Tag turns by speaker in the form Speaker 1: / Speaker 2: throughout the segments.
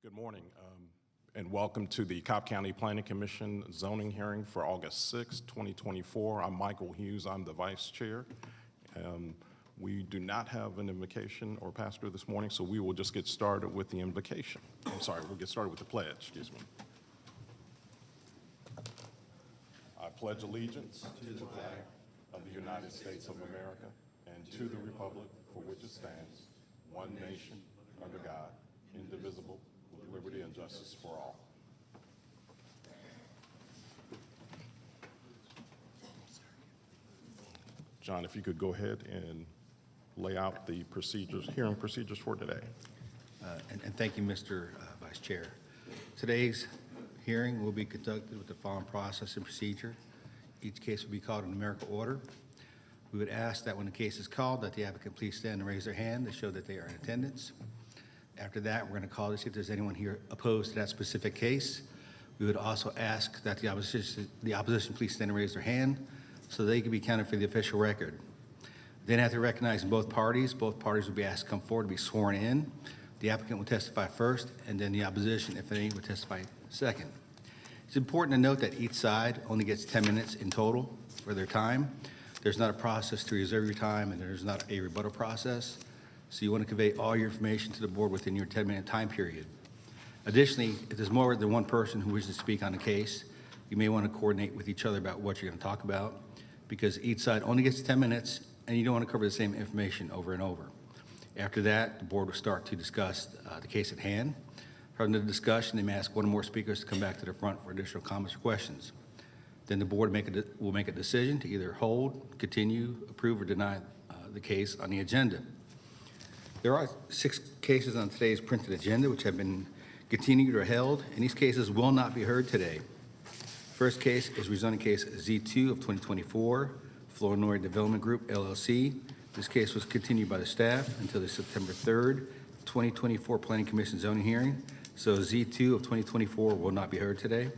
Speaker 1: Good morning, and welcome to the Cobb County Planning Commission zoning hearing for August 6, 2024. I'm Michael Hughes. I'm the vice chair. We do not have an invocation or pastor this morning, so we will just get started with the invocation. I'm sorry, we'll get started with the pledge, excuse me. I pledge allegiance to the flag of the United States of America and to the republic for which it stands, one nation, under God, indivisible, with liberty and justice for all. John, if you could go ahead and lay out the procedures, hearing procedures for today.
Speaker 2: And thank you, Mr. Vice Chair. Today's hearing will be conducted with the following process and procedure. Each case will be called in numerical order. We would ask that when the case is called, that the applicant please stand and raise their hand to show that they are in attendance. After that, we're going to call to see if there's anyone here opposed to that specific case. We would also ask that the opposition please stand and raise their hand so they can be counted for the official record. Then after recognizing both parties will be asked to come forward to be sworn in. The applicant will testify first, and then the opposition, if any, will testify second. It's important to note that each side only gets 10 minutes in total for their time. There's not a process to reserve your time, and there's not a rebuttal process. So you want to convey all your information to the board within your 10-minute time period. Additionally, if there's more than one person who wishes to speak on the case, you may want to coordinate with each other about what you're going to talk about, because each side only gets 10 minutes, and you don't want to cover the same information over and over. After that, the board will start to discuss the case at hand. From the discussion, they may ask one or more speakers to come back to the front for additional comments or questions. Then the board will make a decision to either hold, continue, approve, or deny the case on the agenda. There are 6 cases on today's printed agenda which have been continued or held, and these cases will not be heard today. First case is rezoning case Z2 of 2024, Flournoy Development Group, LLC. This case was continued by the staff until the September 3rd, 2024 Planning Commission zoning hearing. So Z2 of 2024 will not be heard today.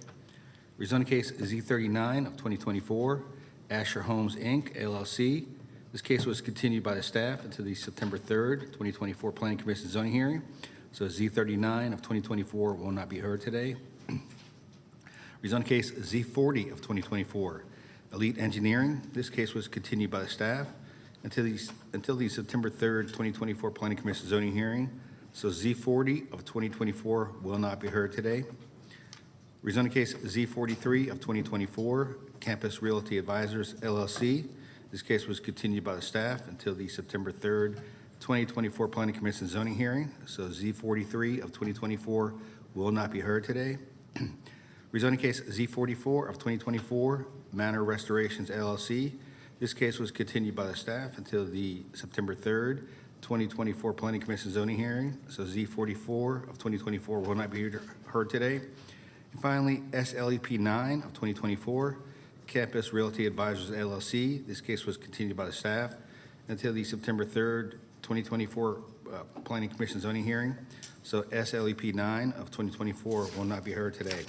Speaker 2: Rezoning case Z39 of 2024, Asher Homes, Inc., LLC. This case was continued by the staff until the September 3rd, 2024 Planning Commission zoning hearing. So Z39 of 2024 will not be heard today. Rezoning case Z40 of 2024, Elite Engineering. This case was continued by the staff until the September 3rd, 2024 Planning Commission zoning hearing. So Z40 of 2024 will not be heard today. Rezoning case Z43 of 2024, Campus Realty Advisors, LLC. This case was continued by the staff until the September 3rd, 2024 Planning Commission zoning hearing. So Z43 of 2024 will not be heard today. Rezoning case Z44 of 2024, Manor Restorations, LLC. This case was continued by the staff until the September 3rd, 2024 Planning Commission zoning hearing. So Z44 of 2024 will not be heard today. And finally, SLEP 9 of 2024, Campus Realty Advisors, LLC. This case was continued by the staff until the September 3rd, 2024 Planning Commission zoning hearing. So SLEP 9 of 2024 will not be heard today.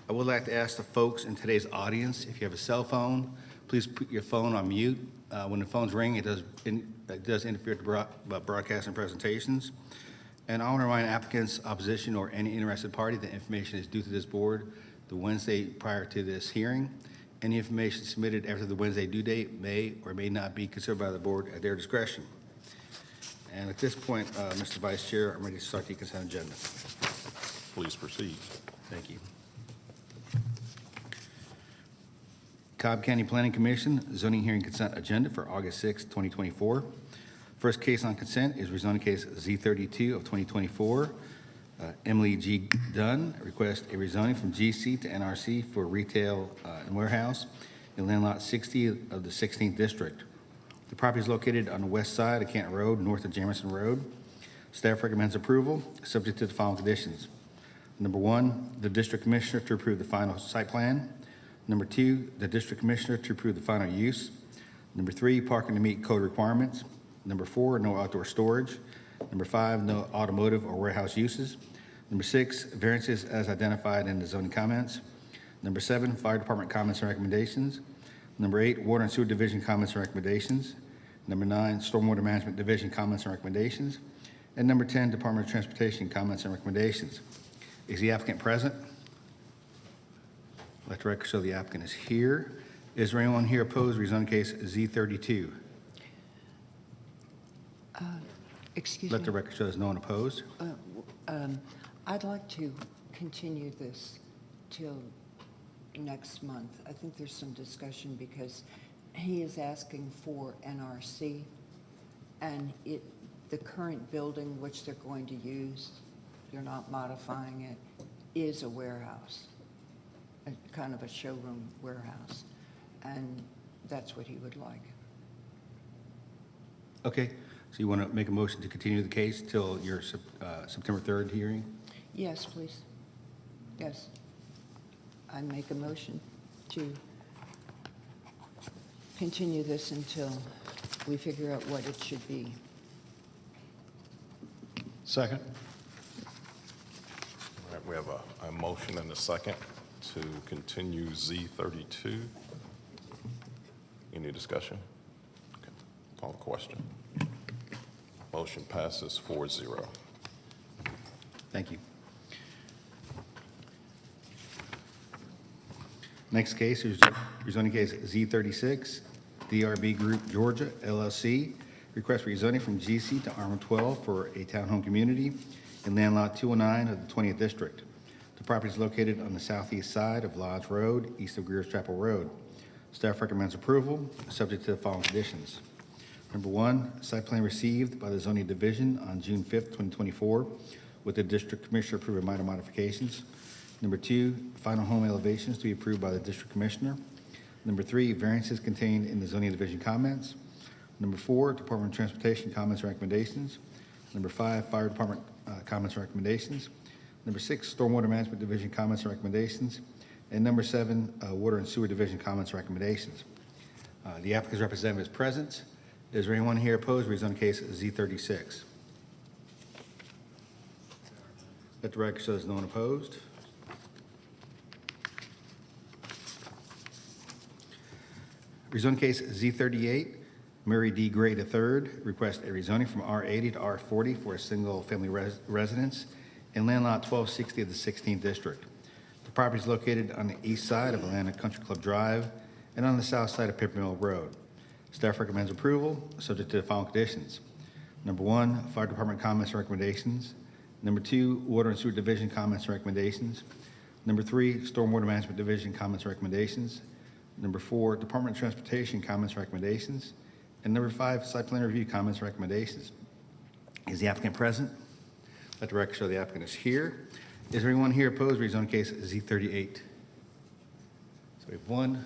Speaker 2: I would like to ask the folks in today's audience, if you have a cell phone, please put your phone on mute. When the phones ring, it does interfere with broadcast and presentations. And I want to remind applicants, opposition, or any interested party that information is due to this board the Wednesday prior to this hearing. Any information submitted after the Wednesday due date may or may not be considered by the board at their discretion. And at this point, Mr. Vice Chair, I'm ready to start the consent agenda.
Speaker 1: Please proceed.
Speaker 2: Thank you. Cobb County Planning Commission zoning hearing consent agenda for August 6, 2024. First case on consent is rezoning case Z32 of 2024. Emily G. Dunn requests a rezoning from GC to NRC for retail and warehouse in land lot 60 of the 16th district. The property is located on the west side of Canton Road, north of Jamerson Road. Staff recommends approval, subject to the following conditions. Number 1, the district commissioner to approve the final site plan. Number 2, the district commissioner to approve the final use. Number 3, parking to meet code requirements. Number 4, no outdoor storage. Number 5, no automotive or warehouse uses. Number 6, variances as identified in the zoning comments. Number 7, fire department comments and recommendations. Number 8, water and sewer division comments and recommendations. Number 9, stormwater management division comments and recommendations. And number 10, Department of Transportation, comments and recommendations. Is the applicant present? Let the record show the applicant is here. Is there anyone here opposed to rezoning case Z32?
Speaker 3: Excuse
Speaker 2: Let the
Speaker 3: me.
Speaker 2: record show there's no one opposed.
Speaker 3: I'd like to continue this till next month. I think there's some discussion because he is asking for NRC, and the current building which they're going to use, they're not modifying it, is a warehouse, a kind of a showroom warehouse, and that's what he would like.
Speaker 2: Okay, so you want to make a motion to continue the case till your September 3rd hearing?
Speaker 3: Yes, please. Yes. I make a motion to continue this until we figure out what it should be.
Speaker 1: Second. All right, we have a motion and a second to continue Z32. Any discussion? Okay. Call the question. Motion passes 4-0.
Speaker 2: Thank you. Next case is rezoning case Z36, DRB Group Georgia LLC. Request rezoning from GC to RM12 for a townhome community in land lot 209 of the 20th District. The property is located on the southeast side of Lodge Road, east of Greer's Chapel Road. Staff recommends approval, subject to the following conditions. Number 1, site plan received by the zoning division on June 5th, 2024, with the district commissioner approving minor modifications. Number 2, final home elevations to be approved by the district commissioner. Number 3, variances contained in the zoning division comments. Number 4, Department of Transportation comments and recommendations. Number 5, Fire Department comments and recommendations. Number 6, Stormwater Management Division comments and recommendations. And number 7, Water and Sewer Division comments and recommendations. The applicant's representative is present. Is there anyone here opposed to rezoning case Z36? Let the record show there's no one opposed. Rezone case Z38, Murray D. Gray III, request a rezoning from R80 to R40 for a single-family residence in land lot 1260 of the 16th District. The property is located on the east side of Atlanta Country Club Drive and on the south side of Pepper Mill Road. Staff recommends approval, subject to the following conditions. Number 1, Fire Department comments and recommendations. Number 2, Water and Sewer Division comments and recommendations. Number 3, Stormwater Management Division comments and recommendations. Number 4, Department of Transportation comments and recommendations. And number 5, Site Plan Review comments and recommendations. Is the applicant present? Let the record show the applicant is here. Is there anyone here opposed to rezone case Z38? So we have one.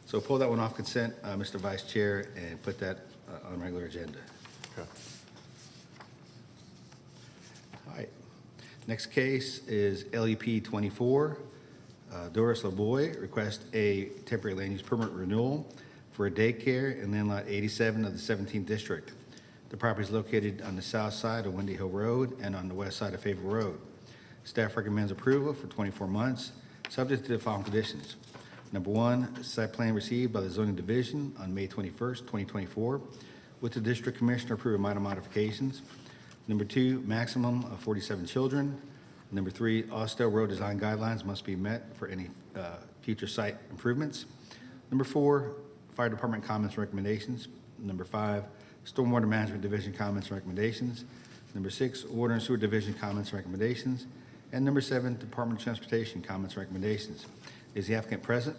Speaker 2: So pull that one off consent, Mr. Vice Chair, and put that on regular agenda.
Speaker 1: Okay.
Speaker 2: All right. Next case is LEP 24. Doris LeBoy requests a temporary land use permit renewal for a daycare in land lot 87 of the 17th District. The property is located on the south side of Windy Hill Road and on the west side of Favor Road. Staff recommends approval for 24 months, subject to the following conditions. Number 1, site plan received by the zoning division on May 21st, 2024, with the district commissioner approving minor modifications. Number 2, maximum of 47 children. Number 3, Austell Road design guidelines must be met for any future site improvements. Number 4, Fire Department comments and recommendations. Number 5, Stormwater Management Division comments and recommendations. Number 6, Water and Sewer Division comments and recommendations. And number 7, Department of Transportation comments and recommendations. Is the applicant present?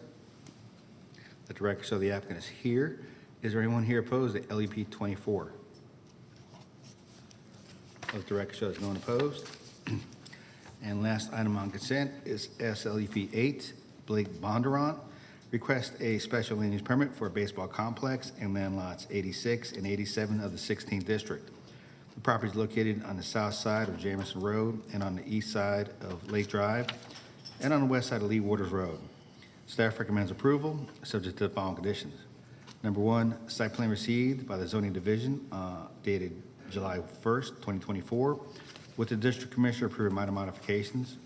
Speaker 2: Let the record show the applicant is here. Is there anyone here opposed to LEP 24? Let the record show there's no one opposed. And last item on consent is SLEP 8, Blake Bondurant. Request a special land use permit for a baseball complex in land lots 86 and 87 of the 16th District. The property is located on the south side of Jamerson Road and on the east side of Lake Drive and on the west side of Lee Waters Road. Staff recommends approval, subject to the following conditions. Number 1, site plan received by the zoning division dated July 1st, 2024, with the district commissioner approving minor modifications.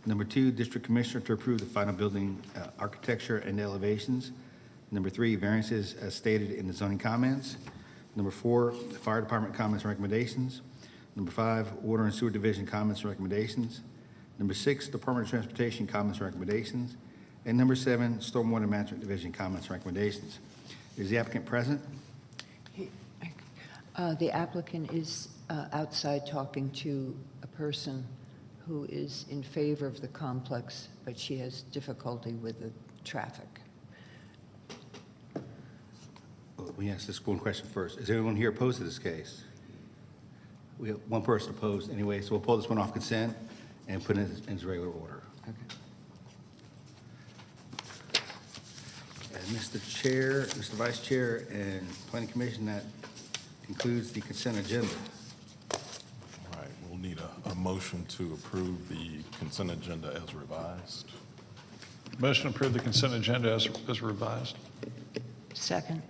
Speaker 2: Number 2, district commissioner to approve the final building architecture and elevations. Number 3, variances as stated in the zoning comments. Number 4, the fire department comments and recommendations. Number 5, Water and Sewer Division comments and recommendations. Number 6, Department of Transportation comments and recommendations. And number 7, Stormwater Management Division comments and recommendations. Is the applicant present?
Speaker 3: The applicant is outside talking to a person who is in favor of the complex, but she has difficulty with the traffic.
Speaker 2: Let me ask this one question first. Is anyone here opposed to this case? We have one person opposed anyway, so we'll pull this one off consent and put it in its regular order. And Mr. Chair, Mr. Vice Chair, and Planning Commission, that concludes the consent agenda.
Speaker 1: All right, we'll need a motion to approve the consent agenda as revised.
Speaker 4: Motion to approve the consent agenda as revised.
Speaker 3: Second.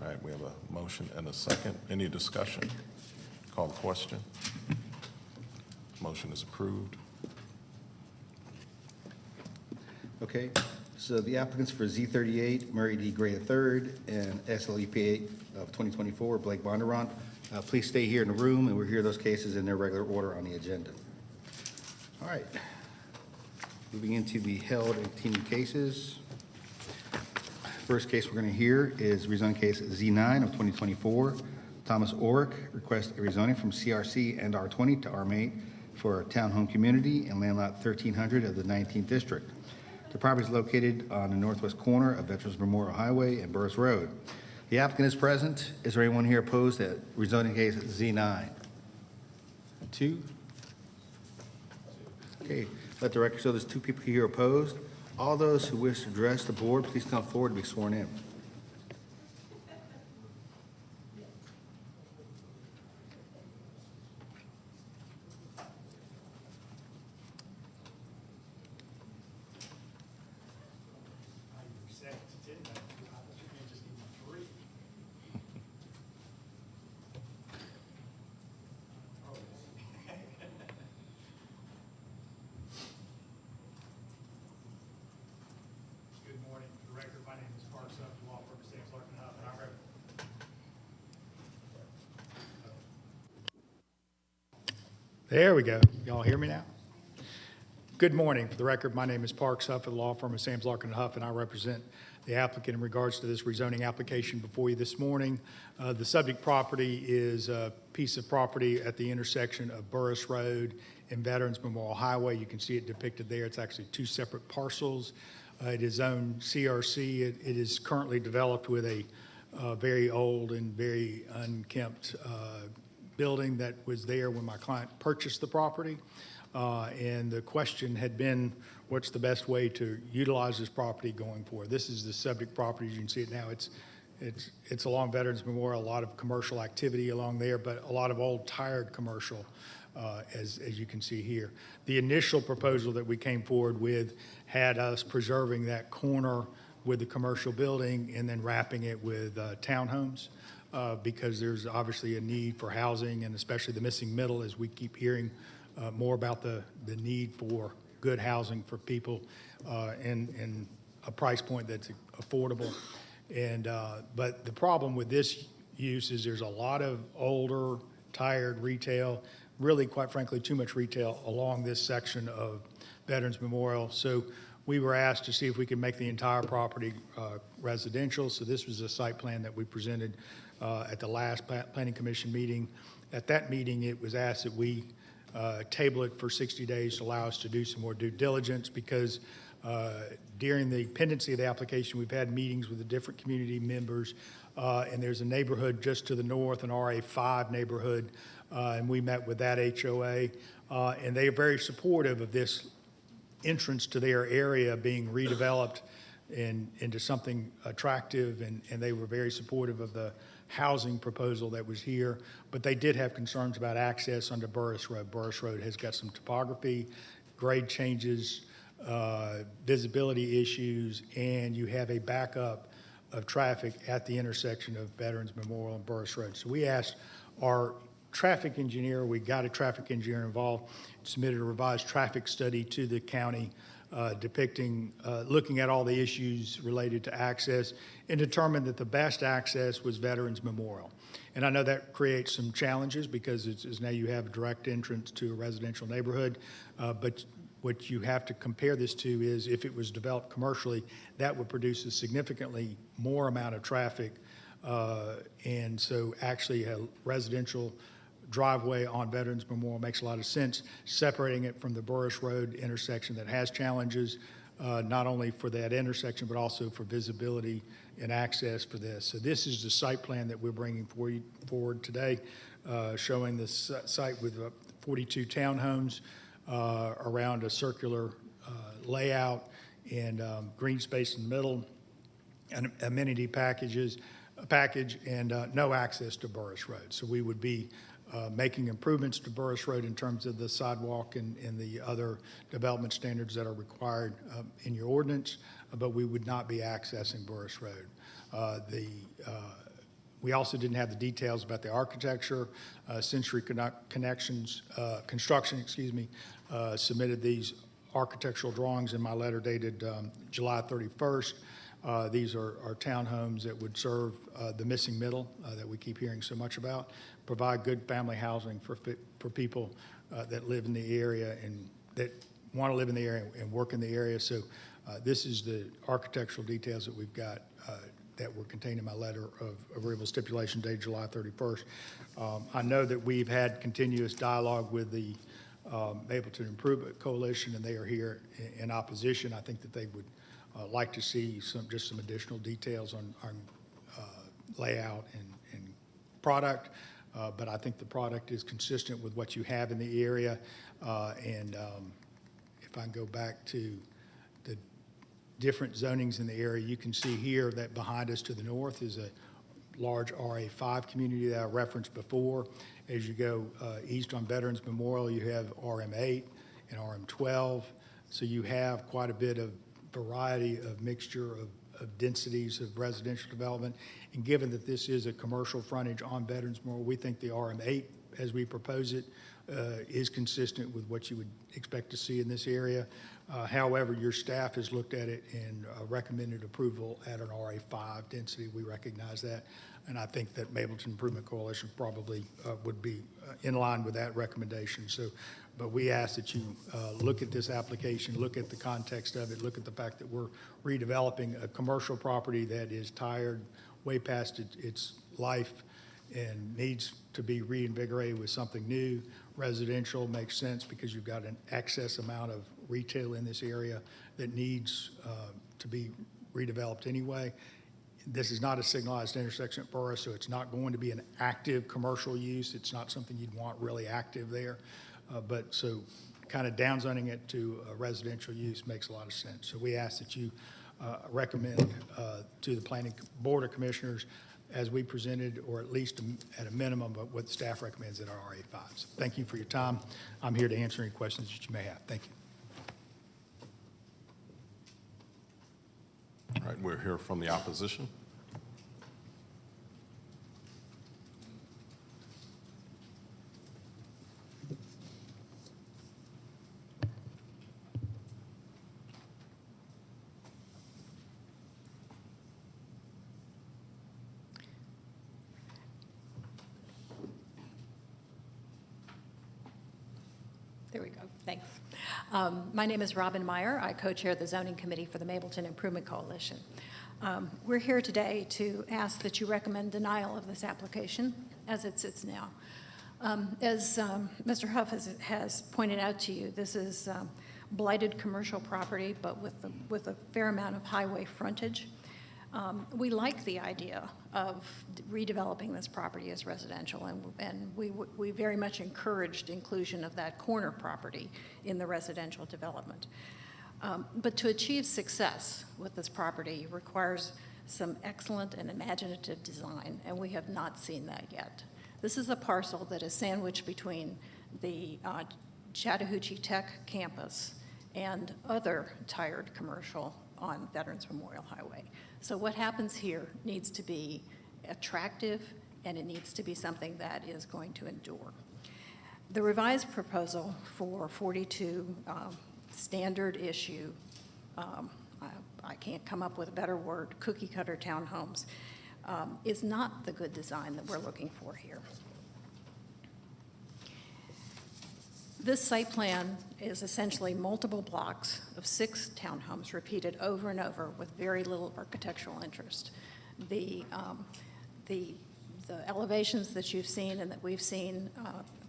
Speaker 1: All right, we have a motion and a second. Any discussion? Call the question. Motion is approved.
Speaker 2: Okay, so the applicants for Z38, Murray D. Gray III, and SLEP 8 of 2024, Blake Bondurant, please stay here in the room, and we'll hear those cases in their regular order on the agenda. All right. Moving into the held and continued cases. First case we're going to hear is rezoning case Z9 of 2024. Thomas Orrick requests a rezoning from CRC and R20 to RM8 for a townhome community and land lot 1300 of the 19th District. The property is located on the northwest corner of Veterans Memorial Highway and Burris Road. The applicant is present. Is there anyone here opposed to rezoning case Z9? 2? Okay, let the record show there's 2 people here opposed. All those who wish to address the board, please come forward and be sworn in.
Speaker 5: Good morning. For the record, my name is Mark Sutton, law firm of James Larkin Huff, and I There we go. Y'all hear me now? Good morning. For the record, my name is Park Huff of the law firm of Sam's Larkin Huff, and I represent the applicant in regards to this rezoning application before you this morning. The subject property is a piece of property at the intersection of Burris Road and Veterans Memorial Highway. You can see it depicted there. It's actually 2 separate parcels. It is zoned CRC. It is currently developed with a very old and very unkempt building that was there when my client purchased the property. And the question had been, what's the best way to utilize this property going forward? This is the subject property. As you can see it now. It's along Veterans Memorial, a lot of commercial activity along there, but a lot of old tired commercial, as you can see here. The initial proposal that we came forward with had us preserving that corner with the commercial building and then wrapping it with townhomes. Because there's obviously a need for housing, and especially the missing middle, as we keep hearing more about the need for good housing for people and a price point that's affordable. But the problem with this use is there's a lot of older, tired retail, really, quite frankly, too much retail along this section of Veterans Memorial. So we were asked to see if we could make the entire property residential. So this was a site plan that we presented at the last Planning Commission meeting. At that meeting, it was asked that we table it for 60 days to allow us to do some more due diligence, because during the pendency of the application, we've had meetings with the different community members, and there's a neighborhood just to the north, an RA5 neighborhood, and we met with that HOA, and they are very supportive of this entrance to their area being redeveloped into something attractive, and they were very supportive of the housing proposal that was here, but they did have concerns about access under Burris Road. Burris Road has got some topography, grade changes, visibility issues, and you have a backup of traffic at the intersection of Veterans Memorial and Burris Road. So we asked our traffic engineer, we got a traffic engineer involved, submitted a revised traffic study to the county depicting, looking at all the issues related to access, and determined that the best access was Veterans Memorial. And I know that creates some challenges because it's now you have a direct entrance to a residential neighborhood. But what you have to compare this to is if it was developed commercially, that would produce a significantly more amount of traffic. And so actually a residential driveway on Veterans Memorial makes a lot of sense, separating it from the Burris Road intersection that has challenges, not only for that intersection, but also for visibility and access for this. So this is the site plan that we're bringing forward today, showing the site with 42 townhomes around a circular layout and green space in the middle, and amenity package and no access to Burris Road. So we would be making improvements to Burris Road in terms of the sidewalk and the other development standards that are required in your ordinance, but we would not be accessing Burris Road. We also didn't have the details about the architecture. Century Construction, submitted these architectural drawings in my letter dated July 31st. These are townhomes that would serve the missing middle that we keep hearing so much about, provide good family housing for people that live in the area and that want to live in the area and work in the area. So this is the architectural details that we've got that were contained in my letter of agreeable stipulation dated July 31st. I know that we've had continuous dialogue with the Mapleton Improvement Coalition, and they are here in opposition. I think that they would like to see some additional details on layout and product, but I think the product is consistent with what you have in the area. And if I can go back to the different zonings in the area, you can see here that behind us to the north is a large RA5 community that I referenced before. As you go east on Veterans Memorial, you have RM8 and RM12. So you have quite a bit of variety of mixture of densities of residential development. And given that this is a commercial frontage on Veterans Memorial, we think the RM8, as we propose it, is consistent with what you would expect to see in this area. However, your staff has looked at it and recommended approval at an RA5 density. We recognize that. And I think that Mapleton Improvement Coalition probably would be in line with that recommendation. So, but we ask that you look at this application, look at the context of it, look at the fact that we're redeveloping a commercial property that is tired, way past its life, and needs to be reinvigorated with something new. Residential makes sense because you've got an excess amount of retail in this area that needs to be redeveloped anyway. This is not a signalized intersection at Burris, so it's not going to be an active commercial use. It's not something you'd want really active there. But so kind of downzoning it to a residential use makes a lot of sense. So we ask that you recommend to the Planning Board of Commissioners as we presented, or at least at a minimum, but what the staff recommends in our RA5s. Thank you for your time. I'm here to answer any questions that you may have. Thank you.
Speaker 1: All right, we're here from the opposition.
Speaker 6: There we go. Thanks. My name is Robin Meyer. I co-chair the Zoning Committee for the Mapleton Improvement Coalition. We're here today to ask that you recommend denial of this application as it sits now. As Mr. Huff has pointed out to you, this is blighted commercial property, but with a fair amount of highway frontage. We like the idea of redeveloping this property as residential, and we very much encouraged inclusion of that corner property in the residential development. But to achieve success with this property requires some excellent and imaginative design, and we have not seen that yet. This is a parcel that is sandwiched between the Chattahoochee Tech campus and other tired commercial on Veterans Memorial Highway. So what happens here needs to be attractive, and it needs to be something that is going to endure. The revised proposal for 42 standard issue, I can't come up with a better word, cookie cutter townhomes, is not the good design that we're looking for here. This site plan is essentially multiple blocks of 6 townhomes repeated over and over with very little architectural interest. The elevations that you've seen and that we've seen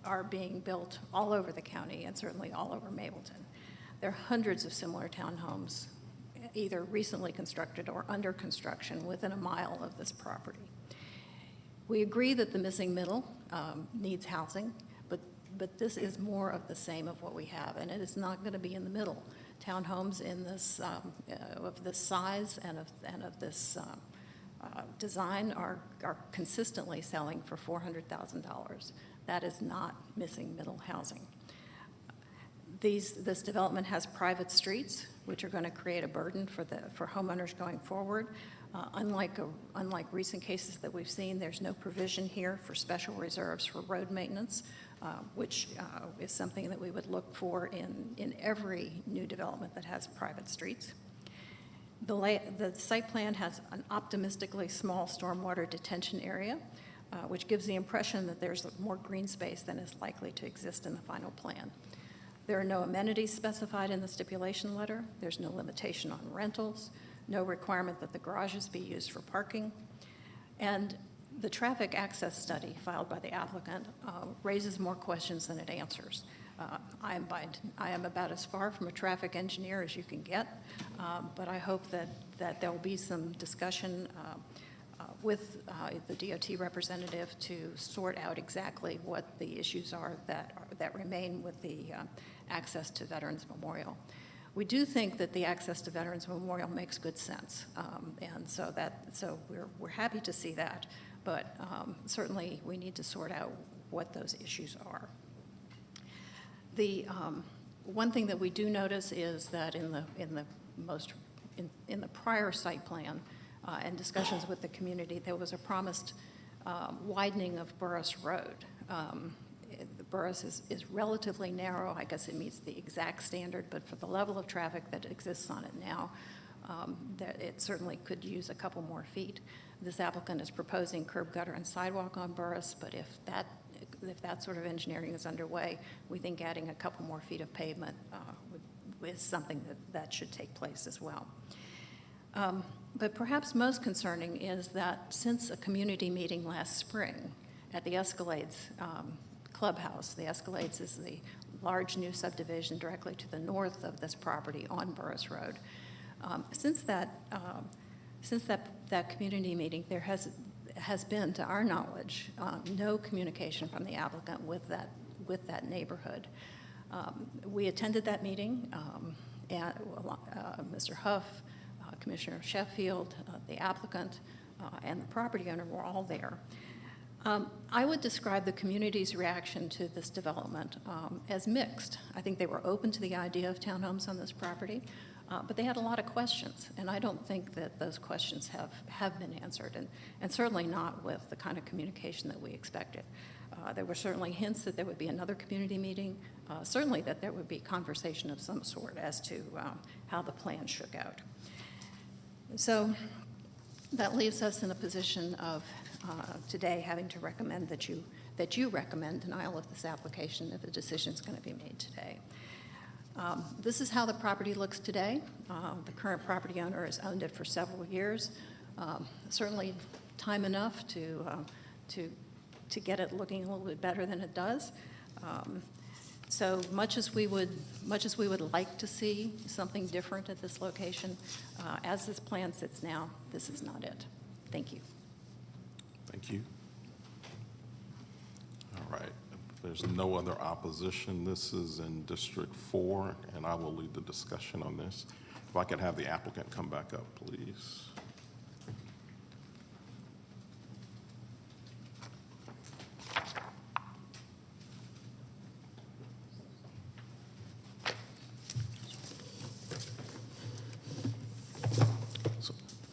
Speaker 6: are being built all over the county and certainly all over Mableton. There are hundreds of similar townhomes, either recently constructed or under construction within a mile of this property. We agree that the missing middle needs housing, but this is more of the same of what we have, and it is not going to be in the middle. Townhomes in this of this size and of this design are consistently selling for $400,000. That is not missing middle housing. This development has private streets, which are going to create a burden for homeowners going forward. Unlike recent cases that we've seen, there's no provision here for special reserves for road maintenance, which is something that we would look for in every new development that has private streets. The site plan has an optimistically small stormwater detention area, which gives the impression that there's more green space than is likely to exist in the final plan. There are no amenities specified in the stipulation letter. There's no limitation on rentals, no requirement that the garages be used for parking. And the traffic access study filed by the applicant raises more questions than it answers. I am about as far from a traffic engineer as you can get, but I hope that there will be some discussion with the DOT representative to sort out exactly what the issues are that remain with the access to Veterans Memorial. We do think that the access to Veterans Memorial makes good sense, and so we're happy to see that, but certainly we need to sort out what those issues are. The one thing that we do notice is that in the prior site plan and discussions with the community, there was a promised widening of Burris Road. Burris is relatively narrow. I guess it meets the exact standard, but for the level of traffic that exists on it now, that it certainly could use a couple more feet. This applicant is proposing curb, gutter, and sidewalk on Burris, but if that sort of engineering is underway, we think adding a couple more feet of pavement is something that should take place as well. But perhaps most concerning is that since a community meeting last spring at the Escalades clubhouse, the Escalades is the large new subdivision directly to the north of this property on Burris Road. Since that community meeting, there has been, to our knowledge, no communication from the applicant with that neighborhood. We attended that meeting, and Mr. Huff, Commissioner Sheffield, the applicant, and the property owner were all there. I would describe the community's reaction to this development as mixed. I think they were open to the idea of townhomes on this property, but they had a lot of questions, and I don't think that those questions have been answered, and certainly not with the kind of communication that we expected. There were certainly hints that there would be another community meeting, certainly that there would be conversation of some sort as to how the plan shook out. So that leaves us in a position of today having to recommend that you recommend denial of this application if a decision is going to be made today. This is how the property looks today. The current property owner has owned it for several years. Certainly time enough to get it looking a little bit better than it does. So much as we would like to see something different at this location, as this plan sits now, this is not it. Thank you.
Speaker 1: Thank you. All right. If there's no other opposition, this is in District 4, and I will lead the discussion on this. If I could have the applicant come back up, please.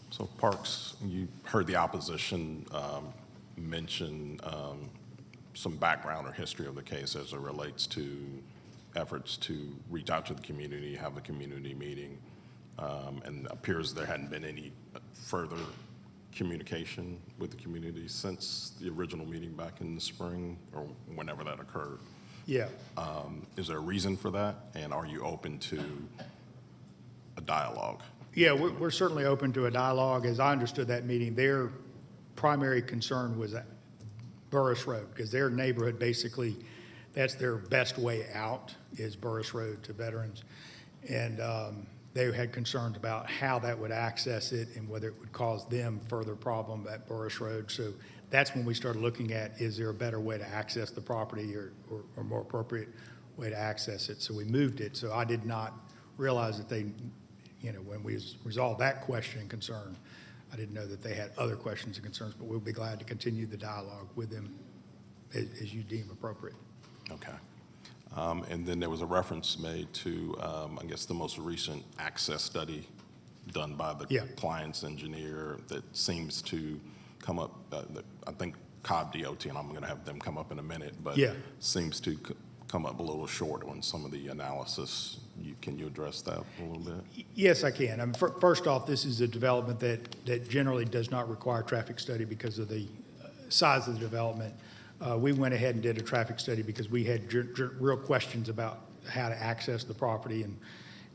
Speaker 1: So Parks, you heard the opposition mention some background or history of the case as it relates to efforts to reach out to the community, have a community meeting, and appears there hadn't been any further communication with the community since the original meeting back in the spring or whenever that occurred.
Speaker 5: Yeah.
Speaker 1: Is there a reason for that? And are you open to a dialogue?
Speaker 5: Yeah, we're certainly open to a dialogue. As I understood that meeting, their primary concern was Burris Road, because their neighborhood, basically, that's their best way out, is Burris Road to veterans. And they had concerns about how that would access it and whether it would cause them further problem at Burris Road. So that's when we started looking at, is there a better way to access the property or more appropriate way to access it? So we moved it. So I did not realize that they, when we resolved that question and concern, I didn't know that they had other questions and concerns, but we'll be glad to continue the dialogue with them as you deem appropriate.
Speaker 1: Okay. And then there was a reference made to, I guess, the most recent access study done by the client's engineer that seems to come up, I think Cobb DOT, and I'm going to have them come up in a minute, but seems to come up a little short on some of the analysis. Can you address that a little bit?
Speaker 5: Yes, I can. First off, this is a development that generally does not require traffic study because of the size of the development. We went ahead and did a traffic study because we had real questions about how to access the property,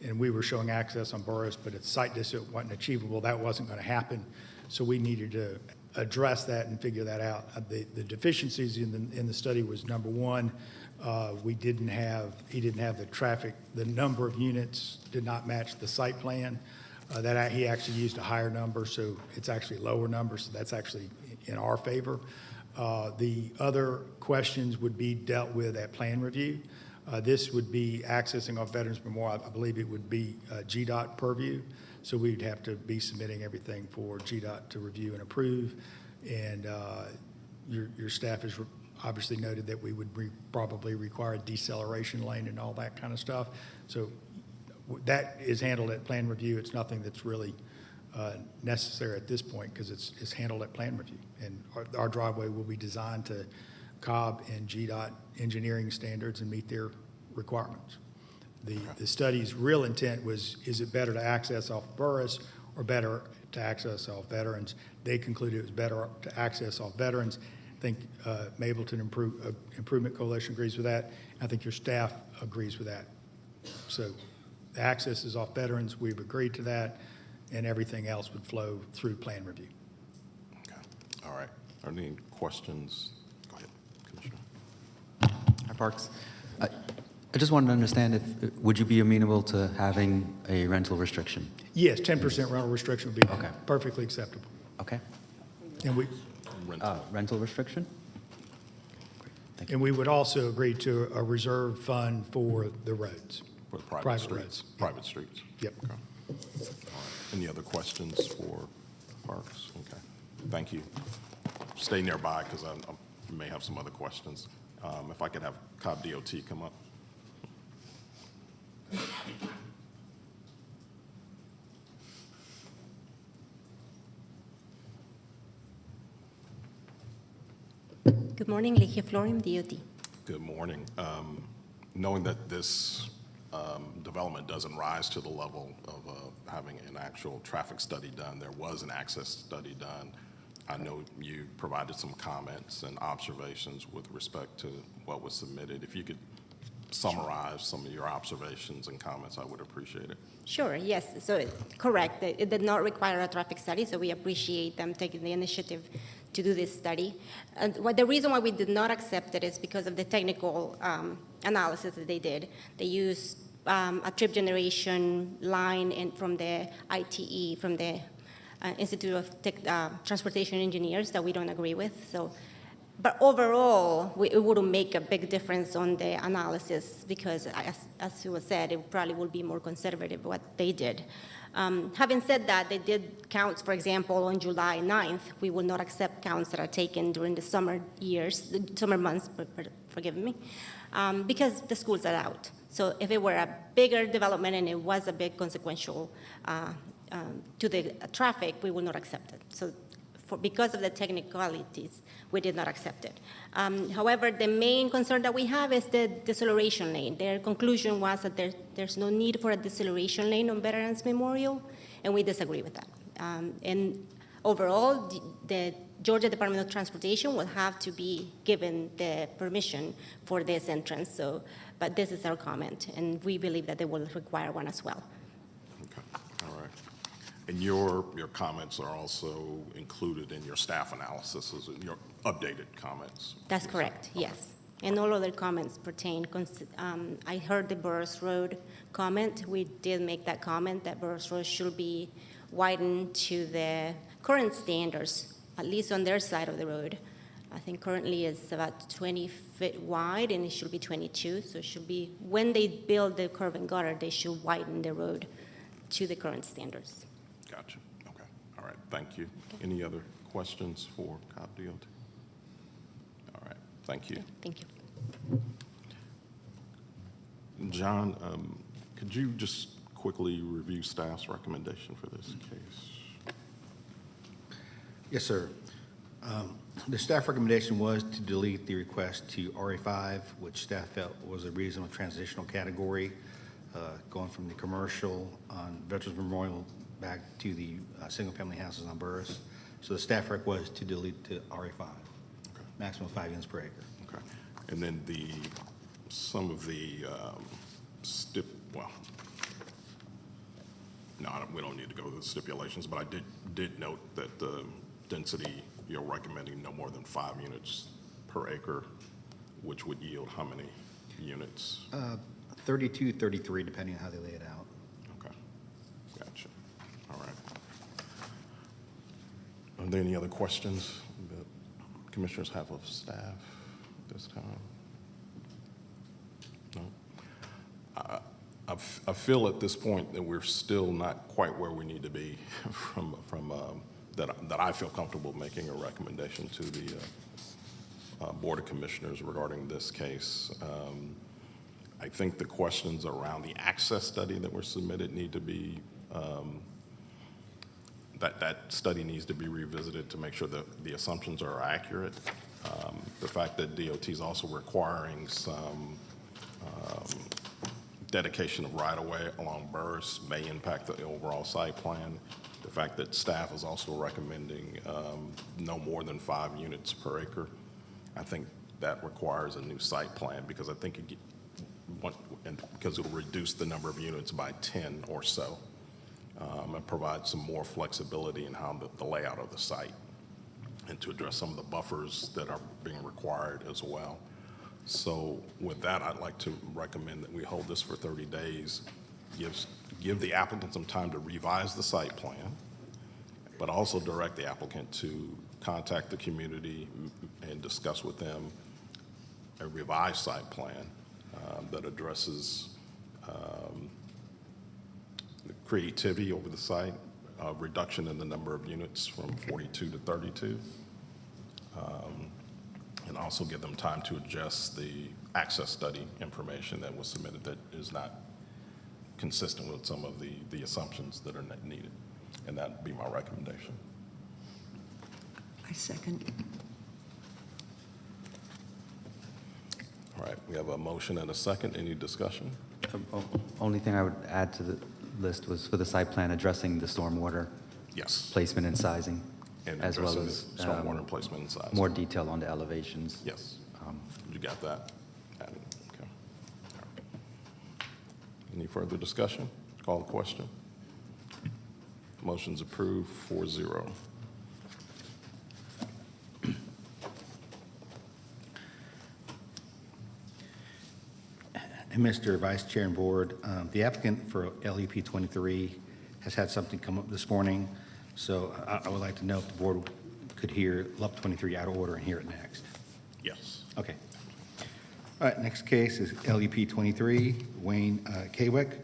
Speaker 5: and we were showing access on Burris, but if site distance wasn't achievable, that wasn't going to happen. So we needed to address that and figure that out. The deficiencies in the study was, number one, he didn't have the traffic, the number of units did not match the site plan. That he actually used a higher number, so it's actually a lower number, so that's actually in our favor. The other questions would be dealt with at plan review. This would be accessing off Veterans Memorial. I believe it would be GDOT purview, so we'd have to be submitting everything for GDOT to review and approve. And your staff has obviously noted that we would probably require a deceleration lane and all that kind of stuff. So that is handled at plan review. It's nothing that's really necessary at this point because it's handled at plan review. And our driveway will be designed to Cobb and GDOT engineering standards and meet their requirements. The study's real intent was, is it better to access off Burris or better to access off Veterans? They concluded it was better to access off Veterans. I think Mableton Improvement Coalition agrees with that. I think your staff agrees with that. So the access is off Veterans. We've agreed to that, and everything else would flow through plan review.
Speaker 1: Okay. All right. Are there any questions? Go ahead, Commissioner.
Speaker 7: Hi, Parks. I just wanted to understand would you be amenable to having a rental restriction?
Speaker 5: Yes, 10% rental restriction would be perfectly acceptable.
Speaker 7: Okay.
Speaker 5: And
Speaker 7: rental restriction? Great. Thank you.
Speaker 5: and we would also agree to a reserve fund for the roads.
Speaker 1: For the private streets.
Speaker 5: roads.
Speaker 1: Private streets.
Speaker 5: Yep.
Speaker 1: Okay. All right. Any other questions for Parks? Okay. Thank you. Stay nearby because I may have some other questions. If I could have Cobb DOT come up.
Speaker 8: Good morning, Ligia Florim, DOT.
Speaker 1: Good morning. Knowing that this development doesn't rise to the level of having an actual traffic study done, there was an access study done. I know you provided some comments and observations with respect to what was submitted. If you could summarize some of your observations and comments, I would appreciate it.
Speaker 8: Sure, yes, so correct. It did not require a traffic study, so we appreciate them taking the initiative to do this study. And the reason why we did not accept it is because of the technical analysis that they did. They used a trip generation line from the ITE, from the Institute of Transportation Engineers, that we don't agree with. But overall, it wouldn't make a big difference on the analysis because, as it was said, it probably would be more conservative what they did. Having said that, they did counts, for example, on July 9th. We will not accept counts that are taken during the summer months, forgive me, because the schools are out. So if it were a bigger development and it was a big consequential to the traffic, we will not accept it. So because of the technicalities, we did not accept it. However, the main concern that we have is the deceleration lane. Their conclusion was that there's no need for a deceleration lane on Veterans Memorial, and we disagree with that. And overall, the Georgia Department of Transportation will have to be given the permission for this entrance. So, but this is our comment, and we believe that they will require one as well.
Speaker 1: Okay, all right. And your comments are also included in your staff analysis, your updated comments?
Speaker 8: That's correct, yes. And all other comments pertain, I heard the Burris Road comment. We did make that comment that Burris Road should be widened to the current standards, at least on their side of the road. I think currently it's about 20 feet wide, and it should be 22. So it should be, when they build the curb and gutter, they should widen the road to the current standards.
Speaker 1: Gotcha. Okay. All right. Thank you. Any other questions for Cobb DOT? All right. Thank you.
Speaker 8: Okay, thank you.
Speaker 1: John, could you just quickly review staff's recommendation for this case?
Speaker 2: Yes, sir. The staff recommendation was to delete the request to RA5, which staff felt was a reasonable transitional category, going from the commercial on Veterans Memorial back to the single-family houses on Burris. So the staff rec was to delete to RA5, maximum 5 units per acre.
Speaker 1: Okay. And then some of the well, no, we don't need to go to the stipulations, but I did note that the density, you're recommending no more than 5 units per acre, which would yield how many units?
Speaker 2: 32, 33, depending on how they lay it out.
Speaker 1: Okay, gotcha. All right. Are there any other questions that commissioners have of staff this time? No? I feel at this point that we're still not quite where we need to be that I feel comfortable making a recommendation to the Board of Commissioners regarding this case. I think the questions around the access study that were submitted need to be, that study needs to be revisited to make sure that the assumptions are accurate. The fact that DOT is also requiring some dedication of right-of-way along Burris may impact the overall site plan. The fact that staff is also recommending no more than 5 units per acre, I think that requires a new site plan because I think because it'll reduce the number of units by 10 or so and provide some more flexibility in how the layout of the site and to address some of the buffers that are being required as well. So with that, I'd like to recommend that we hold this for 30 days, give the applicant some time to revise the site plan, but also direct the applicant to contact the community and discuss with them a revised site plan that addresses the creativity over the site, reduction in the number of units from 42 to 32, and also give them time to adjust the access study information that was submitted that is not consistent with some of the assumptions that are needed. And that would be my recommendation.
Speaker 3: I second.
Speaker 1: All right, we have a motion and a second. Any discussion?
Speaker 7: Only thing I would add to the list was for the site plan addressing the stormwater
Speaker 1: Yes.
Speaker 7: placement and sizing,
Speaker 1: And
Speaker 7: as well
Speaker 1: addressing
Speaker 7: as
Speaker 1: the stormwater placement and size.
Speaker 7: more detail on the elevations.
Speaker 1: Yes. You got that? Added. Okay. All right. Any further discussion? Call the question. Motion's approved 4-0.
Speaker 2: And Mr. Vice Chair and Board, the applicant for LEP 23 has had something come up this morning, so I would like to know if the board could hear LUP 23 out of order and hear it next.
Speaker 1: Yes.
Speaker 2: Okay. All right, next case is LEP 23, Wayne Kwick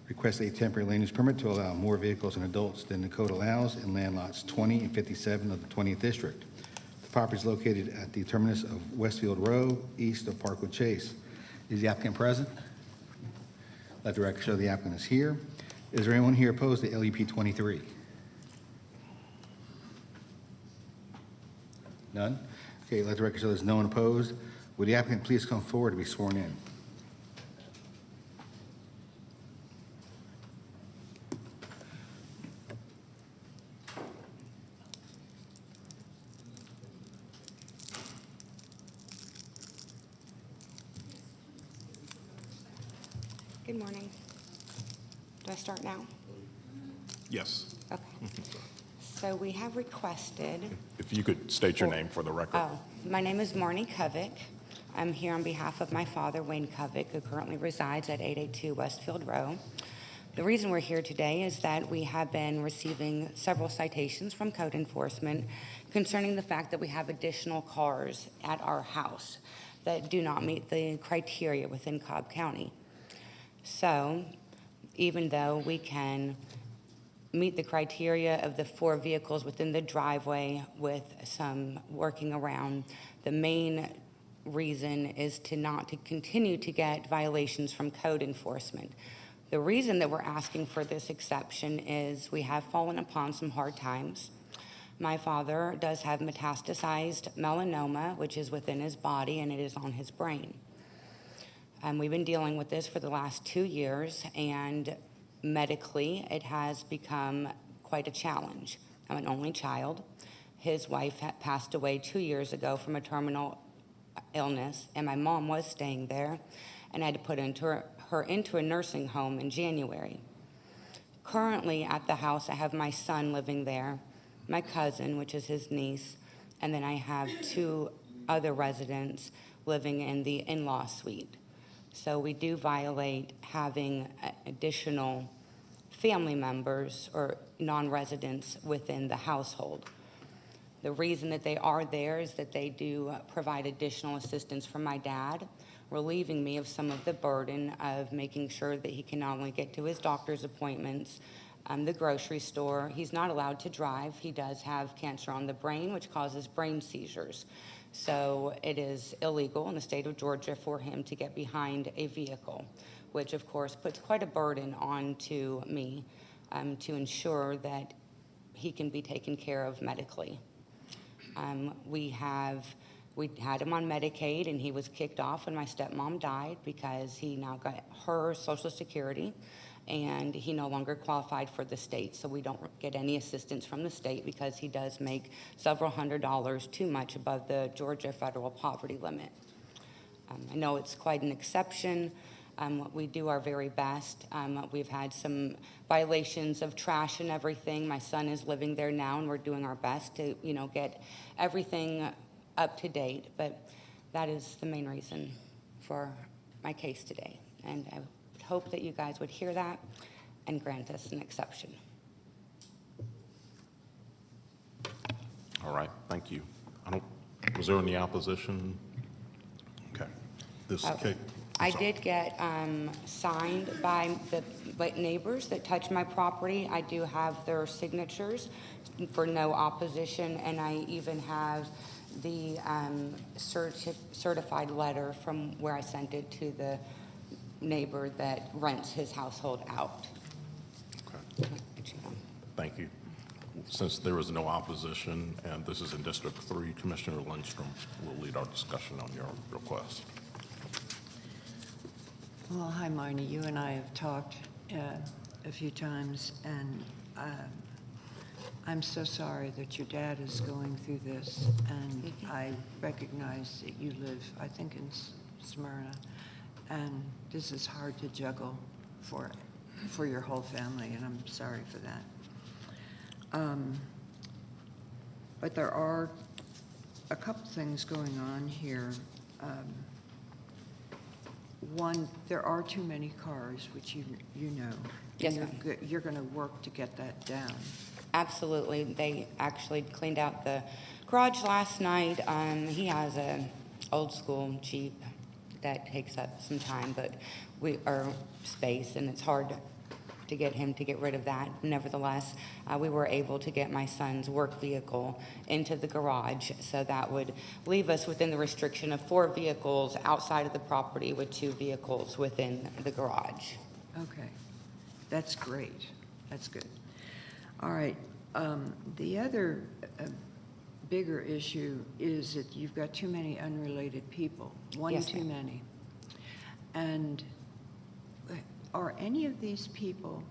Speaker 2: requests a temporary land use permit to allow more vehicles and adults than the code allows in land lots 20 and 57 of the 20th District. The property is located at the terminus of Westfield Row, east of Parkwood Chase. Is the applicant present? Let the record show the applicant is here. Is there anyone here opposed to LEP 23? None? Okay, let the record show there's no one opposed. Would the applicant please come forward to be sworn in?
Speaker 9: Good morning. Do I start now?
Speaker 1: Yes.
Speaker 9: Okay. So we have requested,
Speaker 1: If you could state your name for the record.
Speaker 9: my name is Marnie Kovic. I'm here on behalf of my father, Wayne Kovic, who currently resides at 882 Westfield Row. The reason we're here today is that we have been receiving several citations from code enforcement concerning the fact that we have additional cars at our house that do not meet the criteria within Cobb County. So even though we can meet the criteria of the 4 vehicles within the driveway with some working around, the main reason is not to continue to get violations from code enforcement. The reason that we're asking for this exception is we have fallen upon some hard times. My father does have metastasized melanoma, which is within his body, and it is on his brain. We've been dealing with this for the last 2 years, and medically, it has become quite a challenge. I'm an only child. His wife had passed away 2 years ago from a terminal illness, and my mom was staying there, and I had to put her into a nursing home in January. Currently at the house, I have my son living there, my cousin, which is his niece, and then I have 2 other residents living in the in-law suite. So we do violate having additional family members or non-residents within the household. The reason that they are there is that they do provide additional assistance for my dad, relieving me of some of the burden of making sure that he can not only get to his doctor's appointments, the grocery store. He's not allowed to drive. He does have cancer on the brain, which causes brain seizures. So it is illegal in the state of Georgia for him to get behind a vehicle, which of course puts quite a burden onto me to ensure that he can be taken care of medically. We had him on Medicaid, and he was kicked off when my stepmom died because he now got her Social Security, and he no longer qualified for the state, so we don't get any assistance from the state because he does make several $100s too much above the Georgia federal poverty limit. I know it's quite an exception. We do our very best. We've had some violations of trash and everything. My son is living there now, and we're doing our best to, get everything up to date. But that is the main reason for my case today. And I hope that you guys would hear that and grant us an exception.
Speaker 1: All right, thank you. Was there any opposition? Okay. This case.
Speaker 9: I did get signed by the neighbors that touch my property. I do have their signatures for no opposition, and I even have the certified letter from where I sent it to the neighbor that rents his household out.
Speaker 1: Okay. Thank you. Since there is no opposition, and this is in District 3, Commissioner Lindstrom will lead our discussion on your request.
Speaker 3: Well, hi, Marnie. You and I have talked a few times, and I'm so sorry that your dad is going through this, and I recognize that you live, I think, in Smyrna, and this is hard to juggle for your whole family, and I'm sorry for that. But there are a couple things going on here. One, there are too many cars, which you know.
Speaker 9: Yes,
Speaker 3: and
Speaker 9: ma'am.
Speaker 3: You're going to work to get that down.
Speaker 9: Absolutely. They actually cleaned out the garage last night. He has an old school Jeep that takes up some time, but our space, and it's hard to get him to get rid of that. Nevertheless, we were able to get my son's work vehicle into the garage, so that would leave us within the restriction of 4 vehicles outside of the property with 2 vehicles within the garage.
Speaker 3: Okay, that's great. That's good. All right, the other bigger issue is that you've got too many unrelated people, one
Speaker 9: Yes,
Speaker 3: too
Speaker 9: ma'am.
Speaker 3: many. And are any of these people,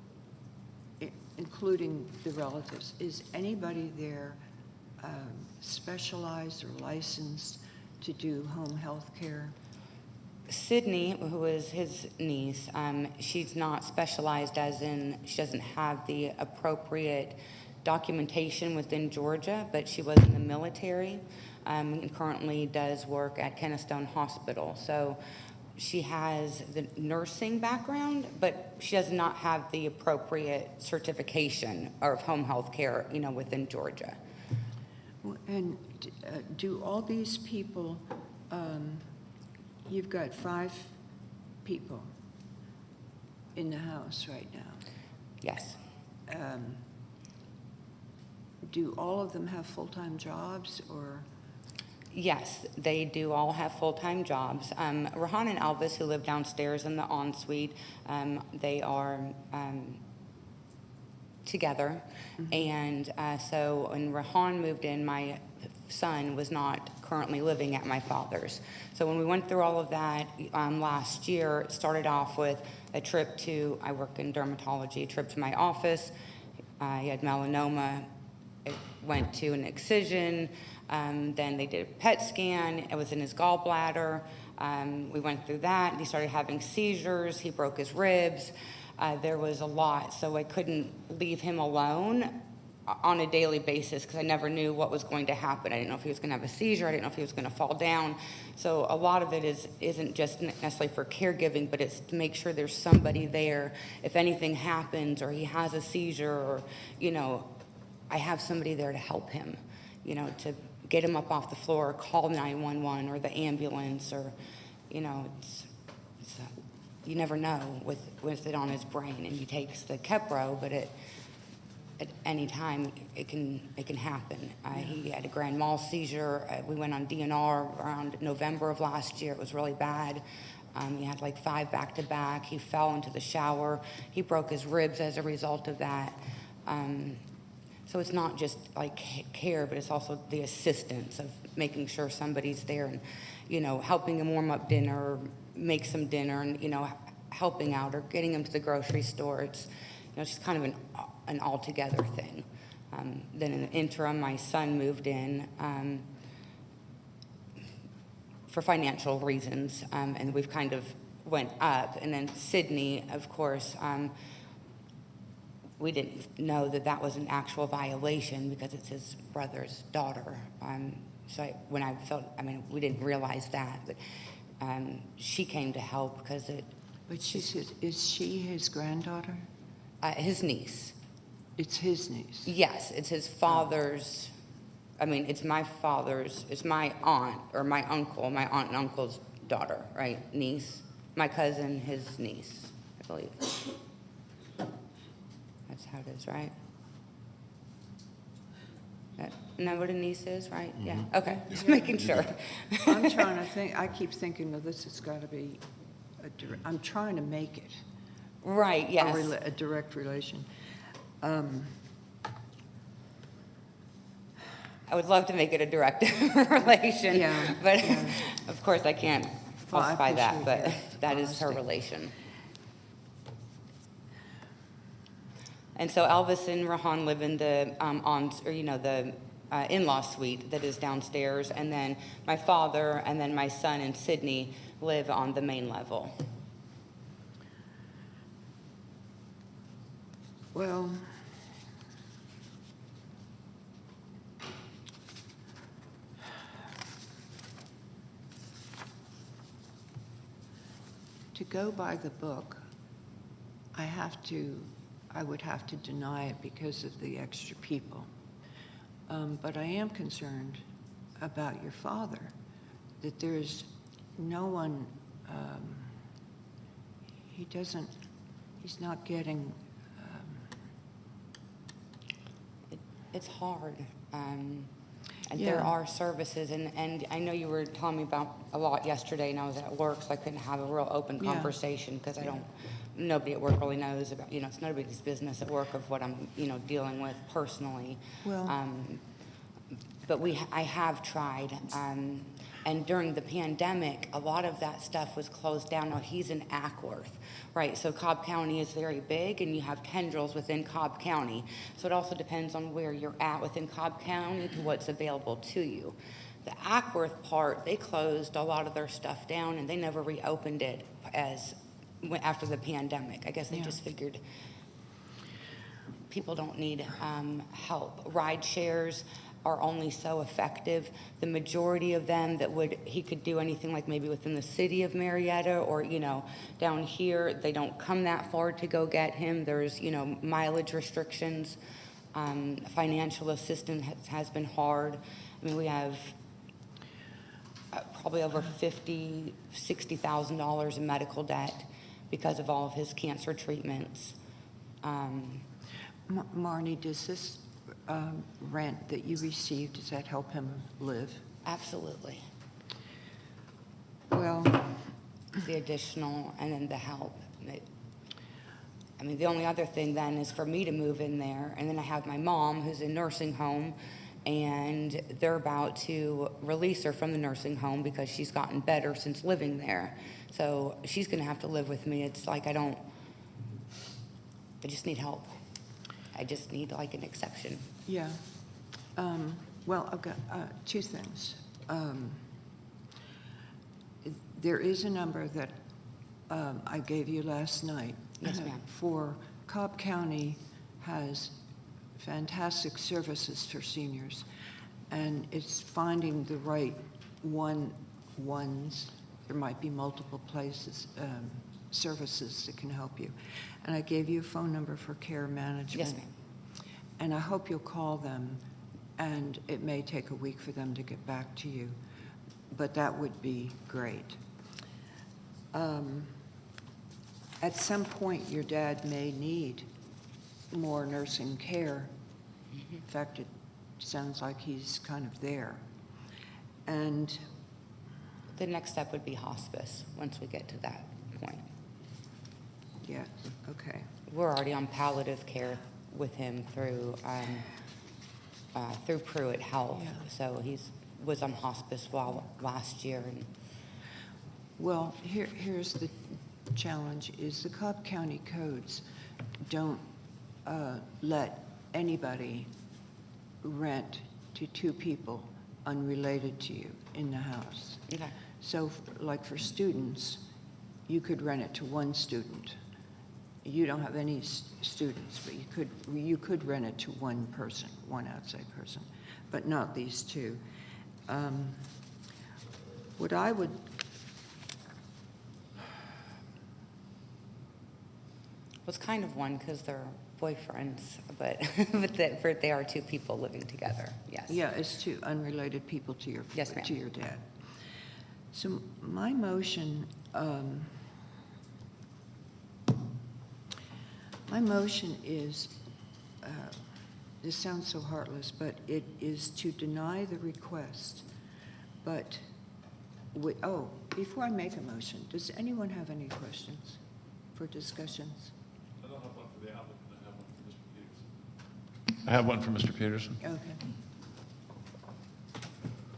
Speaker 3: including the relatives, is anybody there specialized or licensed to do home health care?
Speaker 9: Sydney, who is his niece, she's not specialized as in, she doesn't have the appropriate documentation within Georgia, but she was in the military and currently does work at Kennestone Hospital. So she has the nursing background, but she does not have the appropriate certification of home health care, within Georgia.
Speaker 3: And do all these people, you've got 5 people in the house right now.
Speaker 9: Yes.
Speaker 3: Do all of them have full-time jobs, or?
Speaker 9: Yes, they do all have full-time jobs. Rahan and Elvis, who live downstairs in the ensuite, they are together. And so when Rahan moved in, my son was not currently living at my father's. So when we went through all of that last year, it started off with a trip to, I work in dermatology, a trip to my office. He had melanoma. It went to an excision. Then they did a PET scan. It was in his gallbladder. We went through that. He started having seizures. He broke his ribs. There was a lot, so I couldn't leave him alone on a daily basis because I never knew what was going to happen. I didn't know if he was going to have a seizure. I didn't know if he was going to fall down. So a lot of it isn't just necessarily for caregiving, but it's to make sure there's somebody there if anything happens or he has a seizure or, I have somebody there to help him, to get him up off the floor, call 911 or the ambulance or, it's you never know with it on his brain. And he takes the Kepro, but at any time it can happen. He had a grand mal seizure. We went on DNR around November of last year. It was really bad. He had like 5 back-to-back. He fell into the shower. He broke his ribs as a result of that. So it's not just like care, but it's also the assistance of making sure somebody's there and, helping him warm up dinner or make some dinner and, helping out or getting him to the grocery store. It's, it's just kind of an all-together thing. Then in the interim, my son moved in for financial reasons, and we've kind of went up. And then Sydney, of course, we didn't know that was an actual violation because it's his brother's daughter. We didn't realize that, but she came to help because
Speaker 3: But is she his granddaughter?
Speaker 9: his niece.
Speaker 3: It's his niece.
Speaker 9: Yes, it's his father's. It's my father's. It's my aunt or my uncle, my aunt and uncle's daughter, right? Niece, my cousin, his niece, I believe. That's how it is, right? Isn't that what a niece is, right? Mm-hmm. Yeah. Okay. Just making sure.
Speaker 3: I'm trying to think. I keep thinking, well, this has got to be. I'm trying to make it.
Speaker 9: Right. Yes.
Speaker 3: A direct relation.
Speaker 9: I would love to make it a direct relation,
Speaker 3: Yeah,
Speaker 9: but
Speaker 3: yeah.
Speaker 9: of course I can't
Speaker 3: Well, I
Speaker 9: falsify that,
Speaker 3: appreciate
Speaker 9: but
Speaker 3: your
Speaker 9: that is her
Speaker 3: honesty.
Speaker 9: relation. And so Elvis and Rahan live in the in-law suite that is downstairs, and then my father and then my son and Sydney live on the main level.
Speaker 3: Well, to go by the book, I would have to deny it because of the extra people. But I am concerned about your father, that there's no one, he's not getting.
Speaker 9: It's hard. And
Speaker 3: Yeah.
Speaker 9: there are services, and I know you were telling me about a lot yesterday, and I was at work, so I couldn't have a real open
Speaker 3: Yeah.
Speaker 9: conversation because nobody at work really knows about, it's nobody's business at work of what I'm, dealing with personally.
Speaker 3: Well.
Speaker 9: But I have tried, and during the pandemic, a lot of that stuff was closed down. Now, he's in Ackworth, right? So Cobb County is very big, and you have tendrils within Cobb County. So it also depends on where you're at within Cobb County to what's available to you. The Ackworth part, they closed a lot of their stuff down and they never reopened it after the pandemic. I guess they just figured people don't need help. Ride shares are only so effective. The majority of them he could do anything like maybe within the city of Marietta or, down here, they don't come that far to go get him. There's, mileage restrictions. Financial assistance has been hard. I mean, we have probably over $60,000 in medical debt because of all of his cancer treatments.
Speaker 3: Marnie, does this rent that you received, does that help him live?
Speaker 9: Absolutely.
Speaker 3: Well,
Speaker 9: The additional and then the help. I mean, the only other thing then is for me to move in there, and then I have my mom who's in nursing home, and they're about to release her from the nursing home because she's gotten better since living there. So she's going to have to live with me. It's like I just need help. I just need like an exception.
Speaker 3: yeah. Well, I've got two things. There is a number that I gave you last night.
Speaker 9: Yes, ma'am.
Speaker 3: For Cobb County has fantastic services for seniors, and it's finding the right ones. There might be multiple places, services that can help you. And I gave you a phone number for care management.
Speaker 9: Yes, ma'am.
Speaker 3: And I hope you'll call them, and it may take a week for them to get back to you, but that would be great. At some point, your dad may need more nursing care. In fact, it sounds like he's kind of there. And
Speaker 9: The next step would be hospice once we get to that point.
Speaker 3: yes, okay.
Speaker 9: We're already on palliative care with him through Pruitt Health.
Speaker 3: Yeah.
Speaker 9: So was on hospice last year. And
Speaker 3: Well, here's the challenge, is the Cobb County codes don't let anybody rent to two people unrelated to you in the house.
Speaker 9: okay.
Speaker 3: So, like for students, you could rent it to one student. You don't have any students, but you could rent it to one person, one outside person, but not these two. What I would,
Speaker 9: Was kind of one because they're boyfriends, but they are two people living together. Yes.
Speaker 3: yeah, it's two unrelated people to your
Speaker 9: Yes, ma'am.
Speaker 3: to your dad. So my motion is, this sounds so heartless, but it is to deny the request. But, before I make a motion, does anyone have any questions for discussions?
Speaker 4: I don't have one for the applicant, I have one for Mr. Peterson. I have one for Mr.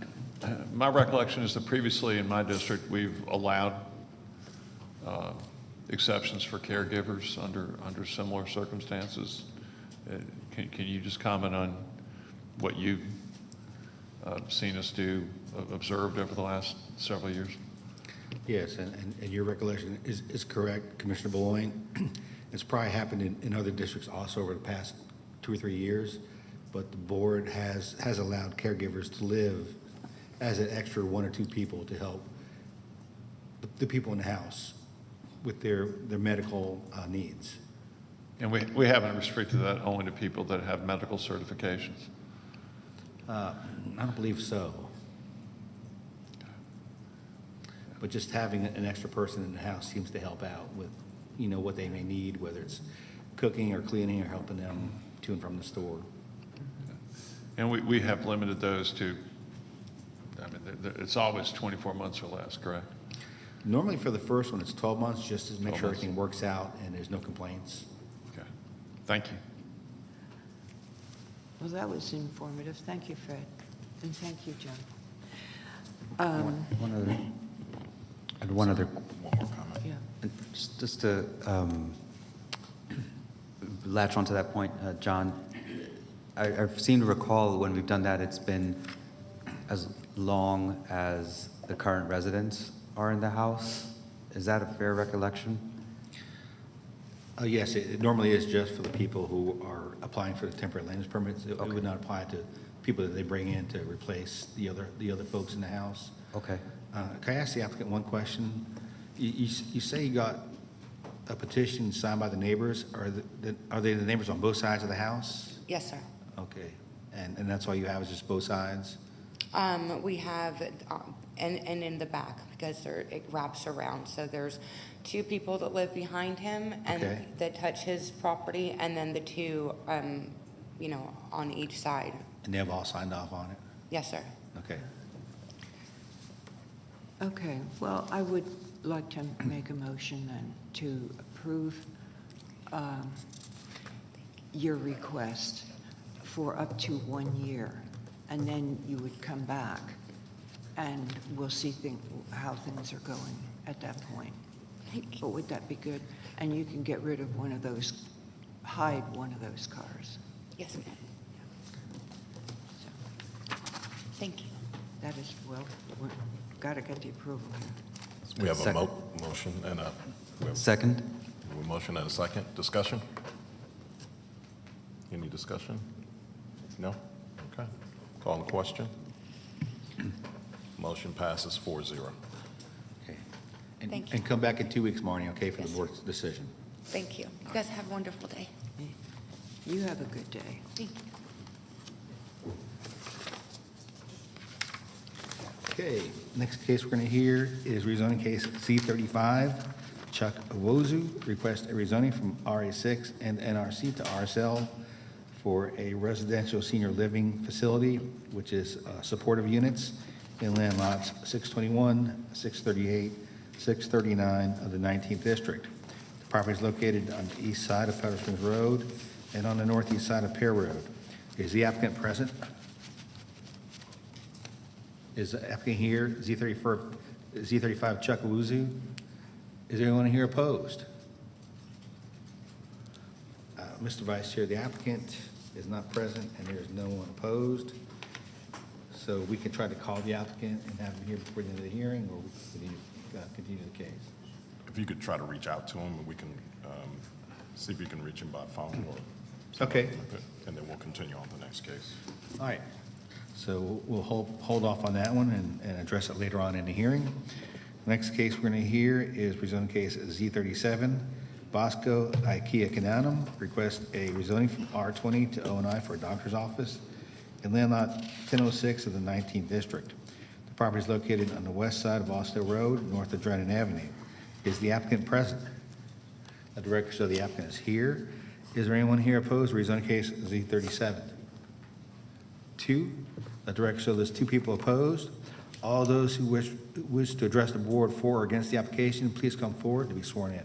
Speaker 4: Peterson.
Speaker 3: Okay.
Speaker 4: My recollection is that previously in my district, we've allowed exceptions for caregivers under similar circumstances. Can you just comment on what you've seen us do, observed over the last several years?
Speaker 2: Yes, and your recollection is correct, Commissioner Boulogne. It's probably happened in other districts also over the past 2 or 3 years, but the board has allowed caregivers to live as an extra 1 or 2 people to help the people in the house with their medical needs.
Speaker 4: And we haven't restricted that only to people that have medical certifications.
Speaker 2: I don't believe so. But just having an extra person in the house seems to help out with, what they may need, whether it's cooking or cleaning or helping them to and from the store.
Speaker 4: And we have limited those to, it's always 24 months or less, correct?
Speaker 2: Normally for the first one, it's 12 months, just to make
Speaker 4: 12
Speaker 2: sure
Speaker 4: months.
Speaker 2: everything works out and there's no complaints.
Speaker 4: Okay, thank you.
Speaker 3: Well, that was informative. Thank you, Fred. And thank you, John.
Speaker 7: One other,
Speaker 1: One more comment.
Speaker 3: Yeah.
Speaker 7: just to latch onto that point, John, I seem to recall when we've done that, it's been as long as the current residents are in the house. Is that a fair recollection?
Speaker 2: Yes, it normally is just for the people who are applying for the temporary land use permits. It
Speaker 7: Okay.
Speaker 2: would not apply to people that they bring in to replace the other folks in the house.
Speaker 7: Okay.
Speaker 2: Can I ask the applicant one question? You say you got a petition signed by the neighbors. Are they the neighbors on both sides of the house?
Speaker 9: Yes, sir.
Speaker 2: Okay, and that's all you have is just both sides?
Speaker 9: We have, and in the back, because it wraps around. So there's two people that live behind him and
Speaker 2: Okay.
Speaker 9: that touch his property, and then the two, on each side.
Speaker 2: And they've all signed off on it?
Speaker 9: Yes, sir.
Speaker 2: Okay.
Speaker 3: Okay, well, I would like to make a motion then to approve your request for up to 1 year, and then you would come back, and we'll see how things are going at that point. But would that be good? And you can get rid of hide one of those cars.
Speaker 9: Yes, ma'am.
Speaker 3: So
Speaker 9: Thank you.
Speaker 3: that is, well, we've got to get the approval here.
Speaker 1: We have a
Speaker 7: Second.
Speaker 1: motion and we have
Speaker 7: Second?
Speaker 1: a motion and a second. Discussion? Any discussion? No? Okay. Call the question. Motion passes 4-0.
Speaker 2: Okay. And-
Speaker 9: Thank you.
Speaker 2: And come back in 2 weeks, Marnie, okay, for the
Speaker 9: Yes.
Speaker 2: board's decision.
Speaker 9: Thank you. You guys have a wonderful day.
Speaker 3: You have a good day.
Speaker 9: Thank you.
Speaker 2: Okay, next case we're going to hear is rezoning case C35. Chuck Owozu requests a rezoning from RA6 and NRC to RSL for a residential senior living facility, which is supportive units in land lots 621, 638, 639 of the 19th District. The property is located on the east side of Powder Springs Road and on the northeast side of Pear Road. Is the applicant present? Is the applicant here? Z35 Chuck Owuzu? Is anyone here opposed? Mr. Vice Chair, the applicant is not present and there is no one opposed. So we can try to call the applicant and have him here before the end of the hearing, or we can continue the case.
Speaker 1: If you could try to reach out to him, and we can see if you can reach him by phone or something
Speaker 2: Okay.
Speaker 1: like that, and then we'll continue on the next case.
Speaker 2: All right, so we'll hold off on that one and address it later on in the hearing. Next case we're going to hear is rezoning case Z37, Bosco IKEA Cananum, request a rezoning from R20 to O&I for a doctor's office in land lot 1006 of the 19th District. The property is located on the west side of Austell Road, north of Drennan Avenue. Is the applicant present? Let the record show the applicant is here. Is there anyone here opposed to rezoning case Z37? 2. Let the record show there's 2 people opposed. All those who wish to address the board for or against the application, please come forward to be sworn in.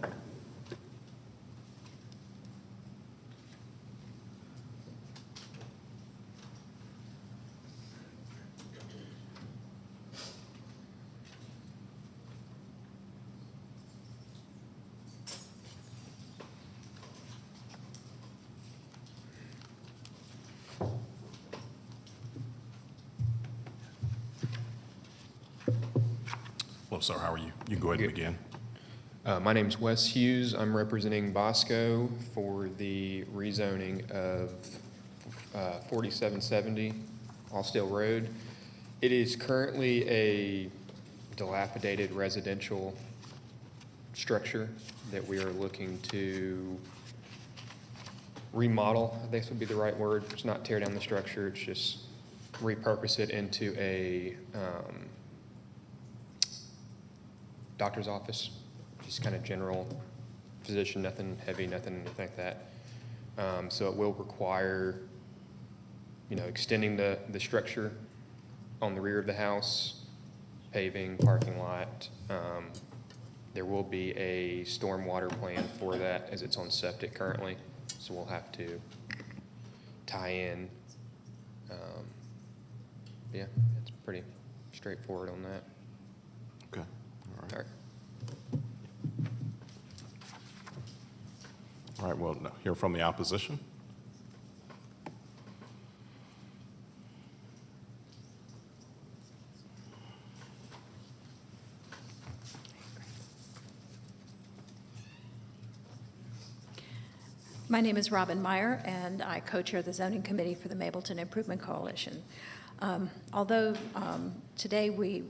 Speaker 1: Hello, sir. How are you? You can go ahead and begin.
Speaker 10: My name's Wes Hughes. I'm representing Bosco for the rezoning of 4770 Austell Road. It is currently a dilapidated residential structure that we are looking to remodel, I think would be the right word. It's not tear down the structure, it's just repurpose it into a doctor's office, just kind of general physician, nothing heavy, nothing like that. So it will require, extending the structure on the rear of the house, paving, parking lot. There will be a stormwater plan for that as it's on septic currently, so we'll have to tie in. Yeah, it's pretty straightforward on that.
Speaker 1: Okay. All right.
Speaker 10: All right.
Speaker 1: All right, well, now hear from the opposition.
Speaker 6: My name is Robin Meyer, and I co-chair the Zoning Committee for the Mableton Improvement Coalition. Although today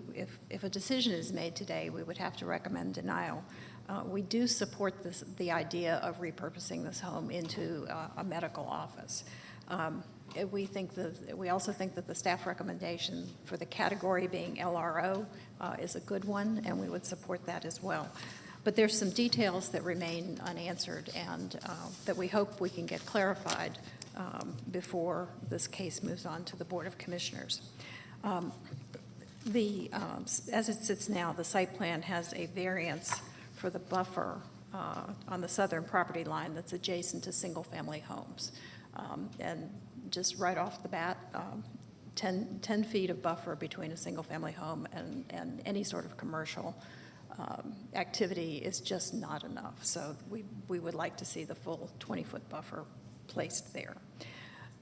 Speaker 6: if a decision is made today, we would have to recommend denial. We do support the idea of repurposing this home into a medical office. We also think that the staff recommendation for the category being LRO is a good one, and we would support that as well. But there's some details that remain unanswered and that we hope we can get clarified before this case moves on to the Board of Commissioners. As it sits now, the site plan has a variance for the buffer on the southern property line that's adjacent to single-family homes. And just right off the bat, 10 feet of buffer between a single-family home and any sort of commercial activity is just not enough. So we would like to see the full 20-foot buffer placed there.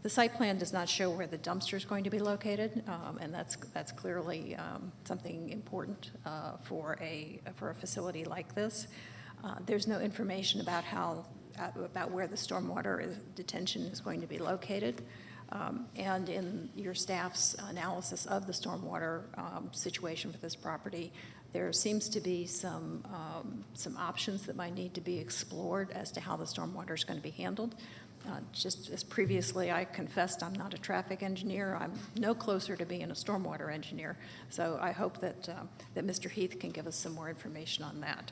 Speaker 6: The site plan does not show where the dumpster is going to be located, and that's clearly something important for a facility like this. There's no information about where the stormwater detention is going to be located. And in your staff's analysis of the stormwater situation for this property, there seems to be some options that might need to be explored as to how the stormwater is going to be handled. Just as previously I confessed, I'm not a traffic engineer. I'm no closer to being a stormwater engineer. So I hope that Mr. Heath can give us some more information on that.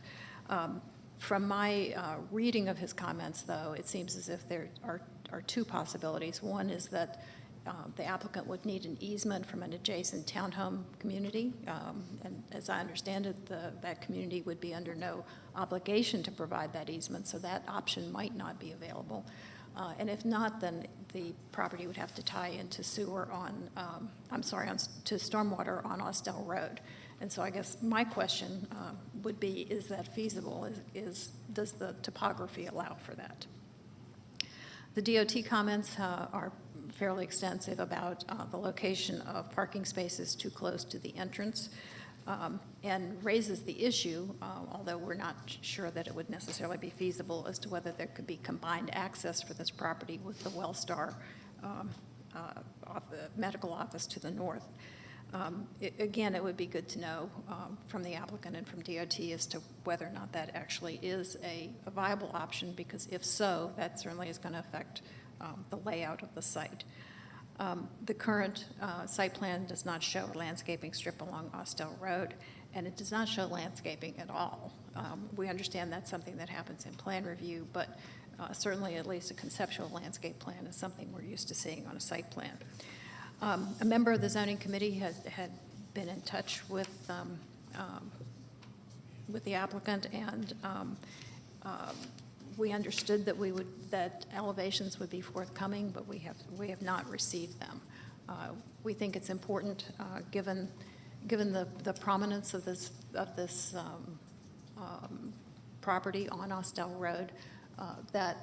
Speaker 6: From my reading of his comments, though, it seems as if there are two possibilities. One is that the applicant would need an easement from an adjacent townhome community. And as I understand it, that community would be under no obligation to provide that easement, so that option might not be available. And if not, then the property would have to tie into to stormwater on Austell Road. And so I guess my question would be, is that feasible? Does the topography allow for that? The DOT comments are fairly extensive about the location of parking spaces too close to the entrance, and raises the issue, although we're not sure that it would necessarily be feasible, as to whether there could be combined access for this property with the Wellstar medical office to the north. Again, it would be good to know from the applicant and from DOT as to whether or not that actually is a viable option, because if so, that certainly is going to affect the layout of the site. The current site plan does not show a landscaping strip along Austell Road, and it does not show landscaping at all. We understand that's something that happens in plan review, but certainly at least a conceptual landscape plan is something we're used to seeing on a site plan. A member of the zoning committee had been in touch with the applicant, and we understood that elevations would be forthcoming, but we have not received them. We think it's important, given the prominence of this property on Austell Road, that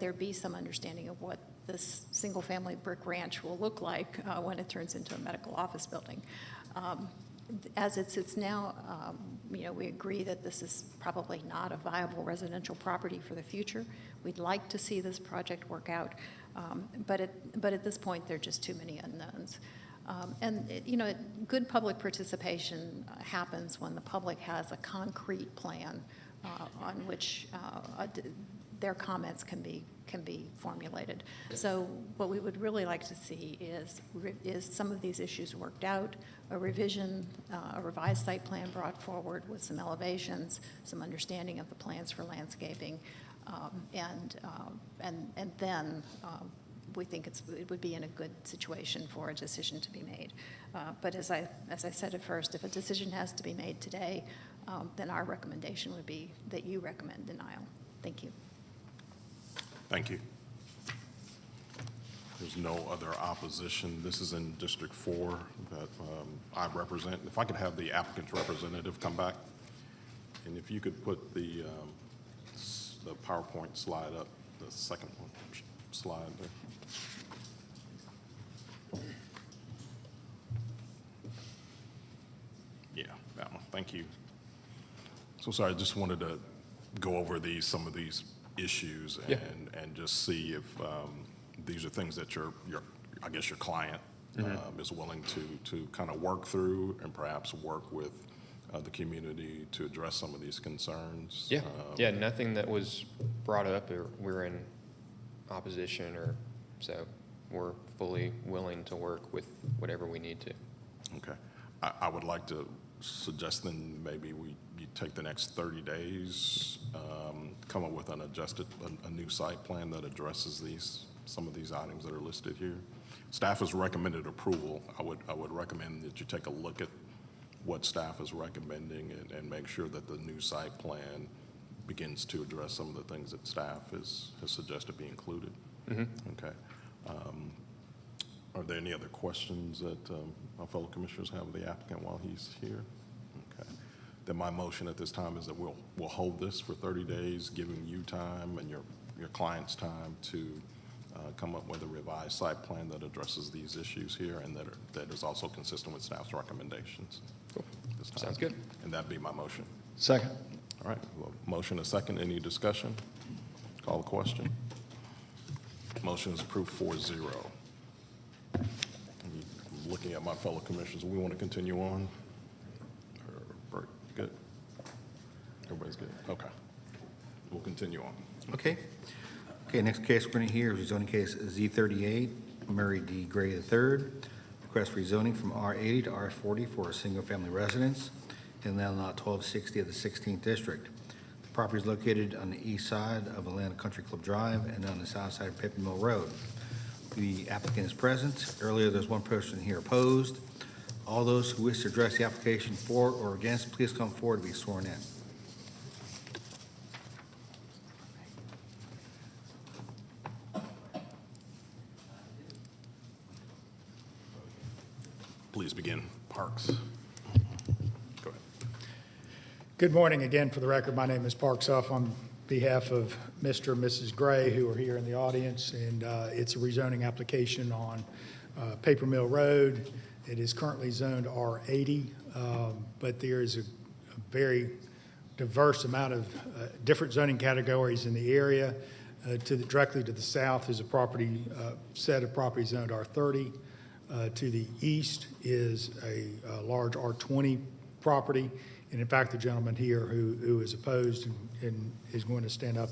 Speaker 6: there be some understanding of what this single-family brick ranch will look like when it turns into a medical office building. As it sits now, we agree that this is probably not a viable residential property for the future. We'd like to see this project work out, but at this point, there are just too many unknowns. Good public participation happens when the public has a concrete plan on which their comments can be formulated. So what we would really like to see is some of these issues worked out, a revised site plan brought forward with some elevations, some understanding of the plans for landscaping, and then we think it would be in a good situation for a decision to be made. But as I said at first, if a decision has to be made today, then our recommendation would be that you recommend denial. Thank you.
Speaker 1: Thank you. There's no other opposition. This is in District 4 that I represent. If I could have the applicant's representative come back, and if you could put the PowerPoint slide up, the second one, slide there. Yeah, that one. Thank you. So sorry, I just wanted to go over some of these issues
Speaker 10: Yeah.
Speaker 1: and just see if these are things that I guess your client is willing to kind of work through and perhaps work with the community to address some of these concerns.
Speaker 10: Yeah, yeah, nothing that was brought up or we're in opposition or, so we're fully willing to work with whatever we need to.
Speaker 1: Okay. I would like to suggest then maybe you take the next 30 days, come up with a new site plan that addresses some of these items that are listed here. Staff has recommended approval. I would recommend that you take a look at what staff is recommending and make sure that the new site plan begins to address some of the things that staff has suggested be included. Okay. Are there any other questions that my fellow commissioners have of the applicant while he's here? Okay. Then my motion at this time is that we'll hold this for 30 days, giving you time and your clients time to come up with a revised site plan that addresses these issues here and that is also consistent with staff's recommendations.
Speaker 10: Cool.
Speaker 1: This time.
Speaker 10: Sounds good.
Speaker 1: And that'd be my motion.
Speaker 5: Second.
Speaker 1: All right, well, motion a second. Any discussion? Call the question. Motion is approved 4-0. Looking at my fellow commissioners, we want to continue on? Or break? Good? Everybody's good? Okay. We'll continue on.
Speaker 2: Okay. Okay, next case we're going to hear is rezoning case Z38, Murray D. Gray III. Request rezoning from R80 to R40 for a single-family residence in land lot 1260 of the 16th District. The property is located on the east side of Atlanta Country Club Drive and on the south side of Pepper Mill Road. The applicant is present. Earlier, there's one person here opposed. All those who wish to address the application for or against, please come forward to be sworn in.
Speaker 1: Please begin. Parks. Go ahead.
Speaker 5: Good morning again. For the record, my name is Parks Huff on behalf of Mr. and Mrs. Gray, who are here in the audience, and it's a rezoning application on Paper Mill Road. It is currently zoned R80, but there is a very diverse amount of different zoning categories in the area. Directly to the south is a property set of properties zoned R30. To the east is a large R20 property. And in fact, the gentleman here who is opposed and is going to stand up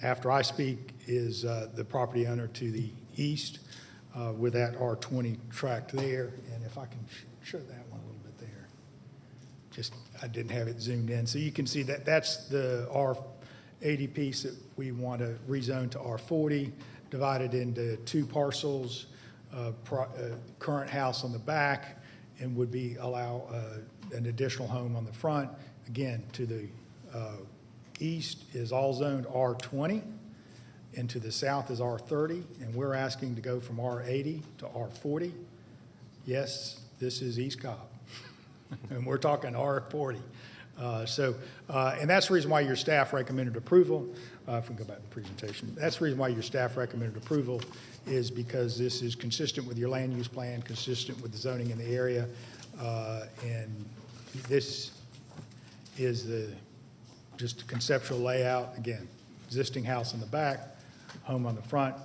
Speaker 5: after I speak is the property owner to the east with that R20 tract there. And if I can show that one a little bit there. Just, I didn't have it zoomed in. So you can see that that's the R80 piece that we want to rezone to R40, divided into two parcels. Current house on the back and would be allow an additional home on the front. Again, to the east is all zoned R20 and to the south is R30, and we're asking to go from R80 to R40. Yes, this is East Cobb and we're talking R40. And that's the reason why your staff recommended approval. If we go back to the presentation, that's the reason why your staff recommended approval is because this is consistent with your land use plan, consistent with the zoning in the area, and this is just a conceptual layout. Again, existing house in the back, home on the front.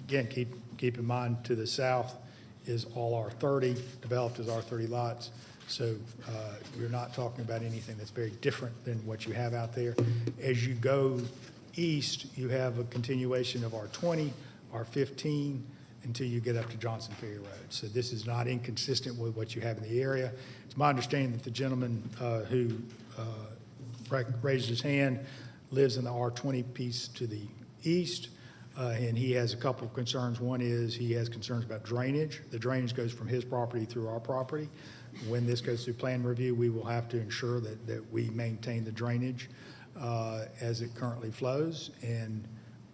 Speaker 5: Again, keep in mind to the south is all R30, developed as R30 lots. So we're not talking about anything that's very different than what you have out there. As you go east, you have a continuation of R20, R15, until you get up to Johnson Ferry Road. So this is not inconsistent with what you have in the area. It's my understanding that the gentleman who raised his hand lives in the R20 piece to the east, and he has a couple of concerns. One is he has concerns about drainage. The drainage goes from his property through our property. When this goes through plan review, we will have to ensure that we maintain the drainage as it currently flows, and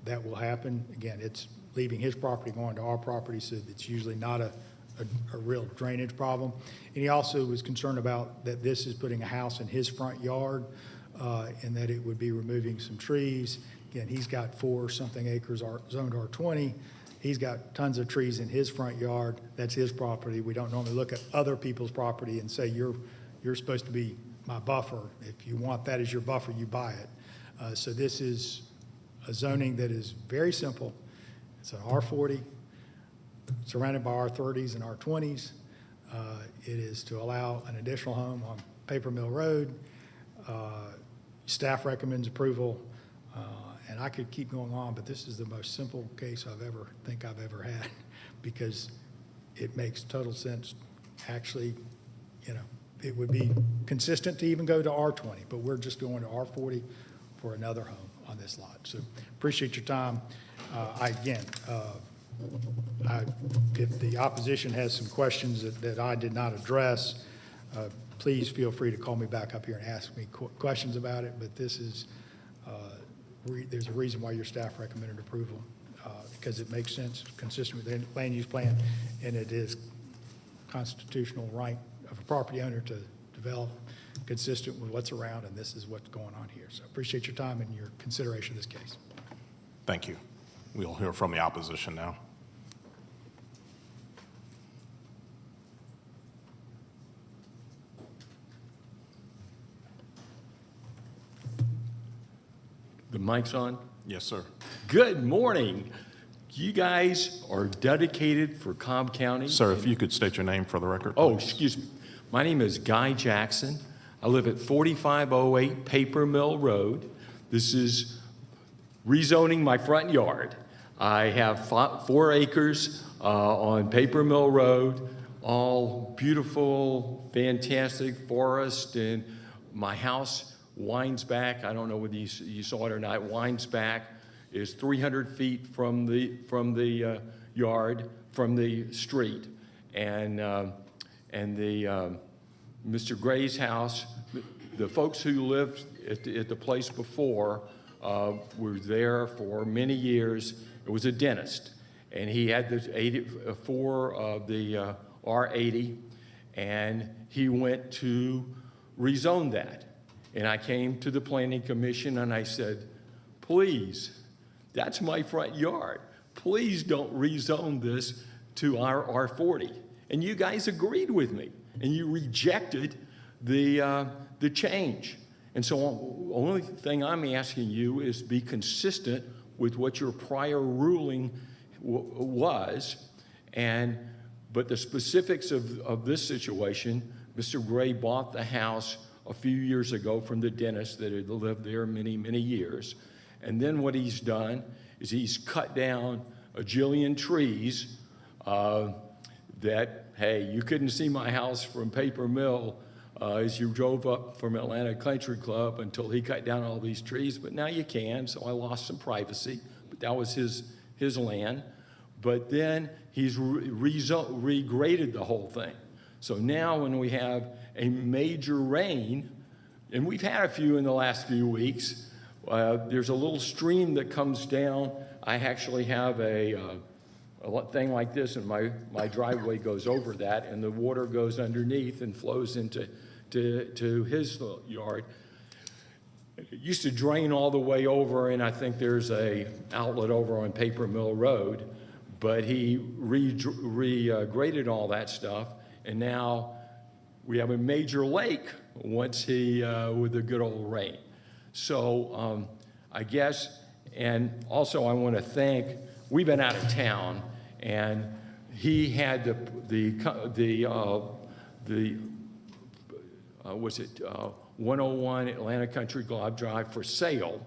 Speaker 5: that will happen. Again, it's leaving his property going to our property, so it's usually not a real drainage problem. And he also was concerned about that this is putting a house in his front yard and that it would be removing some trees. Again, he's got 4-something acres zoned R20. He's got tons of trees in his front yard. That's his property. We don't normally look at other people's property and say, you're supposed to be my buffer. If you want that as your buffer, you buy it. So this is a zoning that is very simple. It's an R40, surrounded by R30s and R20s. It is to allow an additional home on Paper Mill Road. Staff recommends approval, and I could keep going on, but this is the most simple case I've ever had, because it makes total sense. Actually, you know, it would be consistent to even go to R20, but we're just going to R40 for another home on this lot. So appreciate your time. If the opposition has some questions that I did not address, please feel free to call me back up here and ask me questions about it. But this is, there's a reason why your staff recommended approval, because it makes sense, consistent with the land use plan, and it is constitutional right of a property owner to develop consistent with what's around, and this is what's going on here. So appreciate your time and your consideration of this case.
Speaker 1: Thank you. We'll hear from the opposition now.
Speaker 11: The mic's on?
Speaker 1: Yes, sir.
Speaker 11: Good morning. You guys are dedicated for Cobb County.
Speaker 1: Sir, if you could state your name for the record.
Speaker 11: Oh,
Speaker 1: please.
Speaker 11: excuse me. My name is Guy Jackson. I live at 4508 Paper Mill Road. This is rezoning my front yard. I have 4 acres on Paper Mill Road, all beautiful, fantastic forest, and my house winds back. I don't know whether you saw it or not. Winds back is 300 feet from the yard, from the street, and Mr. Gray's house. The folks who lived at the place before were there for many years. It was a dentist, and he had the 4 of the R80, and he went to rezone that. And I came to the Planning Commission and I said, please, that's my front yard. Please don't rezone this to our R40. And you guys agreed with me, and you rejected the change. And so the only thing I'm asking you is be consistent with what your prior ruling was. But the specifics of this situation, Mr. Gray bought the house a few years ago from the dentist that had lived there many, many years. And then what he's done is he's cut down a jillion trees that, hey, you couldn't see my house from Paper Mill as you drove up from Atlanta Country Club until he cut down all these trees, but now you can, so I lost some privacy, but that was his land. But then he's regraded the whole thing. So now when we have a major rain, and we've had a few in the last few weeks, there's a little stream that comes down. I actually have a thing like this, and my driveway goes over that, and the water goes underneath and flows into his yard. It used to drain all the way over, and I think there's a outlet over on Paper Mill Road, but he regraded all that stuff, and now we have a major lake once with the good old rain. So I guess, and also I want to thank, we've been out of town, and he had the 101 Atlanta Country Club Drive for sale,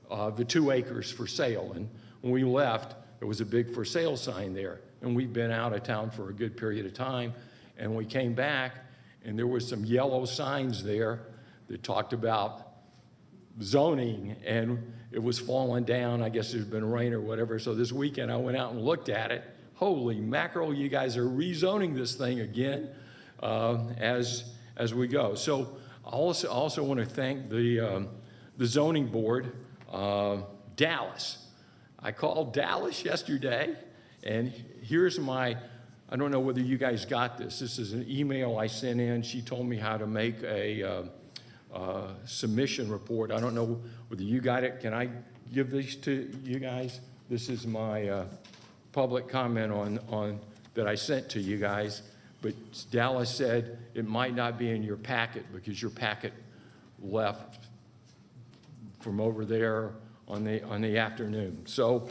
Speaker 11: the 2 acres for sale. And when we left, there was a big for sale sign there. And we've been out of town for a good period of time. And we came back, and there was some yellow signs there that talked about zoning, and it was falling down. I guess there's been rain or whatever. So this weekend I went out and looked at it. Holy mackerel, you guys are rezoning this thing again as we go. So I also want to thank the zoning board, Dallas. I called Dallas yesterday, and here's I don't know whether you guys got this. This is an email I sent in. She told me how to make a submission report. I don't know whether you got it. Can I give this to you guys? This is my public comment on that I sent to you guys. But Dallas said it might not be in your packet because your packet left from over there on the afternoon. So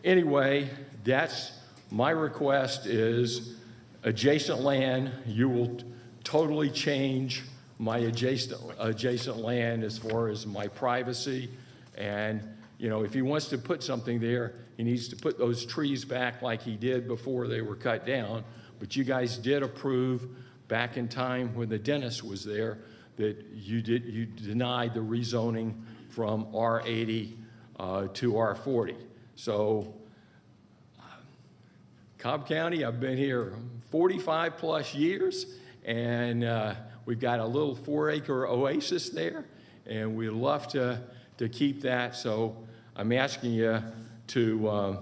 Speaker 11: anyway, that's my request is adjacent land, you will totally change my adjacent land as far as my privacy. And, you know, if he wants to put something there, he needs to put those trees back like he did before they were cut down. But you guys did approve back in time when the dentist was there that you denied the rezoning from R80 to R40. So Cobb County, I've been here 45 plus years, and we've got a little 4-acre oasis there, and we'd love to keep that. So I'm asking you to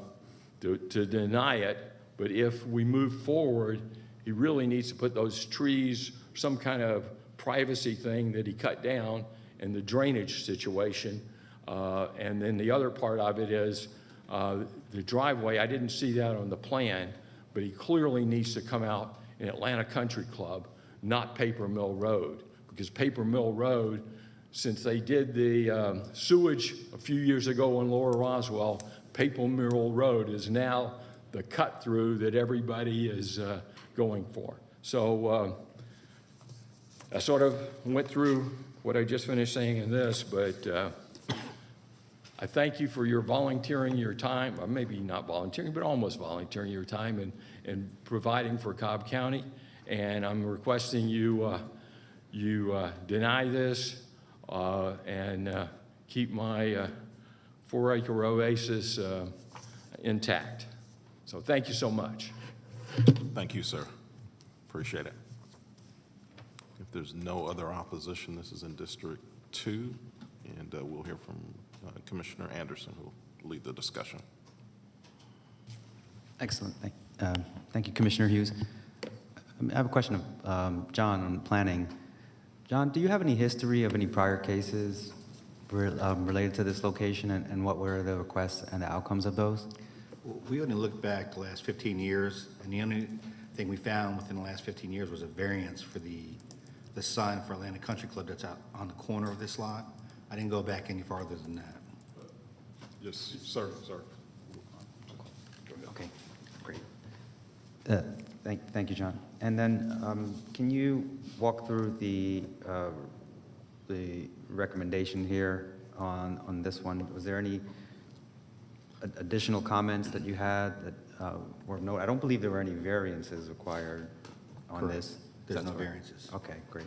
Speaker 11: deny it, but if we move forward, he really needs to put those trees, some kind of privacy thing that he cut down, and the drainage situation. And then the other part of it is the driveway. I didn't see that on the plan, but he clearly needs to come out in Atlanta Country Club, not Paper Mill Road, because Paper Mill Road, since they did the sewage a few years ago on Lower Roswell, Paper Mill Road is now the cut through that everybody is going for. So I sort of went through what I just finished saying in this, but I thank you for your volunteering your time, or maybe not volunteering, but almost volunteering your time and providing for Cobb County. And I'm requesting you deny this and keep my 4-acre oasis intact. So thank you so much.
Speaker 1: Thank you, sir. Appreciate it. If there's no other opposition, this is in District 2, and we'll hear from Commissioner Anderson, who will lead the discussion.
Speaker 7: Excellent. Thank you, Commissioner Hughes. I have a question of John on planning. John, do you have any history of any prior cases related to this location, and what were the requests and the outcomes of those?
Speaker 2: We only looked back the last 15 years, and the only thing we found within the last 15 years was a variance for the sign for Atlanta Country Club that's out on the corner of this lot. I didn't go back any farther than that.
Speaker 1: Yes, sir.
Speaker 7: Okay, great. Thank you, John. And then can you walk through the recommendation here on this one? Was there any additional comments that you had that were noted? I don't believe there were any variances required on
Speaker 2: Correct.
Speaker 7: this.
Speaker 2: There's no
Speaker 7: That's correct.
Speaker 2: variances.
Speaker 7: Okay, great.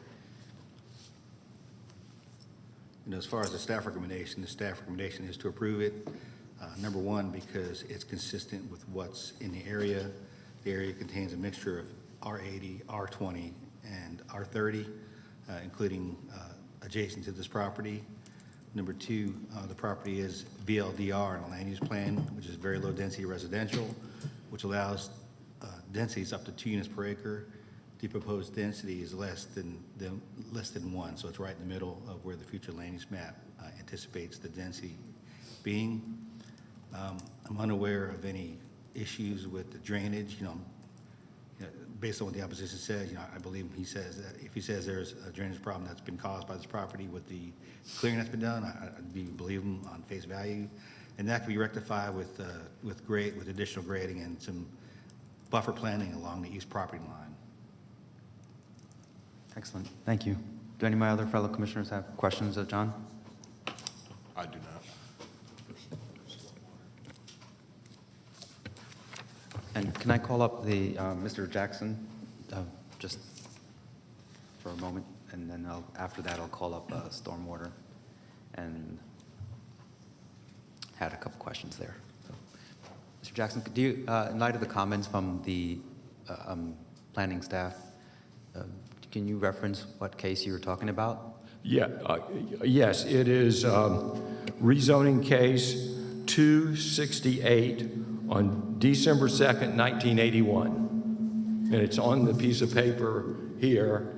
Speaker 2: You know, as far as the staff recommendation is to approve it. Number one, because it's consistent with what's in the area. The area contains a mixture of R80, R20, and R30, including adjacent to this property. Number two, the property is VLDR in a land use plan, which is very low density residential, which allows densities up to 2 units per acre. The proposed density is less than 1, so it's right in the middle of where the future land use map anticipates the density being. I'm unaware of any issues with the drainage. You know, based on what the opposition says, I believe he says that if he says there's a drainage problem that's been caused by this property with the clearing that's been done, I believe him on face value, and that can be rectified with additional grading and some buffer planning along the east property line.
Speaker 7: Excellent. Thank you. Do any of my other fellow commissioners have questions of John?
Speaker 1: I do not.
Speaker 7: And can I call up the Mr. Jackson just for a moment, and then after that I'll call up stormwater, and had a couple questions there. So, Mr. Jackson, do you, in light of the comments from the planning staff, can you reference what case you were talking about?
Speaker 11: Yeah, yes, it is rezoning case 268 on December 2nd, 1981. And it's on the piece of paper here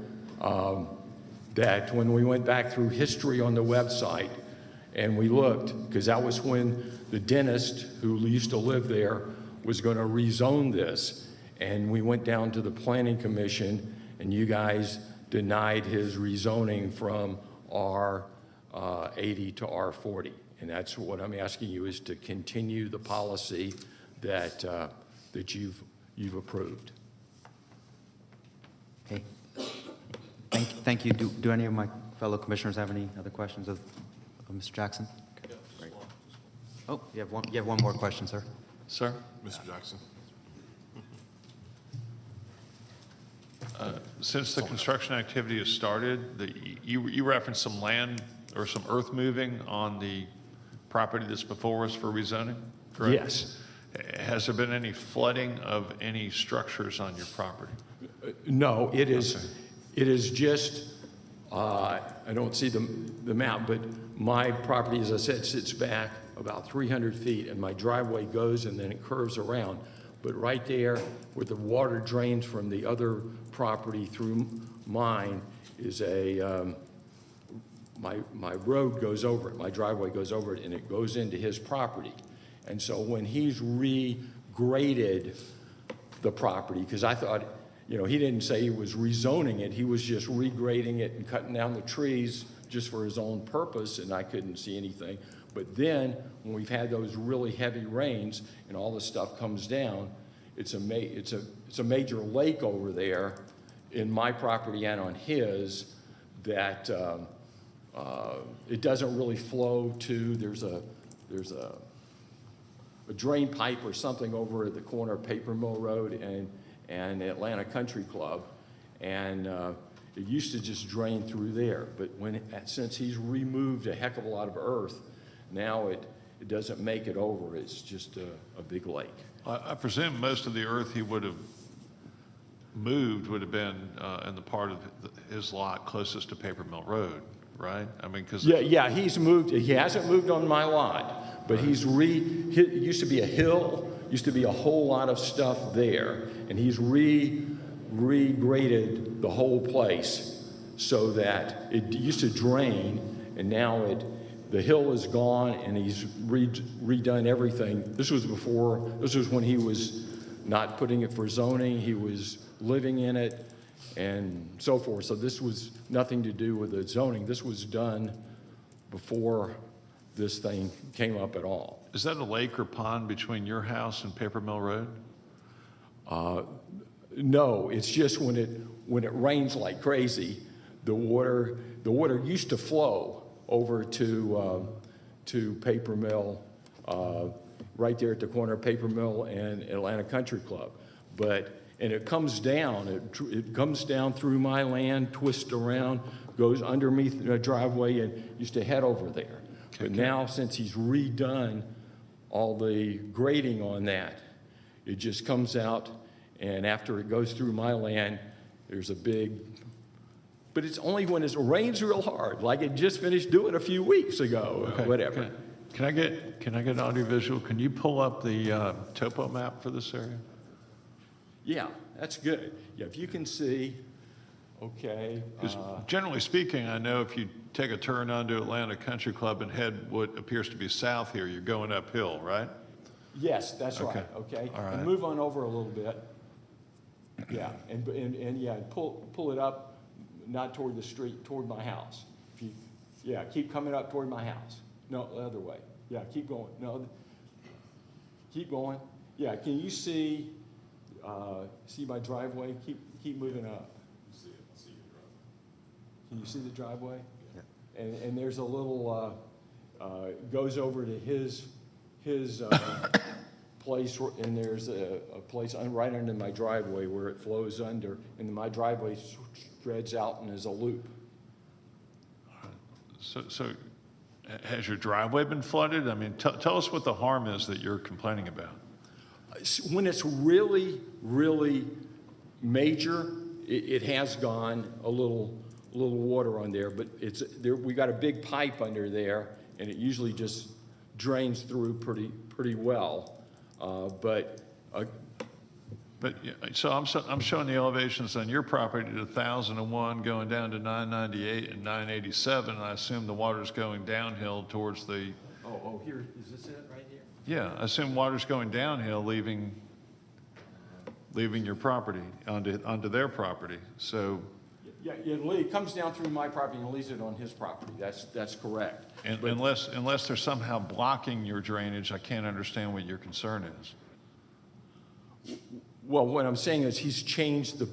Speaker 11: that when we went back through history on the website and we looked, because that was when the dentist who used to live there was going to rezone this. And we went down to the Planning Commission, and you guys denied his rezoning from R80 to R40. And that's what I'm asking you, is to continue the policy that, that you've approved.
Speaker 7: Okay. Thank you. Do any of my fellow commissioners have any other questions of Mr. Jackson? Great. Oh, you have one more question, sir.
Speaker 4: Sir?
Speaker 1: Mr. Jackson?
Speaker 4: Since the construction activity has started, you referenced some land or some earth moving on the property that's before us for rezoning, correct?
Speaker 11: Yes.
Speaker 4: Has there been any flooding of any structures on your property?
Speaker 11: No, it is,
Speaker 4: Okay.
Speaker 11: it is just, I don't see the map, but my property, as I said, sits back about 300 feet, and my driveway goes and then it curves around. But right there, where the water drains from the other property through mine, is my road goes over it, my driveway goes over it, and it goes into his property. And so when he's regraded the property, because I thought, you know, he didn't say he was rezoning it, he was just regrading it and cutting down the trees just for his own purpose, and I couldn't see anything. But then, when we've had those really heavy rains and all this stuff comes down, it's a major lake over there in my property and on his that it doesn't really flow to. There's a drain pipe or something over at the corner of Paper Mill Road and Atlanta Country Club, and it used to just drain through there. But since he's removed a heck of a lot of earth, now it doesn't make it over. It's just a big lake.
Speaker 4: I presume most of the earth he would have moved would have been in the part of his lot closest to Paper Mill Road, right? I mean, because
Speaker 11: Yeah, he's moved. He hasn't moved on my lot, but it used to be a hill, used to be a whole lot of stuff there, and he's regraded the whole place so that it used to drain, and now the hill is gone, and he's redone everything. This was when he was not putting it for zoning, he was living in it, and so forth. So this was nothing to do with the zoning. This was done before this thing came up at all.
Speaker 4: is that a lake or pond between your house and Paper Mill Road?
Speaker 11: No, it's just when it rains like crazy, the water used to flow over to Paper Mill, right there at the corner of Paper Mill and Atlanta Country Club. And it comes down, it comes down through my land, twists around, goes underneath the driveway, and used to head over there. But now, since he's redone all the grading on that, it just comes out, and after it goes through my land, there's a big, but it's only when it rains real hard, like it just finished doing a few weeks ago, or whatever.
Speaker 4: Okay. Can I get an audio visual? Can you pull up the topo map for this area?
Speaker 11: Yeah, that's good. Yeah, if you can see, okay.
Speaker 4: Because generally speaking, I know if you take a turn onto Atlanta Country Club and head what appears to be south here, you're going uphill, right?
Speaker 11: Yes, that's
Speaker 4: Okay.
Speaker 11: right, okay?
Speaker 4: All right.
Speaker 11: And move on over a little bit. Yeah, and yeah, pull it up, not toward the street, toward my house. Yeah, keep coming up toward my house. No, the other way. Yeah, keep going. No, keep going. Yeah, can you see my driveway? Keep moving up.
Speaker 1: See your driveway.
Speaker 11: Can you see the driveway?
Speaker 7: Yeah.
Speaker 11: And there's a little, goes over to his place, and there's a place right under my driveway where it flows under, and my driveway spreads out and is a loop.
Speaker 4: So has your driveway been flooded? I mean, tell us what the harm is that you're complaining about.
Speaker 11: When it's really, really major, it has gone a little water on there, but we got a big pipe under there, and it usually just drains through pretty well.
Speaker 4: So I'm showing the elevations on your property to 1001 going down to 998 and 987, and I assume the water's going downhill towards the.
Speaker 11: Oh, here, is this it right here?
Speaker 4: Yeah, I assume water's going downhill, leaving your property onto their property. So.
Speaker 11: Yeah, it comes down through my property and leaves it on his property. That's correct.
Speaker 4: And
Speaker 11: But-
Speaker 4: unless they're somehow blocking your drainage, I can't understand what your concern is.
Speaker 11: Well, what I'm saying is he's changed the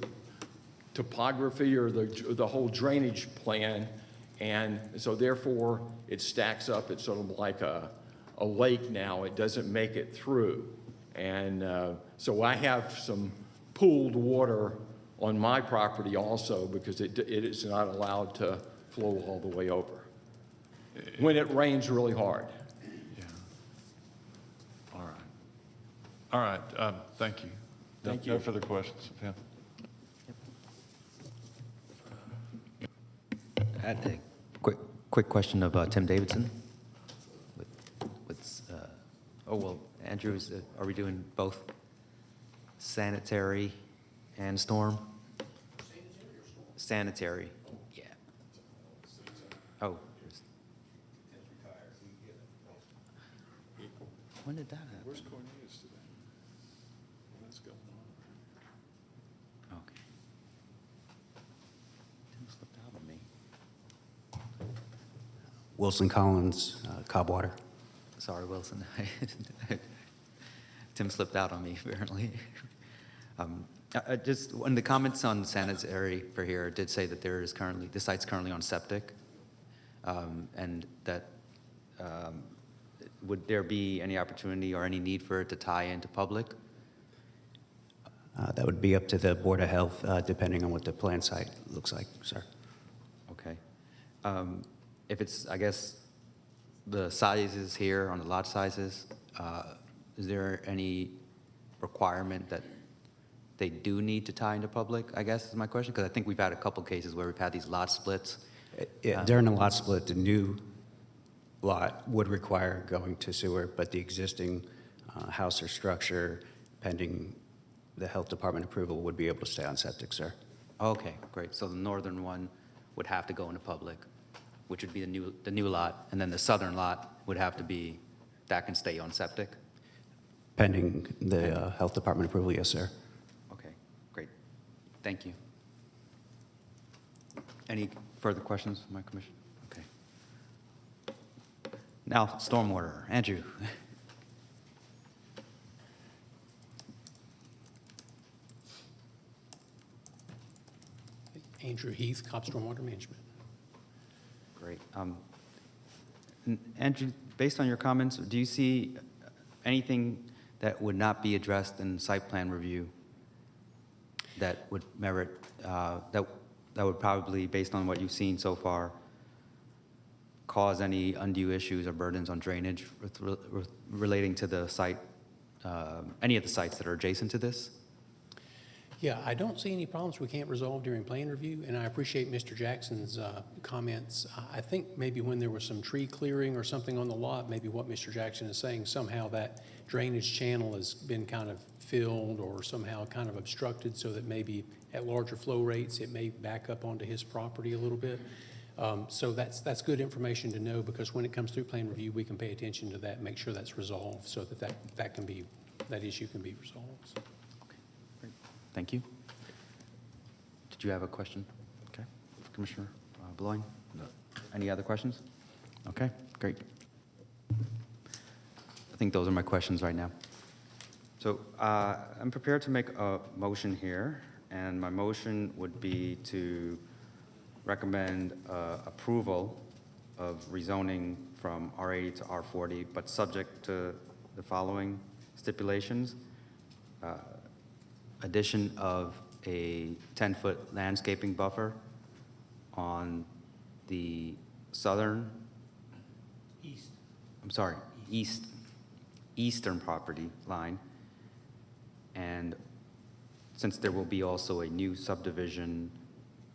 Speaker 11: topography or the whole drainage plan, and so therefore it stacks up. It's sort of like a lake now. It doesn't make it through. And so I have some pooled water on my property also because it is not allowed to flow all the way over when it rains really hard.
Speaker 4: Yeah. All right. All right, thank you.
Speaker 11: Thank
Speaker 4: No
Speaker 11: you.
Speaker 4: further questions of him.
Speaker 7: I had a quick question of Tim Davidson. Oh, well, Andrew, are we doing both sanitary and storm? Sanitary, yeah. Oh. When did that happen?
Speaker 1: Where's Cornelius today? What's going on?
Speaker 7: Okay. Tim slipped out on me.
Speaker 12: Wilson Collins, Cobb Water.
Speaker 7: Sorry, Wilson. Tim slipped out on me, apparently. Just, in the comments on sanitary for here, it did say that the site's currently on septic, and that, would there be any opportunity or any need for it to tie into public?
Speaker 12: That would be up to the Board of Health, depending on what the plan site looks like, sir.
Speaker 7: Okay. If it's, I guess, the sizes here on the lot sizes, is there any requirement that they do need to tie into public, I guess is my question? Because I think we've had a couple cases where we've had these lot splits.
Speaker 12: During a lot split, the new lot would require going to sewer, but the existing house or structure, pending the health department approval, would be able to stay on septic, sir.
Speaker 7: Okay, great. So the northern one would have to go into public, which would be the new lot, and then the southern lot would have to be, that can stay on septic?
Speaker 12: Pending the health department approval, yes, sir.
Speaker 7: Okay, great. Thank you. Any further questions from my commission? Okay. Now, stormwater. Andrew.
Speaker 13: Andrew Heath, Cobb Stormwater Management.
Speaker 7: Great. Andrew, based on your comments, do you see anything that would not be addressed in site plan review that would merit, that would probably, based on what you've seen so far, cause any undue issues or burdens on drainage relating to the site, any of the sites that are adjacent to this?
Speaker 13: Yeah, I don't see any problems we can't resolve during plan review, and I appreciate Mr. Jackson's comments. I think maybe when there was some tree clearing or something on the lot, maybe what Mr. Jackson is saying, somehow that drainage channel has been kind of filled or somehow kind of obstructed so that maybe at larger flow rates, it may back up onto his property a little bit. So that's good information to know, because when it comes through plan review, we can pay attention to that and make sure that's resolved so that issue can be resolved.
Speaker 7: Thank you. Did you have a question? Okay. Commissioner Beloin? No. Any other questions? Okay, great. I think those are my questions right now. So I'm prepared to make a motion here, and my motion would be to recommend approval of rezoning from R80 to R40, but subject to the following stipulations. Addition of a 10-foot landscaping buffer on the southern, eastern property line. And since there will be also a new subdivision,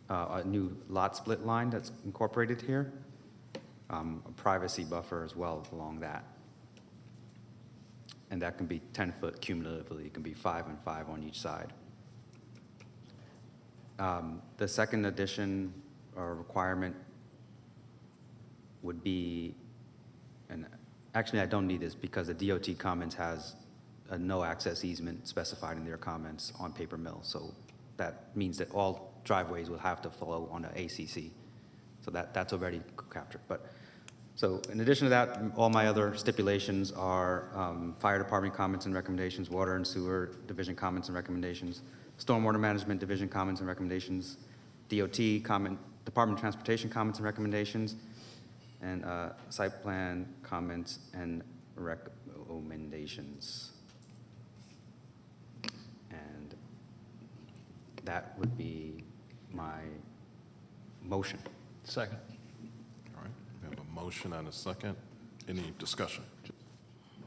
Speaker 7: a new lot split line that's incorporated here, a privacy buffer as well along that. And that can be 10 foot cumulatively. It can be 5 and 5 on each side. The second addition or requirement would be, and actually I don't need this because the DOT comments has a no access easement specified in their comments on paper mill. So that means that all driveways will have to flow on the ACC. So that's already captured. But so in addition to that, all my other stipulations are fire department comments and recommendations, water and sewer division comments and recommendations, stormwater management division comments and recommendations, DOT comment, Department of Transportation comments and recommendations, and site plan comments and recommendations. And that would be my motion.
Speaker 4: Second.
Speaker 1: All right, we have a motion and a second. Any discussion?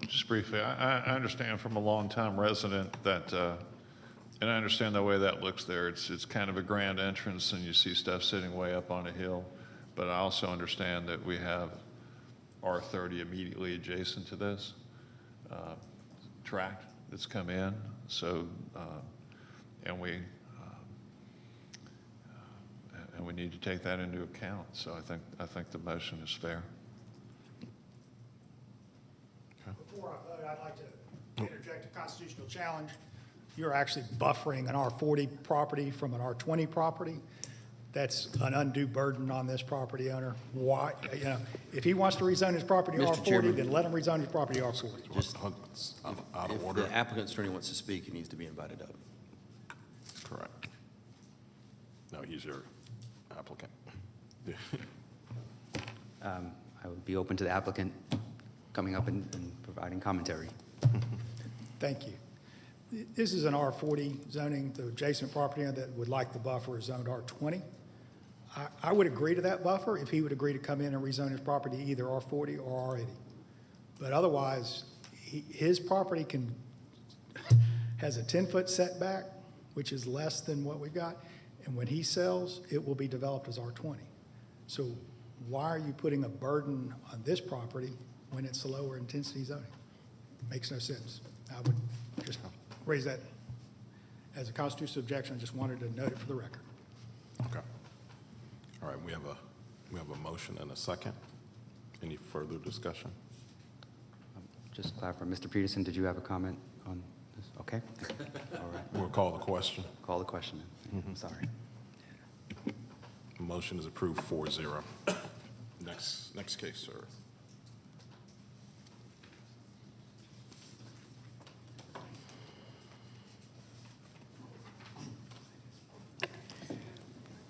Speaker 4: Just briefly, I understand from a longtime resident that, and I understand the way that looks there. It's kind of a grand entrance and you see stuff sitting way up on a hill. But I also understand that we have R30 immediately adjacent to this tract that's come in. So, and we need to take that into account. So I think the motion is fair.
Speaker 5: Before I vote, I'd like to interject a constitutional challenge. You're actually buffering an R40 property from an R20 property. That's an undue burden on this property owner. Why, you know, if he wants to rezone his property
Speaker 14: Mr.
Speaker 5: R40,
Speaker 14: Chairman.
Speaker 5: then let him rezone his property R40.
Speaker 1: Just out of
Speaker 14: If
Speaker 1: order.
Speaker 14: the applicant's attorney wants to speak, he needs to be invited up.
Speaker 1: Correct. No, he's your applicant.
Speaker 7: I would be open to the applicant coming up and providing commentary.
Speaker 5: Thank you. This is an R40 zoning. The adjacent property owner that would like the buffer is zoned R20. I would agree to that buffer if he would agree to come in and rezone his property either R40 or R80. But otherwise, his property has a 10-foot setback, which is less than what we've got. And when he sells, it will be developed as R20. So why are you putting a burden on this property when it's a lower intensity zoning? Makes no sense. I would just raise that as a constitutional objection. I just wanted to note it for the record.
Speaker 1: Okay. All right, we have a motion and a second. Any further discussion?
Speaker 7: Just clarify, Mr. Peterson, did you have a comment on this? Okay. All right.
Speaker 1: We'll call the question.
Speaker 7: Call the question. I'm sorry.
Speaker 1: Motion is approved 4-0. Next case, sir.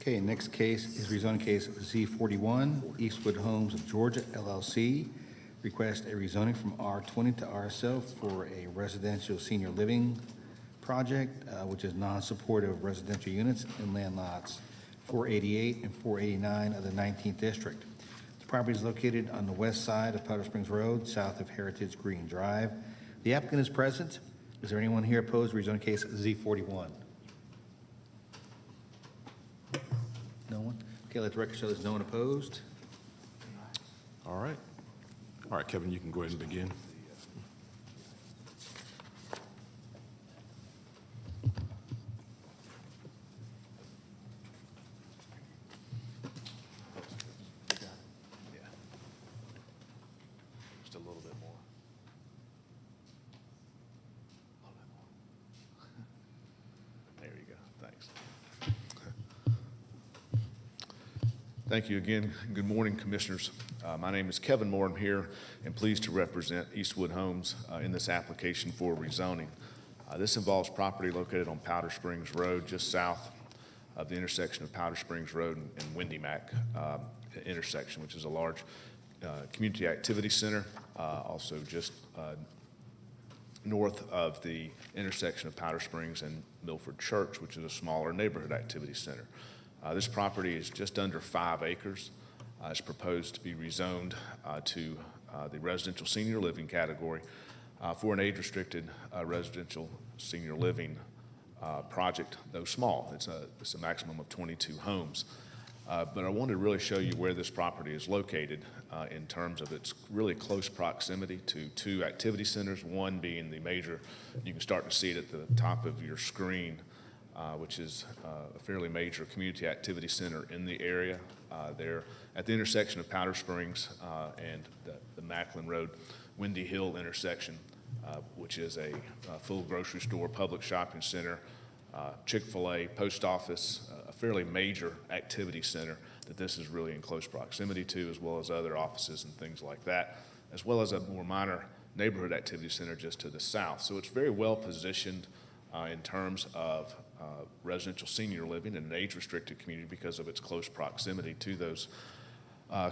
Speaker 2: Okay, next case is rezoning case Z41, Eastwood Homes of Georgia LLC. Request a rezoning from R20 to RSL for a residential senior living project, which is non-supportive residential units in land lots 488 and 489 of the 19th District. The property is located on the west side of Powder Springs Road, south of Heritage Green Drive. The applicant is present. Is there anyone here opposed to rezoning case Z41? No one? Okay, let the record show there's no one opposed.
Speaker 1: All right. All right, Kevin, you can go ahead and begin.
Speaker 4: Just a little bit more. There you go. Thanks.
Speaker 15: Thank you again. Good morning, Commissioners. My name is Kevin Moore. I'm here and pleased to represent Eastwood Homes in this application for rezoning. This involves property located on Powder Springs Road, just south of the intersection of Powder Springs Road and Windy Mac intersection, which is a large community activity center, also just north of the intersection of Powder Springs and Milford Church, which is a smaller neighborhood activity center. This property is just under 5 acres. It's proposed to be rezoned to the residential senior living category for an age-restricted residential senior living project, though small. It's a maximum of 22 homes. But I wanted to really show you where this property is located in terms of its really close proximity to 2 activity centers, one being the major, you can start to see it at the top of your screen, which is a fairly major community activity center in the area there at the intersection of Powder Springs and the Macklin Road Windy Hill intersection, which is a full grocery store, public shopping center, Chick-fil-A, post office, a fairly major activity center that this is really in close proximity to, as well as other offices and things like that, as well as a more minor neighborhood activity center just to the south. So it's very well positioned in terms of residential senior living in an age-restricted community because of its close proximity to those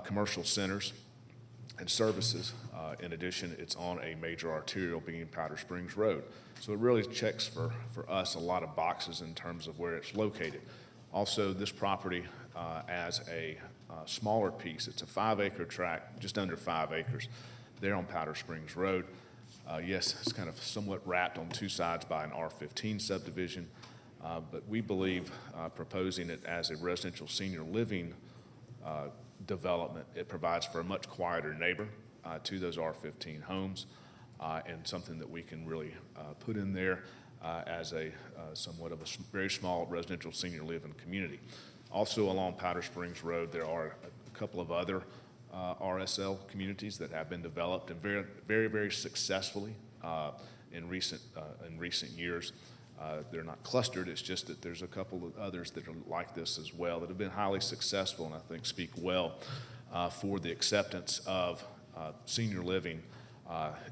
Speaker 15: commercial centers and services. In addition, it's on a major arterial being Powder Springs Road. So it really checks for us a lot of boxes in terms of where it's located. Also, this property as a smaller piece, it's a 5-acre tract, just under 5 acres, there on Powder Springs Road. Yes, it's kind of somewhat wrapped on two sides by an R15 subdivision, but we believe proposing it as a residential senior living development, it provides for a much quieter neighbor to those R15 homes, and something that we can really put in there as a somewhat of a very small residential senior living community. Also along Powder Springs Road, there are a couple of other RSL communities that have been developed and very successfully in recent years. They're not clustered, it's just that there's a couple of others that are like this as well that have been highly successful and I think speak well for the acceptance of senior living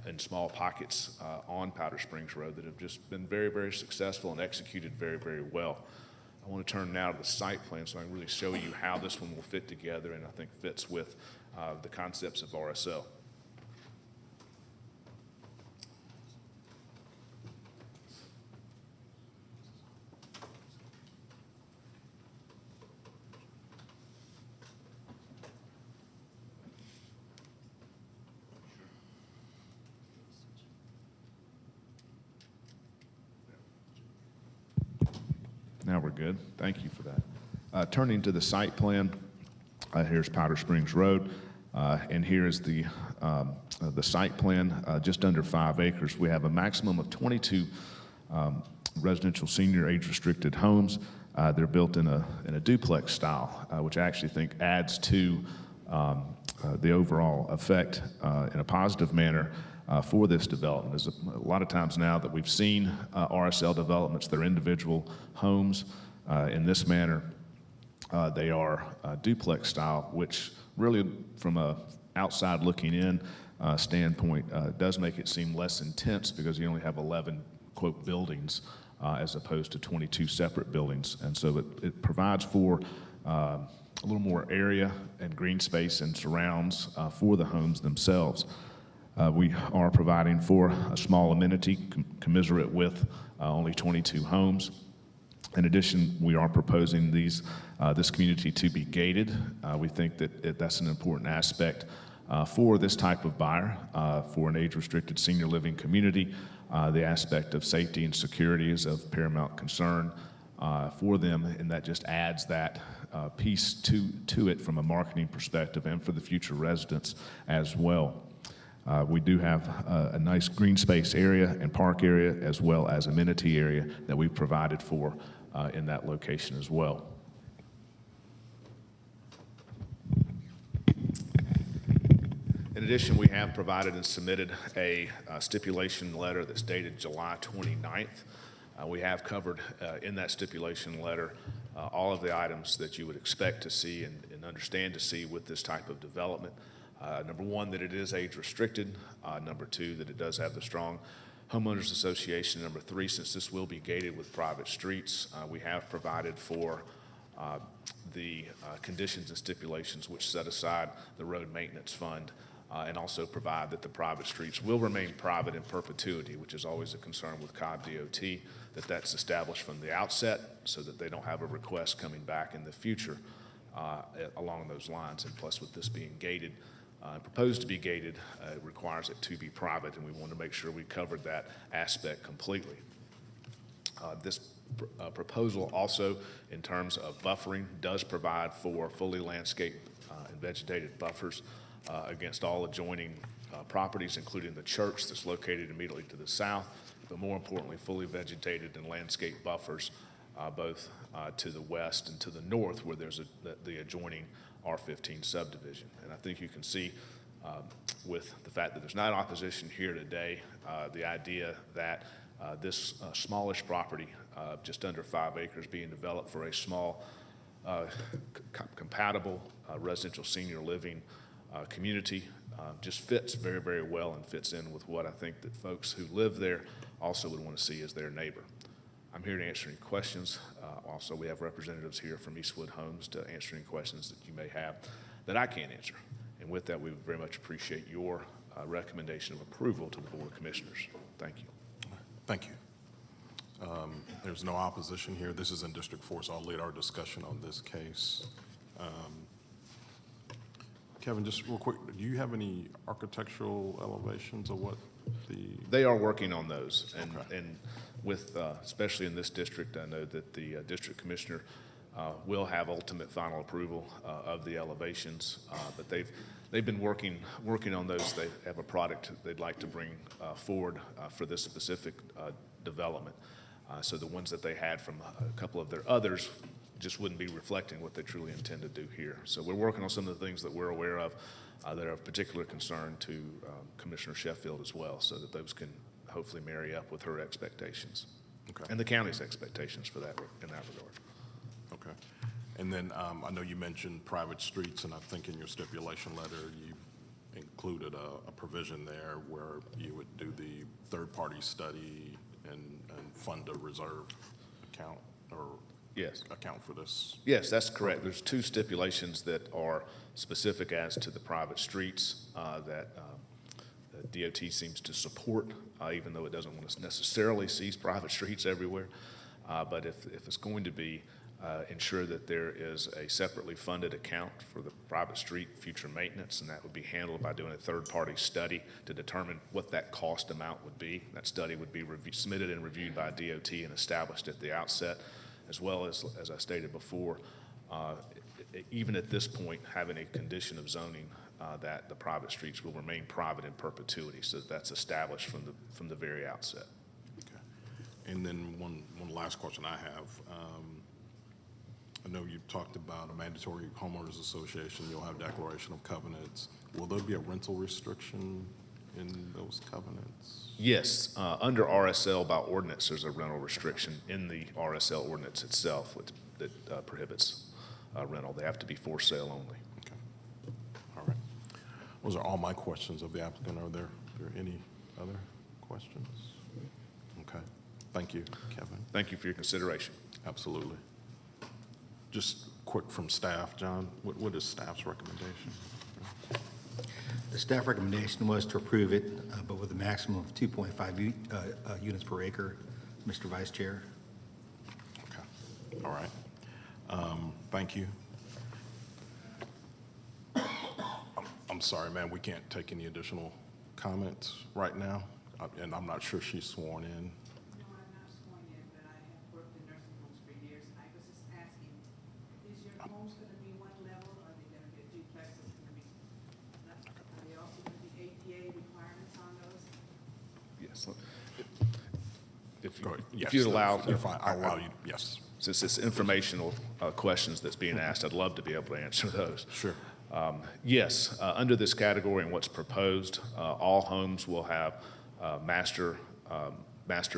Speaker 15: in small pockets on Powder Springs Road that have just been very successful and executed very well. I want to turn now to the site plan so I can really show you how this one will fit together and I think fits with the concepts of RSL. Now we're good. Thank you for that. Turning to the site plan, here's Powder Springs Road, and here is the site plan, just under 5 acres. We have a maximum of 22 residential senior age-restricted homes. They're built in a duplex style, which I actually think adds to the overall effect in a positive manner for this development. There's a lot of times now that we've seen RSL developments, they're individual homes. In this manner, they are duplex style, which really from a outside looking in standpoint does make it seem less intense because you only have 11, quote, buildings as opposed to 22 separate buildings. And so it provides for a little more area and green space and surrounds for the homes themselves. We are providing for a small amenity commensurate with only 22 homes. In addition, we are proposing this community to be gated. We think that that's an important aspect for this type of buyer, for an age-restricted senior living community. The aspect of safety and security is of paramount concern for them, and that just adds that piece to it from a marketing perspective and for the future residents as well. We do have a nice green space area and park area as well as amenity area that we've provided for in that location as well. In addition, we have provided and submitted a stipulation letter that's dated July 29th. We have covered in that stipulation letter all of the items that you would expect to see and understand to see with this type of development. Number one, that it is age restricted. Number two, that it does have the strong homeowners association. Number three, since this will be gated with private streets, we have provided for the conditions and stipulations which set aside the road maintenance fund and also provide that the private streets will remain private in perpetuity, which is always a concern with Cobb DOT, that's established from the outset so that they don't have a request coming back in the future along those lines. And plus with this being gated, proposed to be gated, it requires it to be private, and we want to make sure we covered that aspect completely. This proposal also, in terms of buffering, does provide for fully landscaped and vegetated buffers against all adjoining properties, including the church that's located immediately to the south, but more importantly, fully vegetated and landscaped buffers both to the west and to the north where there's the adjoining R15 subdivision. And I think you can see with the fact that there's not opposition here today, the idea that this smallish property, just under 5 acres, being developed for a small compatible residential senior living community. Just fits very, very well and fits in with what I think that folks who live there also would want to see as their neighbor. I'm here to answer any questions. Also, we have representatives here from Eastwood Homes to answer any questions that you may have that I can't answer. And with that, we would very much appreciate your recommendation of approval to the Board of Commissioners. Thank you.
Speaker 1: Thank you. There's no opposition here. This is in District 4, so I'll lead our discussion on this case. Kevin, just real quick, do you have any architectural elevations of what the?
Speaker 15: They are working on those,
Speaker 1: Okay.
Speaker 15: and with, especially in this district, I know that the district commissioner will have ultimate final approval of the elevations, but they've been working on those. They have a product they'd like to bring forward for this specific development. So the ones that they had from a couple of their others just wouldn't be reflecting what they truly intend to do here. So we're working on some of the things that we're aware of that are of particular concern to Commissioner Sheffield as well, so that those can hopefully marry up with her expectations.
Speaker 1: Okay.
Speaker 15: And the county's expectations for that, in that regard.
Speaker 1: Okay. And then I know you mentioned private streets, and I think in your stipulation letter, you included a provision there where you would do the third-party study and fund a reserve account or
Speaker 15: Yes.
Speaker 1: account for this.
Speaker 15: Yes, that's correct. There's two stipulations that are specific as to the private streets that the DOT seems to support, even though it doesn't want to necessarily seize private streets everywhere. But if it's going to be, ensure that there is a separately funded account for the private street future maintenance, and that would be handled by doing a third-party study to determine what that cost amount would be. That study would be submitted and reviewed by DOT and established at the outset, as well as I stated before, even at this point, having a condition of zoning that the private streets will remain private in perpetuity. So that's established from the very outset.
Speaker 1: Okay. And then one last question I have. I know you talked about a mandatory homeowners association. You'll have declaration of covenants. Will there be a rental restriction in those covenants?
Speaker 15: Yes, under RSL by ordinance, there's a rental restriction in the RSL ordinance itself that prohibits rental. They have to be for sale only.
Speaker 1: Okay. All right. Those are all my questions of the applicant. Are there any other questions? Okay. Thank you, Kevin.
Speaker 15: Thank you for your consideration.
Speaker 1: Absolutely. Just quick from staff, John, what is staff's recommendation?
Speaker 2: The staff recommendation was to approve it, but with a maximum of 2.5 units per acre. Mr. Vice Chair.
Speaker 1: Okay. All right. Thank you. I'm sorry, man, we can't take any additional comments right now, and I'm not sure she's sworn in.
Speaker 16: No, I'm not sworn in, but I have worked in nursing homes for years, and I was just asking, is your homes going to be one level, or are they going to be a duplex that's going to be, are they also going to be ADA requirements on those?
Speaker 15: Yes. If
Speaker 1: Go ahead.
Speaker 15: if you'd allow.
Speaker 1: You're fine. I'll allow you, yes.
Speaker 15: Since it's informational questions that's being asked, I'd love to be able to answer those.
Speaker 1: Sure.
Speaker 15: Yes, under this category and what's proposed, all homes will have master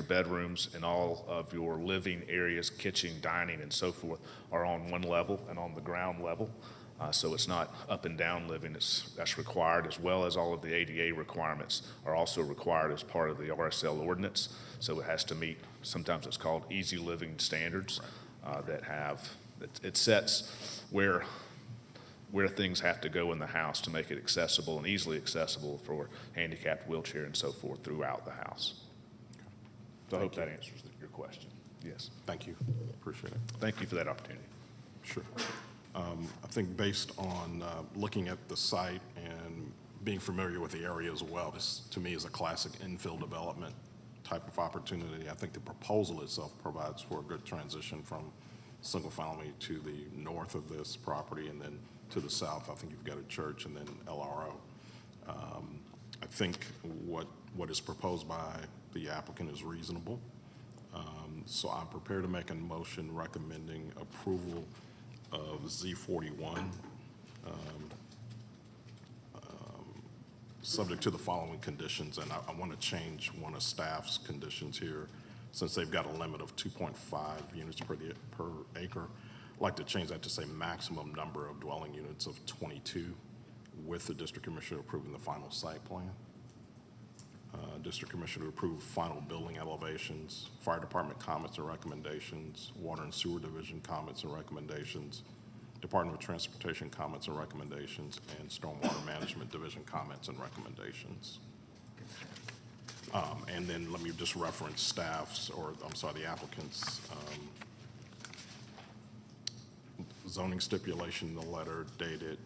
Speaker 15: bedrooms, and all of your living areas, kitchen, dining, and so forth are on one level and on the ground level. So it's not up and down living that's required, as well as all of the ADA requirements are also required as part of the RSL ordinance. So it has to meet, sometimes it's called easy living standards it sets where things have to go in the house to make it accessible and easily accessible for handicapped, wheelchair, and so forth throughout the house. So I hope that answers your question. Yes.
Speaker 1: Thank you. Appreciate it.
Speaker 15: Thank you for that opportunity.
Speaker 1: Sure. I think based on looking at the site and being familiar with the area as well, this to me is a classic infill development type of opportunity. I think the proposal itself provides for a good transition from single family to the north of this property, and then to the south, I think you've got a church and then LRO. I think what is proposed by the applicant is reasonable. So I'm prepared to make a motion recommending approval of Z41, subject to the following conditions, and I want to change one of staff's conditions here, since they've got a limit of 2.5 units per acre. like to change that to say maximum number of dwelling units of 22 with the district commissioner approving the final site plan. District commissioner to approve final building elevations, fire department comments and recommendations, water and sewer division comments and recommendations, Department of Transportation comments and recommendations, and stormwater management division comments and recommendations. And then let me just reference staff's, or I'm sorry, the applicant's zoning stipulation in the letter dated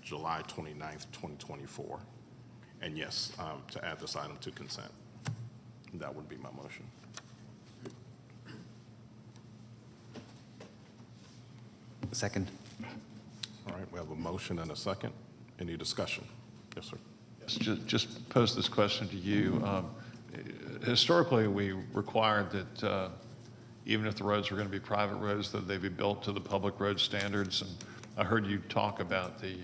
Speaker 1: July 29th, 2024. And yes, to add this item to consent. That would be my motion.
Speaker 7: Second.
Speaker 1: All right, we have a motion and a second. Any discussion? Yes, sir.
Speaker 4: Yes, just pose this question to you. Historically, we required that even if the roads were going to be private roads, that they be built to the public road standards. And I heard you talk about the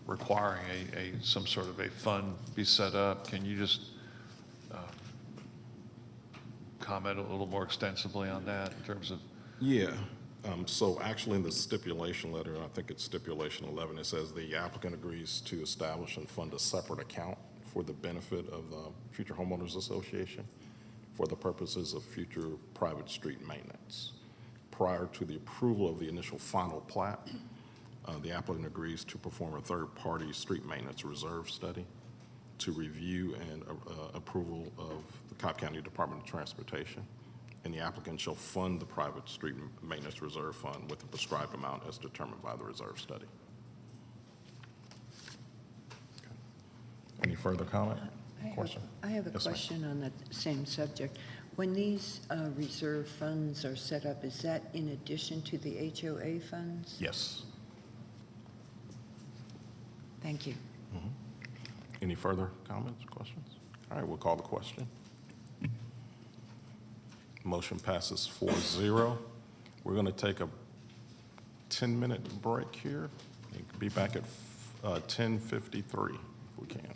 Speaker 4: requiring some sort of a fund be set up. Can you just comment a little more extensively on that in terms of?
Speaker 1: Yeah. So actually in the stipulation letter, I think it's stipulation 11, it says the applicant agrees to establish and fund a separate account for the benefit of the Future Homeowners Association for the purposes of future private street maintenance. Prior to the approval of the initial final plat, the applicant agrees to perform a third-party street maintenance reserve study to review and approval of the Cobb County Department of Transportation. And the applicant shall fund the private street maintenance reserve fund with the prescribed amount as determined by the reserve study. Okay. Any further comment? Question?
Speaker 3: I have a
Speaker 1: Yes, ma'am.
Speaker 3: question on that same subject. When these reserve funds are set up, is that in addition to the HOA funds?
Speaker 1: Yes.
Speaker 3: Thank you.
Speaker 1: Any further comments, questions? All right, we'll call the question. Motion passes 4-0. We're going to take a 10-minute break here. We'll be back at 10:53 if we can.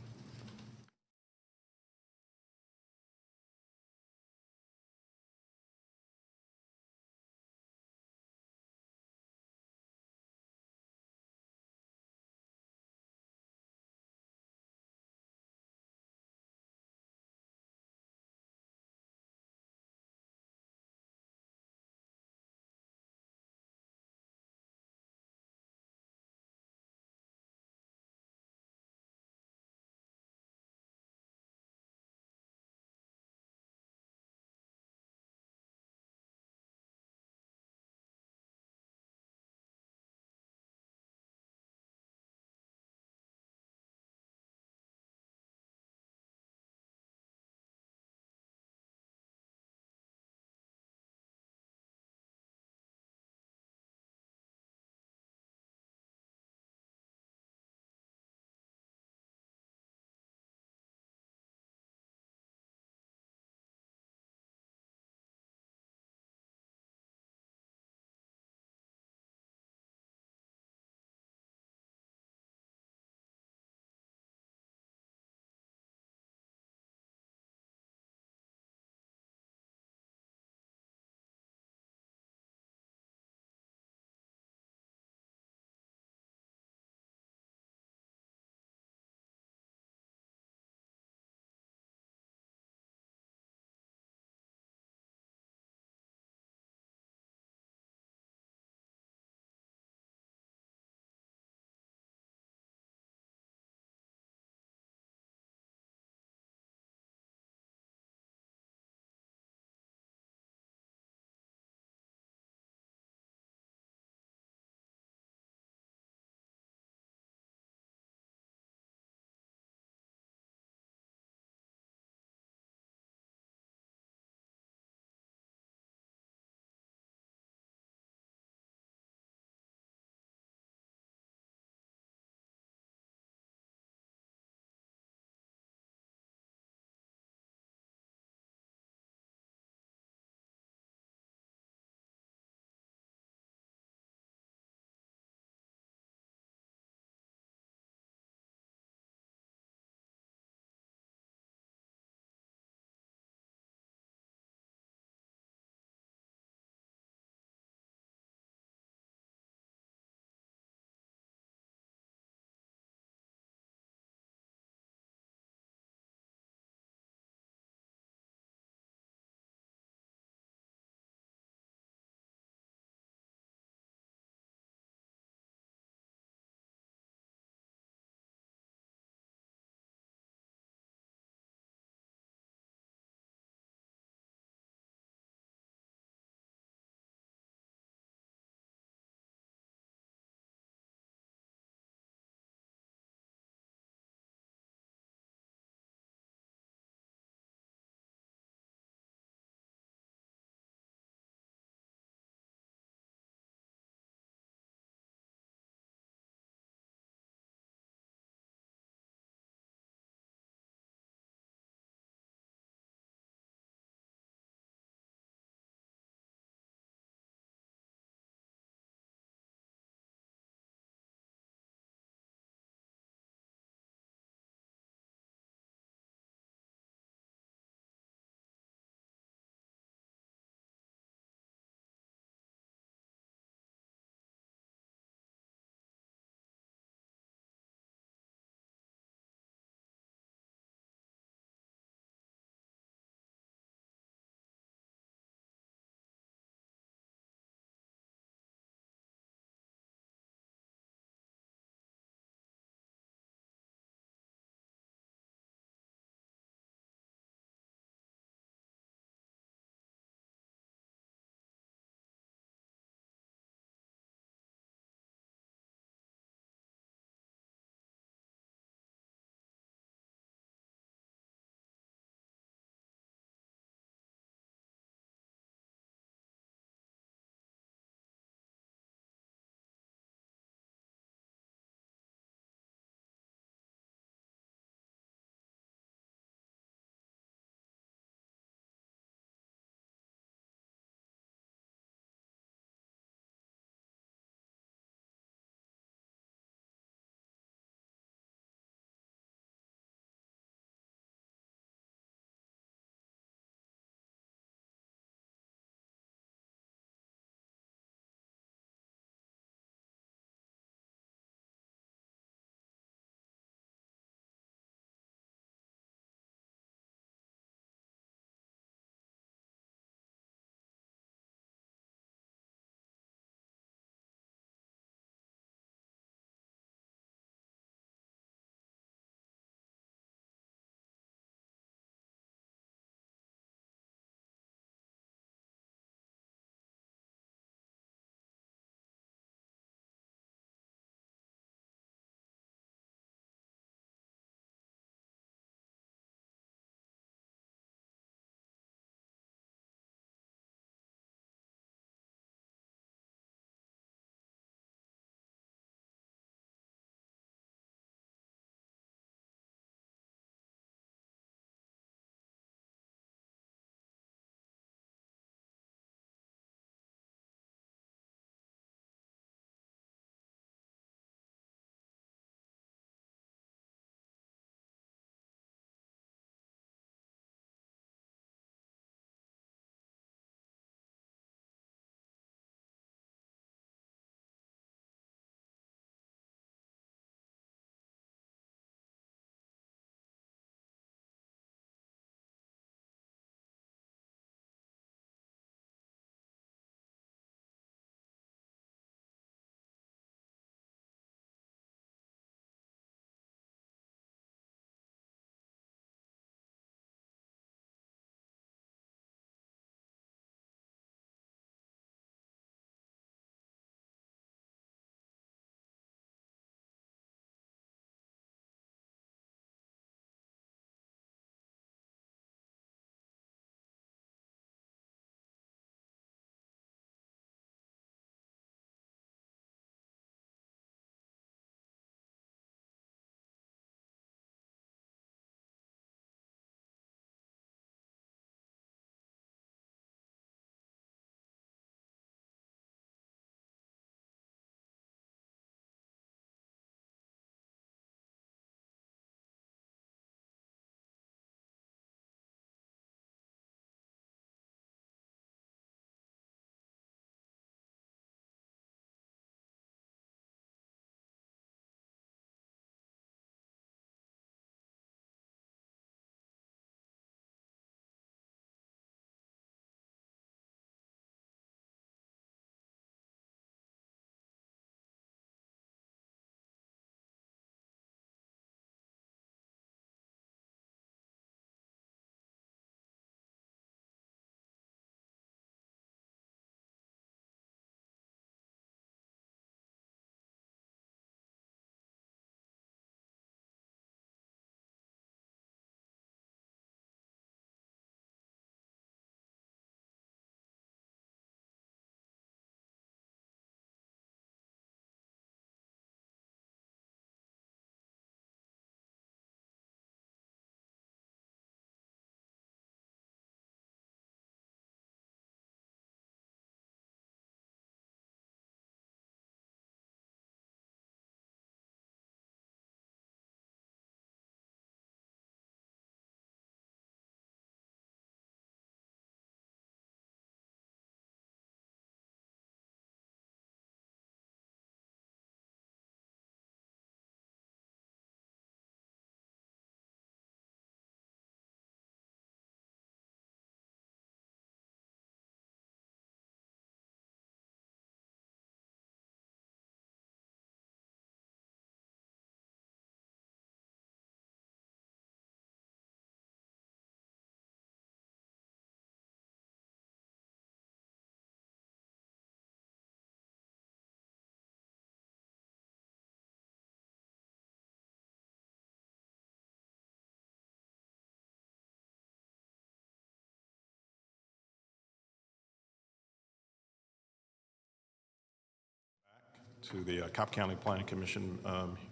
Speaker 1: to the Cobb County Planning Commission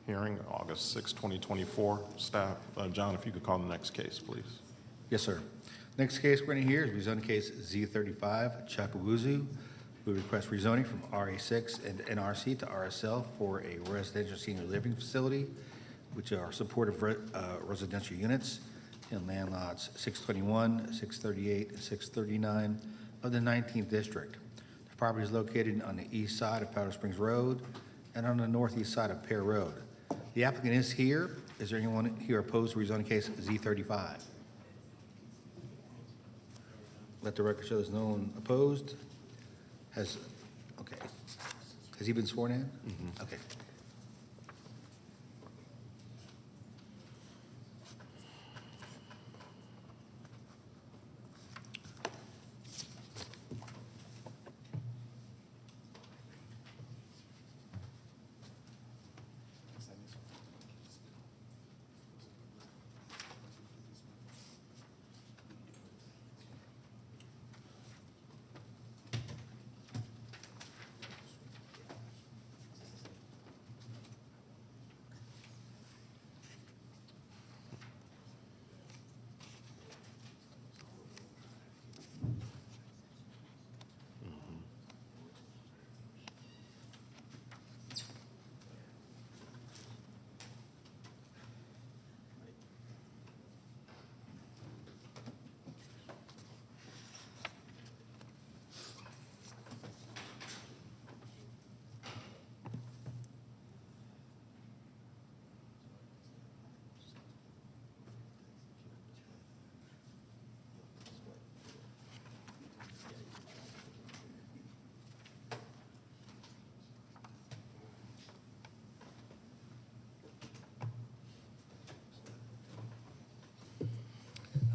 Speaker 1: hearing, August 6, 2024. Staff, John, if you could call the next case, please.
Speaker 2: Yes, sir. Next case we're going to hear is rezoning case Z35, Chakawuzu. We request rezoning from RA6 and NRC to RSL for a residential senior living facility, which are supportive residential units in land lots 621, 638, and 639 of the 19th District. The property is located on the east side of Powder Springs Road and on the northeast side of Pear Road. The applicant is here. Is there anyone here opposed to rezoning case Z35? Let the record show there's no one opposed. Has he been sworn in? Okay.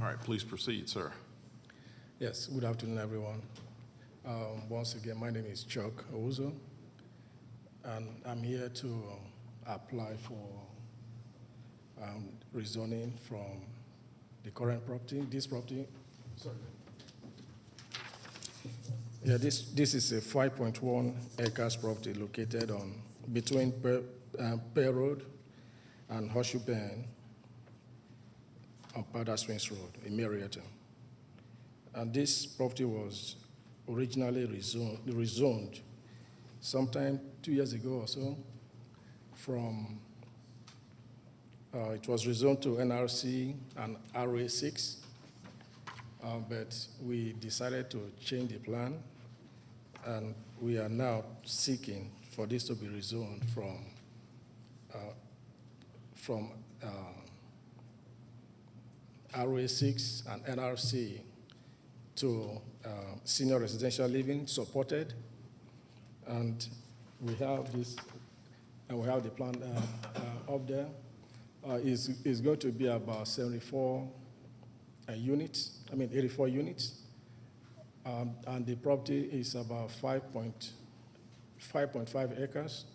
Speaker 1: All right, please proceed, sir.
Speaker 17: Yes, good afternoon, everyone. Once again, my name is Chuck Ozo, and I'm here to apply for rezoning from the current property, this property. Sorry. Yeah, this is a 5.1 acres property located on between Pear Road and Horseshoe Bend on Powder Springs Road in Marietta. And this property was originally rezoned sometime 2 years ago or so from, it was rezoned to NRC and RA6, but we decided to change the plan, and we are now seeking for this to be rezoned from RA6 and NRC to senior residential living supported. And we have this, and we have the plan up there. It's going to be about 74 units, 84 units. And the property is about 5.5 acres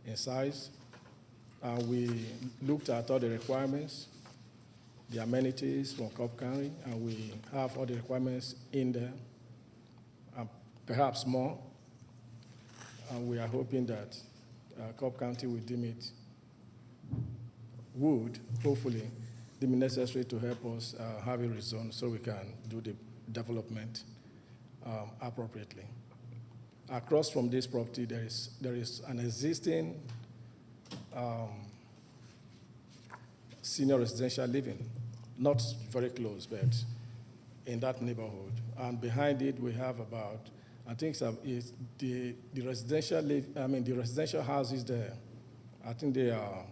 Speaker 17: in size. We looked at all the requirements, the amenities from Cobb County, and we have all the requirements in there, perhaps more. And we are hoping that Cobb County will hopefully deem it necessary to help us have it rezoned so we can do the development appropriately. Across from this property, there is an existing senior residential living, not very close, but in that neighborhood. And behind it, we have about, I think it's the residential the residential houses there. I think they are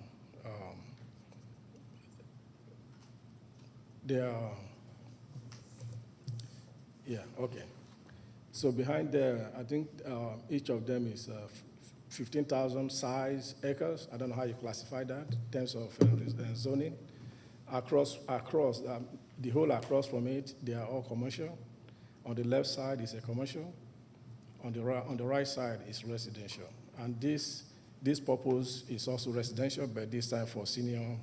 Speaker 17: yeah, okay. So behind there, I think each of them is 15,000 size acres. I don't know how you classify that in terms of zoning. Across the whole across from it, they are all commercial. On the left side is a commercial. On the right side is residential. And this purpose is also residential, but this time for senior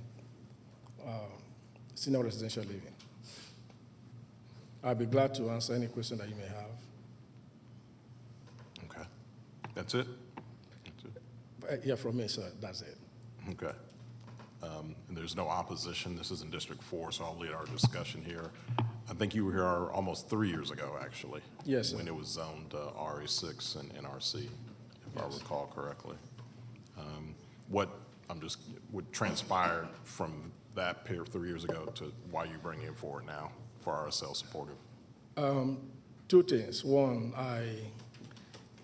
Speaker 17: residential living. I'll be glad to answer any question that you may have.
Speaker 1: That's it? That's it?
Speaker 17: Yeah, from me, sir, that's it.
Speaker 1: Okay. And there's no opposition. This is in District 4, so I'll lead our discussion here. I think you were here almost 3 years ago, actually.
Speaker 17: Yes, sir.
Speaker 1: When it was zoned RA6 and NRC, if I recall correctly. What transpired from that period 3 years ago to why you bring it forward now for RSL supportive?
Speaker 17: Two things. One,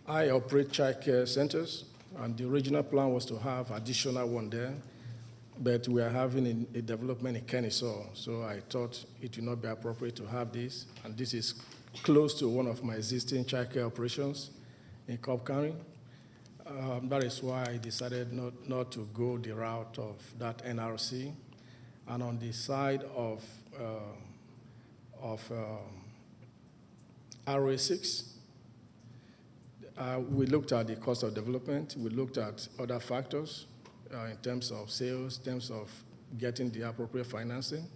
Speaker 17: I operate child care centers, and the original plan was to have additional one there, but we are having a development in Kennesaw, so I thought it would not be appropriate to have this, and this is close to one of my existing child care operations in Cobb County. That is why I decided not to go the route of that NRC. And on the side of RA6, we looked at the cost of development. We looked at other factors in terms of sales, in terms of getting the appropriate financing,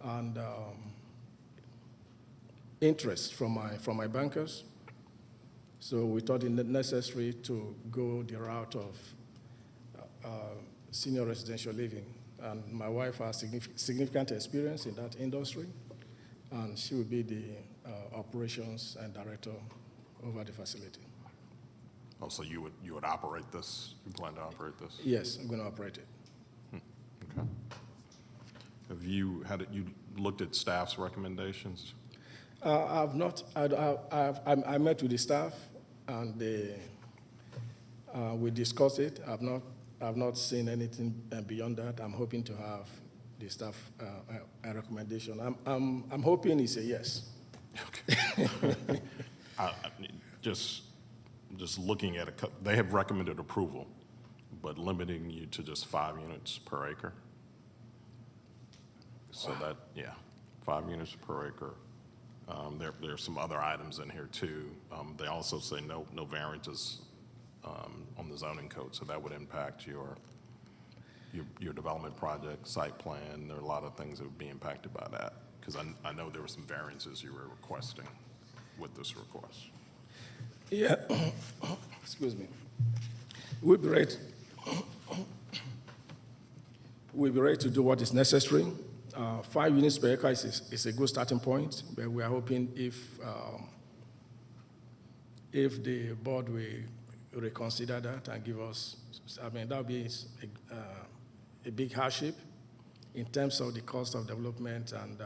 Speaker 17: and interest from my bankers. So we thought it necessary to go the route of senior residential living. And my wife has significant experience in that industry, and she will be the operations and director over the facility.
Speaker 1: Oh, so you would operate this? You plan to operate this?
Speaker 17: Yes, I'm going to operate it.
Speaker 1: Okay. Have you looked at staff's recommendations?
Speaker 17: I've not. I met with the staff, and we discussed it. I've not seen anything beyond that. I'm hoping to have the staff a recommendation. I'm hoping it's a yes.
Speaker 1: Okay. Just looking at they have recommended approval, but limiting you to just 5 units per acre. So that, yeah, 5 units per acre. There are some other items in here too. They also say no variances on the zoning code, so that would impact your development project, site plan. There are a lot of things that would be impacted by that, because I know there were some variances you were requesting with this request.
Speaker 17: Yeah, excuse me. We'll be ready to do what is necessary. 5 units per acre is a good starting point, but we are hoping if the board will reconsider that and give us, that would be a big hardship in terms of the cost of development and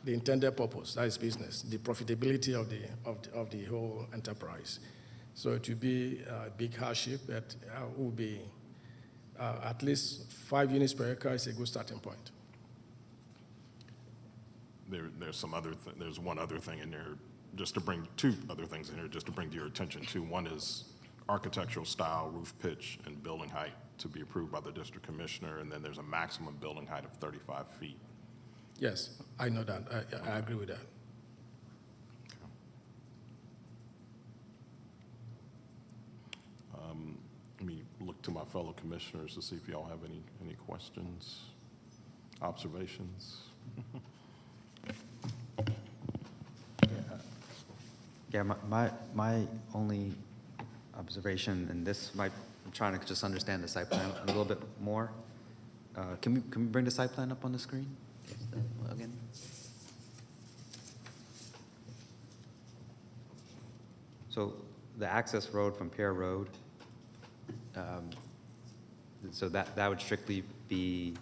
Speaker 17: the intended purpose, that is business, the profitability of the whole enterprise. So it will be a big hardship, but it will be at least 5 units per acre is a good starting point.
Speaker 1: There's one other thing in there, just to bring 2 other things in here, just to bring to your attention too. One is architectural style, roof pitch, and building height to be approved by the district commissioner, and then there's a maximum building height of 35 feet.
Speaker 17: Yes, I know that. I agree with that.
Speaker 1: Let me look to my fellow commissioners to see if y'all have any questions, observations.
Speaker 7: Yeah, my only observation, and this might, I'm trying to just understand the site plan a little bit more. Can we bring the site plan up on the screen again? So the access road from Pear Road, so that would strictly be,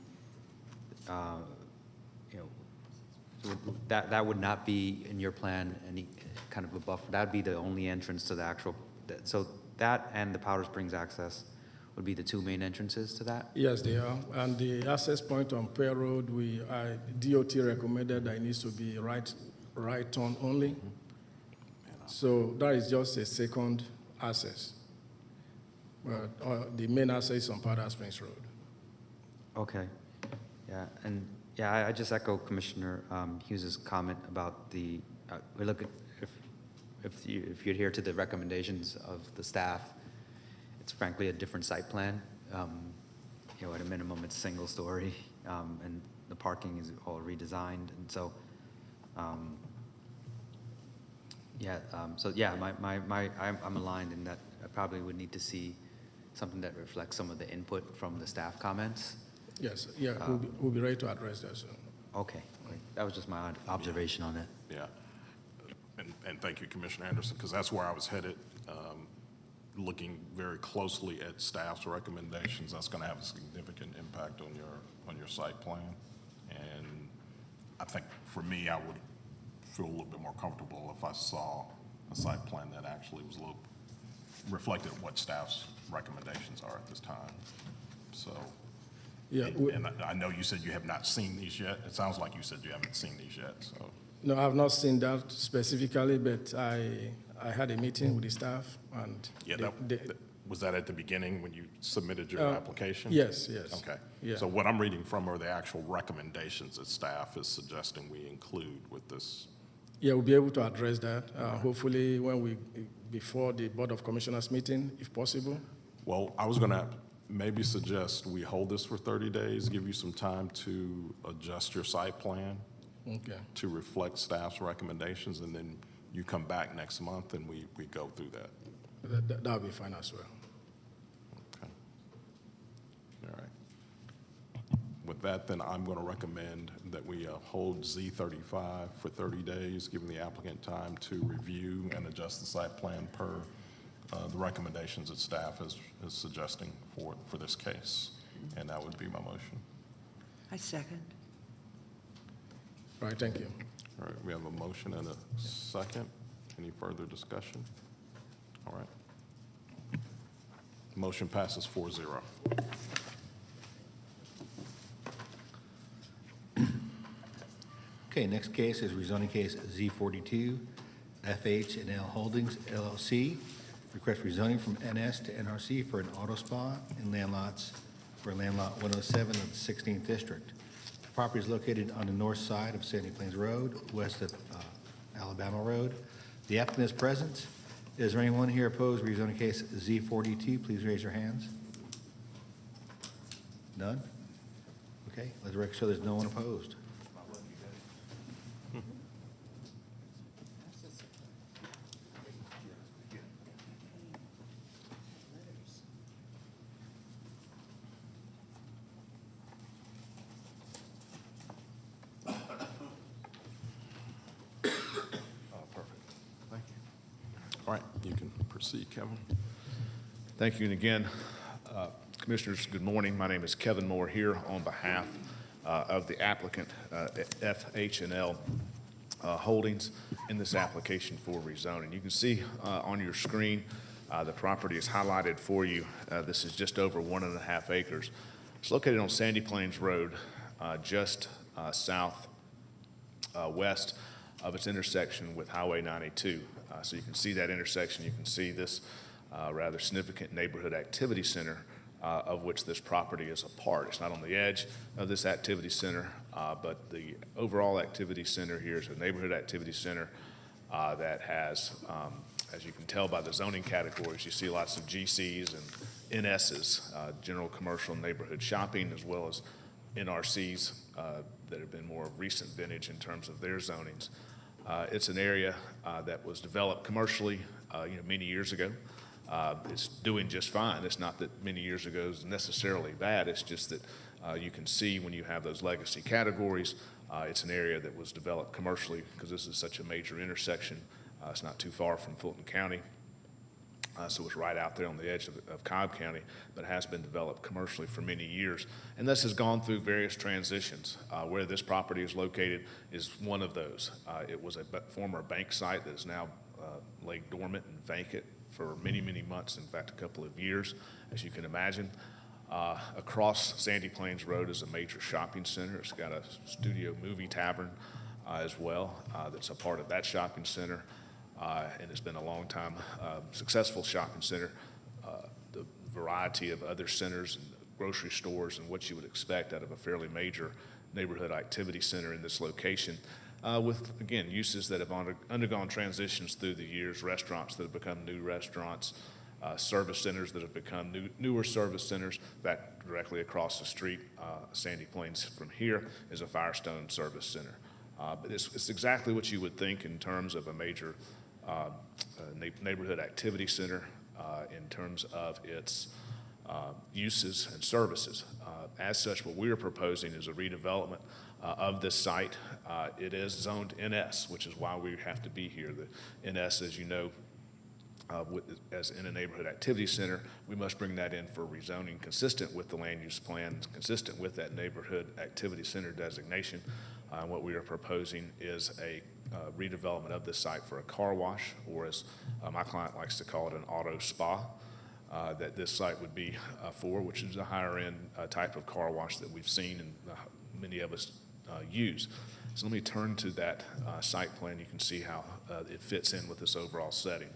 Speaker 7: that would not be in your plan any kind of a buffer. That'd be the only entrance to the actual. So that and the Powder Springs access would be the 2 main entrances to that.
Speaker 17: Yes, they are. And the access point on Pear Road, DOT recommended that it needs to be right turn only. So that is just a second access. But the main access is on Powder Springs Road.
Speaker 7: Okay. Yeah, and I just echo Commissioner Hughes's comment about the. We look at if you adhere to the recommendations of the staff, it's frankly a different site plan. At a minimum, it's single story, and the parking is all redesigned, and so. Yeah, I'm aligned in that I probably would need to see something that reflects some of the input from the staff comments.
Speaker 17: Yes, yeah, we'll be ready to address that soon.
Speaker 7: Okay, great. That was just my observation on it.
Speaker 1: Yeah. And thank you, Commissioner Anderson, because that's where I was headed. Looking very closely at staff's recommendations, that's going to have a significant impact on your site plan. And I think for me, I would feel a little bit more comfortable if I saw a site plan that actually was a little reflected what staff's recommendations are at this time. So,
Speaker 17: Yeah,
Speaker 1: and I know you said you have not seen these yet. It sounds like you said you haven't seen these yet, so.
Speaker 17: no, I've not seen that specifically, but I had a meeting with the staff, and
Speaker 1: Yeah, was that at the beginning when you submitted your application?
Speaker 17: Yes, yes.
Speaker 1: Okay.
Speaker 17: Yeah.
Speaker 1: So what I'm reading from are the actual recommendations that staff is suggesting we include with this.
Speaker 17: Yeah, we'll be able to address that, hopefully before the Board of Commissioners meeting, if possible.
Speaker 1: Well, I was going to maybe suggest we hold this for 30 days, give you some time to adjust your site plan
Speaker 17: Okay.
Speaker 1: to reflect staff's recommendations, and then you come back next month and we go through that.
Speaker 17: That'll be fine as well.
Speaker 1: Okay. All right. With that, then I'm going to recommend that we hold Z35 for 30 days, giving the applicant time to review and adjust the site plan per the recommendations that staff is suggesting for this case. And that would be my motion.
Speaker 3: I second.
Speaker 17: All right, thank you.
Speaker 1: All right, we have a motion and a second. Any further discussion? All right. Motion passes 4-0.
Speaker 2: Okay, next case is rezoning case Z42, FH&L Holdings LLC. Request rezoning from NS to NRC for an auto spa in land lots for land lot 107 of the 16th District. The property is located on the north side of Sandy Plains Road, west of Alabama Road. The applicant is present. Is there anyone here opposed to rezoning case Z42? Please raise your hands. None? Okay, let the record show there's no one opposed.
Speaker 1: All right, you can proceed, Kevin.
Speaker 15: Thank you, and again, Commissioners, good morning. My name is Kevin Moore here on behalf of the applicant, FH&L Holdings, in this application for rezoning. You can see on your screen the property is highlighted for you. This is just over 1.5 acres. It's located on Sandy Plains Road, just south west of its intersection with Highway 92. So you can see that intersection. You can see this rather significant neighborhood activity center of which this property is a part. It's not on the edge of this activity center, but the overall activity center here is a neighborhood activity center that has, as you can tell by the zoning categories, you see lots of GCs and NSs, general commercial neighborhood shopping, as well as NRCs that have been more recent vintage in terms of their zonings. It's an area that was developed commercially many years ago. It's doing just fine. It's not that many years ago is necessarily bad. It's just that you can see when you have those legacy categories, it's an area that was developed commercially because this is such a major intersection. It's not too far from Fulton County. So it's right out there on the edge of Cobb County, but has been developed commercially for many years. And this has gone through various transitions. Where this property is located is one of those. It was a former bank site that is now laid dormant and vacant for many, many months, in fact, a couple of years, as you can imagine. Across Sandy Plains Road is a major shopping center. It's got a studio movie tavern as well that's a part of that shopping center. And it's been a long time successful shopping center. The variety of other centers and grocery stores and what you would expect out of a fairly major neighborhood activity center in this location, with, again, uses that have undergone transitions through the years, restaurants that have become new restaurants, service centers that have become newer service centers. In fact, directly across the street, Sandy Plains from here, is a Firestone service center. But it's exactly what you would think in terms of a major neighborhood activity center in terms of its uses and services. As such, what we are proposing is a redevelopment of this site. It is zoned NS, which is why we have to be here. The NS, as you know, as in a neighborhood activity center, we must bring that in for rezoning consistent with the land use plan, consistent with that neighborhood activity center designation. What we are proposing is a redevelopment of this site for a car wash, or as my client likes to call it, an auto spa, that this site would be for, which is a higher end type of car wash that we've seen and many of us use. So let me turn to that site plan. You can see how it fits in with this overall setting.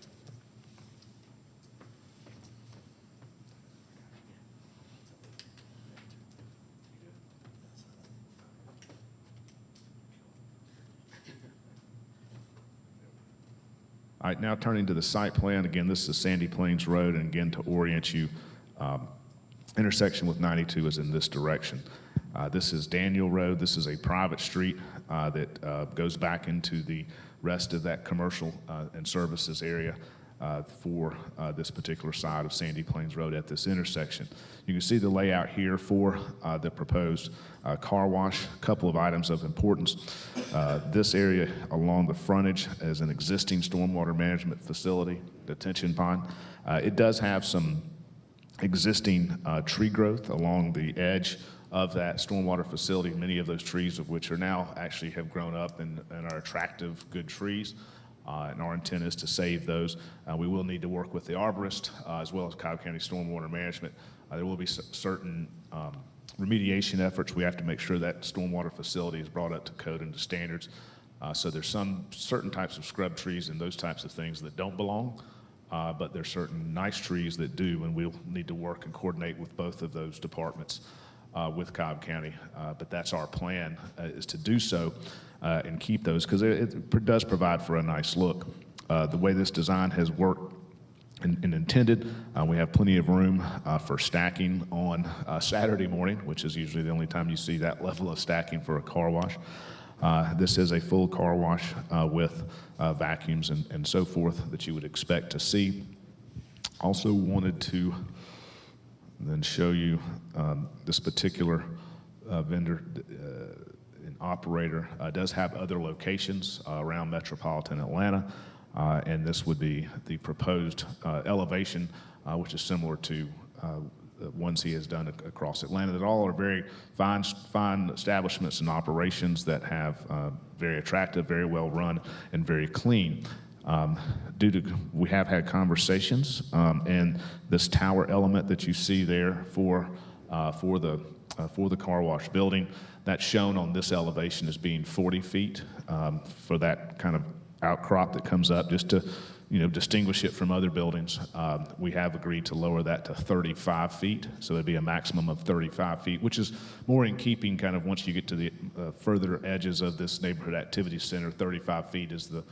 Speaker 15: All right, now turning to the site plan. Again, this is Sandy Plains Road, and again, to orient you, intersection with 92 is in this direction. This is Daniel Road. This is a private street that goes back into the rest of that commercial and services area for this particular side of Sandy Plains Road at this intersection. You can see the layout here for the proposed car wash. A couple of items of importance. This area along the frontage is an existing stormwater management facility, detention pond. It does have some existing tree growth along the edge of that stormwater facility, many of those trees of which are now actually have grown up and are attractive, good trees. And our intent is to save those. We will need to work with the arborist as well as Cobb County Stormwater Management. There will be certain remediation efforts. We have to make sure that stormwater facility is brought up to code and to standards. So there's some certain types of scrub trees and those types of things that don't belong, but there's certain nice trees that do, and we'll need to work and coordinate with both of those departments with Cobb County. But that's our plan, is to do so and keep those, because it does provide for a nice look. The way this design has worked and intended, we have plenty of room for stacking on Saturday morning, which is usually the only time you see that level of stacking for a car wash. This is a full car wash with vacuums and so forth that you would expect to see. Also wanted to then show you this particular vendor and operator does have other locations around metropolitan Atlanta, and this would be the proposed elevation, which is similar to the ones he has done across Atlanta, that all are very fine establishments and operations that have very attractive, very well run, and very clean. We have had conversations, and this tower element that you see there for the car wash building, that's shown on this elevation as being 40 feet for that kind of outcrop that comes up, just to distinguish it from other buildings. We have agreed to lower that to 35 feet, so it'd be a maximum of 35 feet, which is more in keeping kind of once you get to the further edges of this neighborhood activity center. 35 feet is the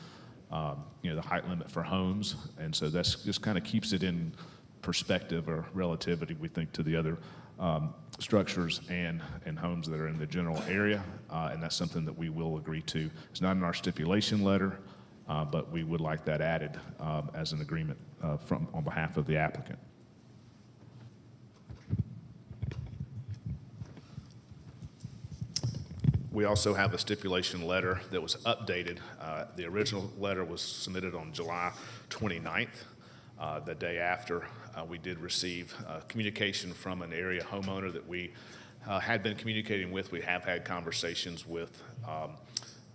Speaker 15: the height limit for homes, and so that's just kind of keeps it in perspective or relativity, we think, to the other structures and homes that are in the general area, and that's something that we will agree to. It's not in our stipulation letter, but we would like that added as an agreement on behalf of the applicant. We also have a stipulation letter that was updated. The original letter was submitted on July 29th. The day after, we did receive communication from an area homeowner that we had been communicating with. We have had conversations with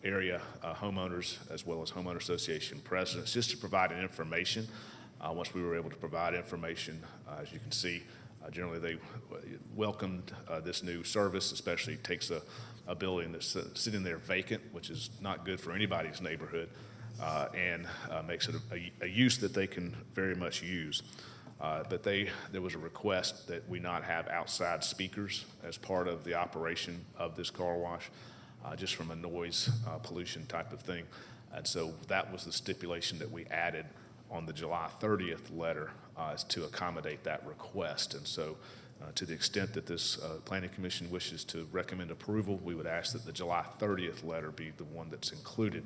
Speaker 15: area homeowners as well as homeowner association presidents, just to provide an information. Once we were able to provide information, as you can see, generally they welcomed this new service, especially it takes a building that's sitting there vacant, which is not good for anybody's neighborhood, and makes it a use that they can very much use. But there was a request that we not have outside speakers as part of the operation of this car wash, just from a noise pollution type of thing. And so that was the stipulation that we added on the July 30th letter to accommodate that request. And so To the extent that this Planning Commission wishes to recommend approval, we would ask that the July 30th letter be the one that's included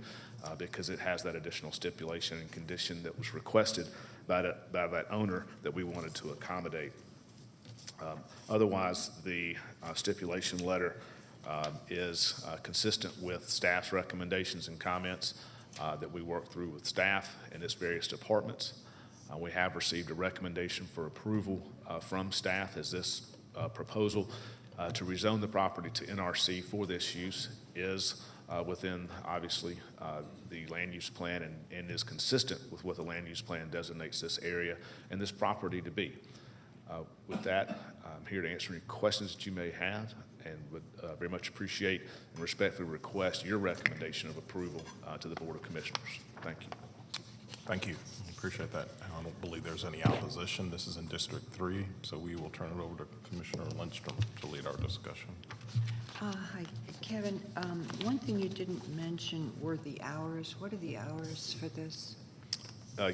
Speaker 15: because it has that additional stipulation and condition that was requested by that owner that we wanted to accommodate. Otherwise, the stipulation letter is consistent with staff's recommendations and comments that we worked through with staff and its various departments. We have received a recommendation for approval from staff as this proposal to rezone the property to NRC for this use is within, obviously, the land use plan and is consistent with what the land use plan designates this area and this property to be. With that, I'm here to answer any questions that you may have and would very much appreciate and respectfully request your recommendation of approval to the Board of Commissioners. Thank you.
Speaker 1: Thank you. Appreciate that. I don't believe there's any opposition. This is in District 3, so we will turn it over to Commissioner Lindstrom to lead our discussion.
Speaker 3: Hi, Kevin. One thing you didn't mention were the hours. What are the hours for this?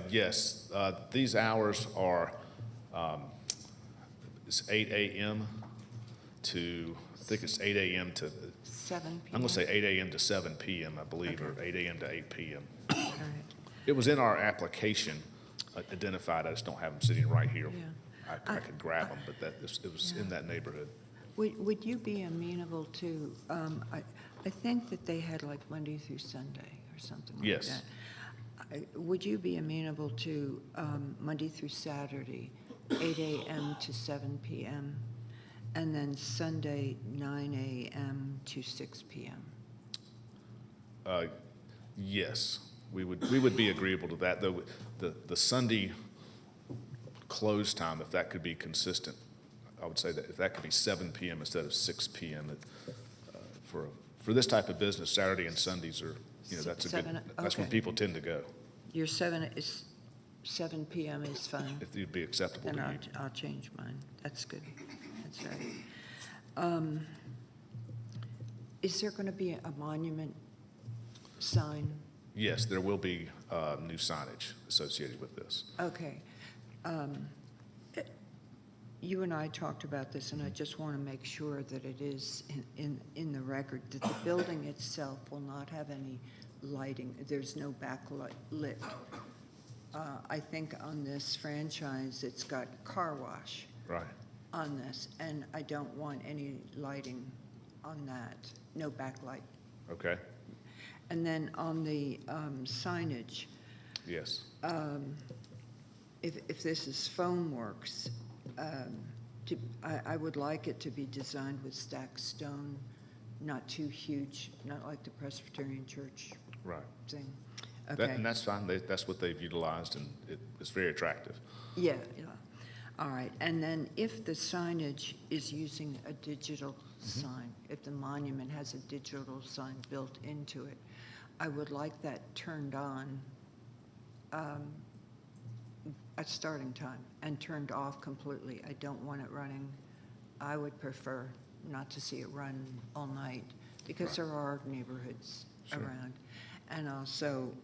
Speaker 15: Yes, these hours are it's 8 a.m. to, I think it's 8 a.m. to
Speaker 3: 7 p.m.
Speaker 15: I'm going to say 8 a.m. to 7 p.m., I believe,
Speaker 3: Okay.
Speaker 15: or 8 a.m. to 8 p.m.
Speaker 3: All right.
Speaker 15: It was in our application identified. I just don't have them sitting right here.
Speaker 3: Yeah.
Speaker 15: I could grab them, but it was in that neighborhood.
Speaker 3: Would you be amenable to, I think that they had like Monday through Sunday or something like
Speaker 15: Yes.
Speaker 3: that. Would you be amenable to Monday through Saturday, 8 a.m. to 7 p.m., and then Sunday, 9 a.m. to 6 p.m.?
Speaker 15: Yes, we would be agreeable to that, though the Sunday close time, if that could be consistent, I would say that if that could be 7 p.m. instead of 6 p.m. For this type of business, Saturday and Sundays are, that's that's when
Speaker 3: Okay.
Speaker 15: people tend to go.
Speaker 3: Your 7 7 p.m. is fine.
Speaker 15: If it'd be acceptable
Speaker 3: Then
Speaker 15: to you.
Speaker 3: I'll change mine. That's good. That's right. Is there going to be a monument sign?
Speaker 15: Yes, there will be new signage associated with this.
Speaker 3: Okay. You and I talked about this, and I just want to make sure that it is in the record, that the building itself will not have any lighting. There's no backlit. I think on this franchise, it's got car wash
Speaker 15: Right.
Speaker 3: on this, and I don't want any lighting on that, no backlight.
Speaker 15: Okay.
Speaker 3: And then on the signage,
Speaker 15: Yes.
Speaker 3: if this is Foamworks, I would like it to be designed with stacked stone, not too huge, not like the Presbyterian Church
Speaker 15: Right.
Speaker 3: thing.
Speaker 15: That,
Speaker 3: Okay.
Speaker 15: and that's fine. That's what they've utilized, and it's very attractive.
Speaker 3: Yeah. All right. And then if the signage is using a digital sign, if the monument has a digital sign built into it, I would like that turned on at starting time and turned off completely. I don't want it running. I would prefer not to see it run all night because
Speaker 15: Right.
Speaker 3: there are neighborhoods
Speaker 15: Sure.
Speaker 3: around. And also,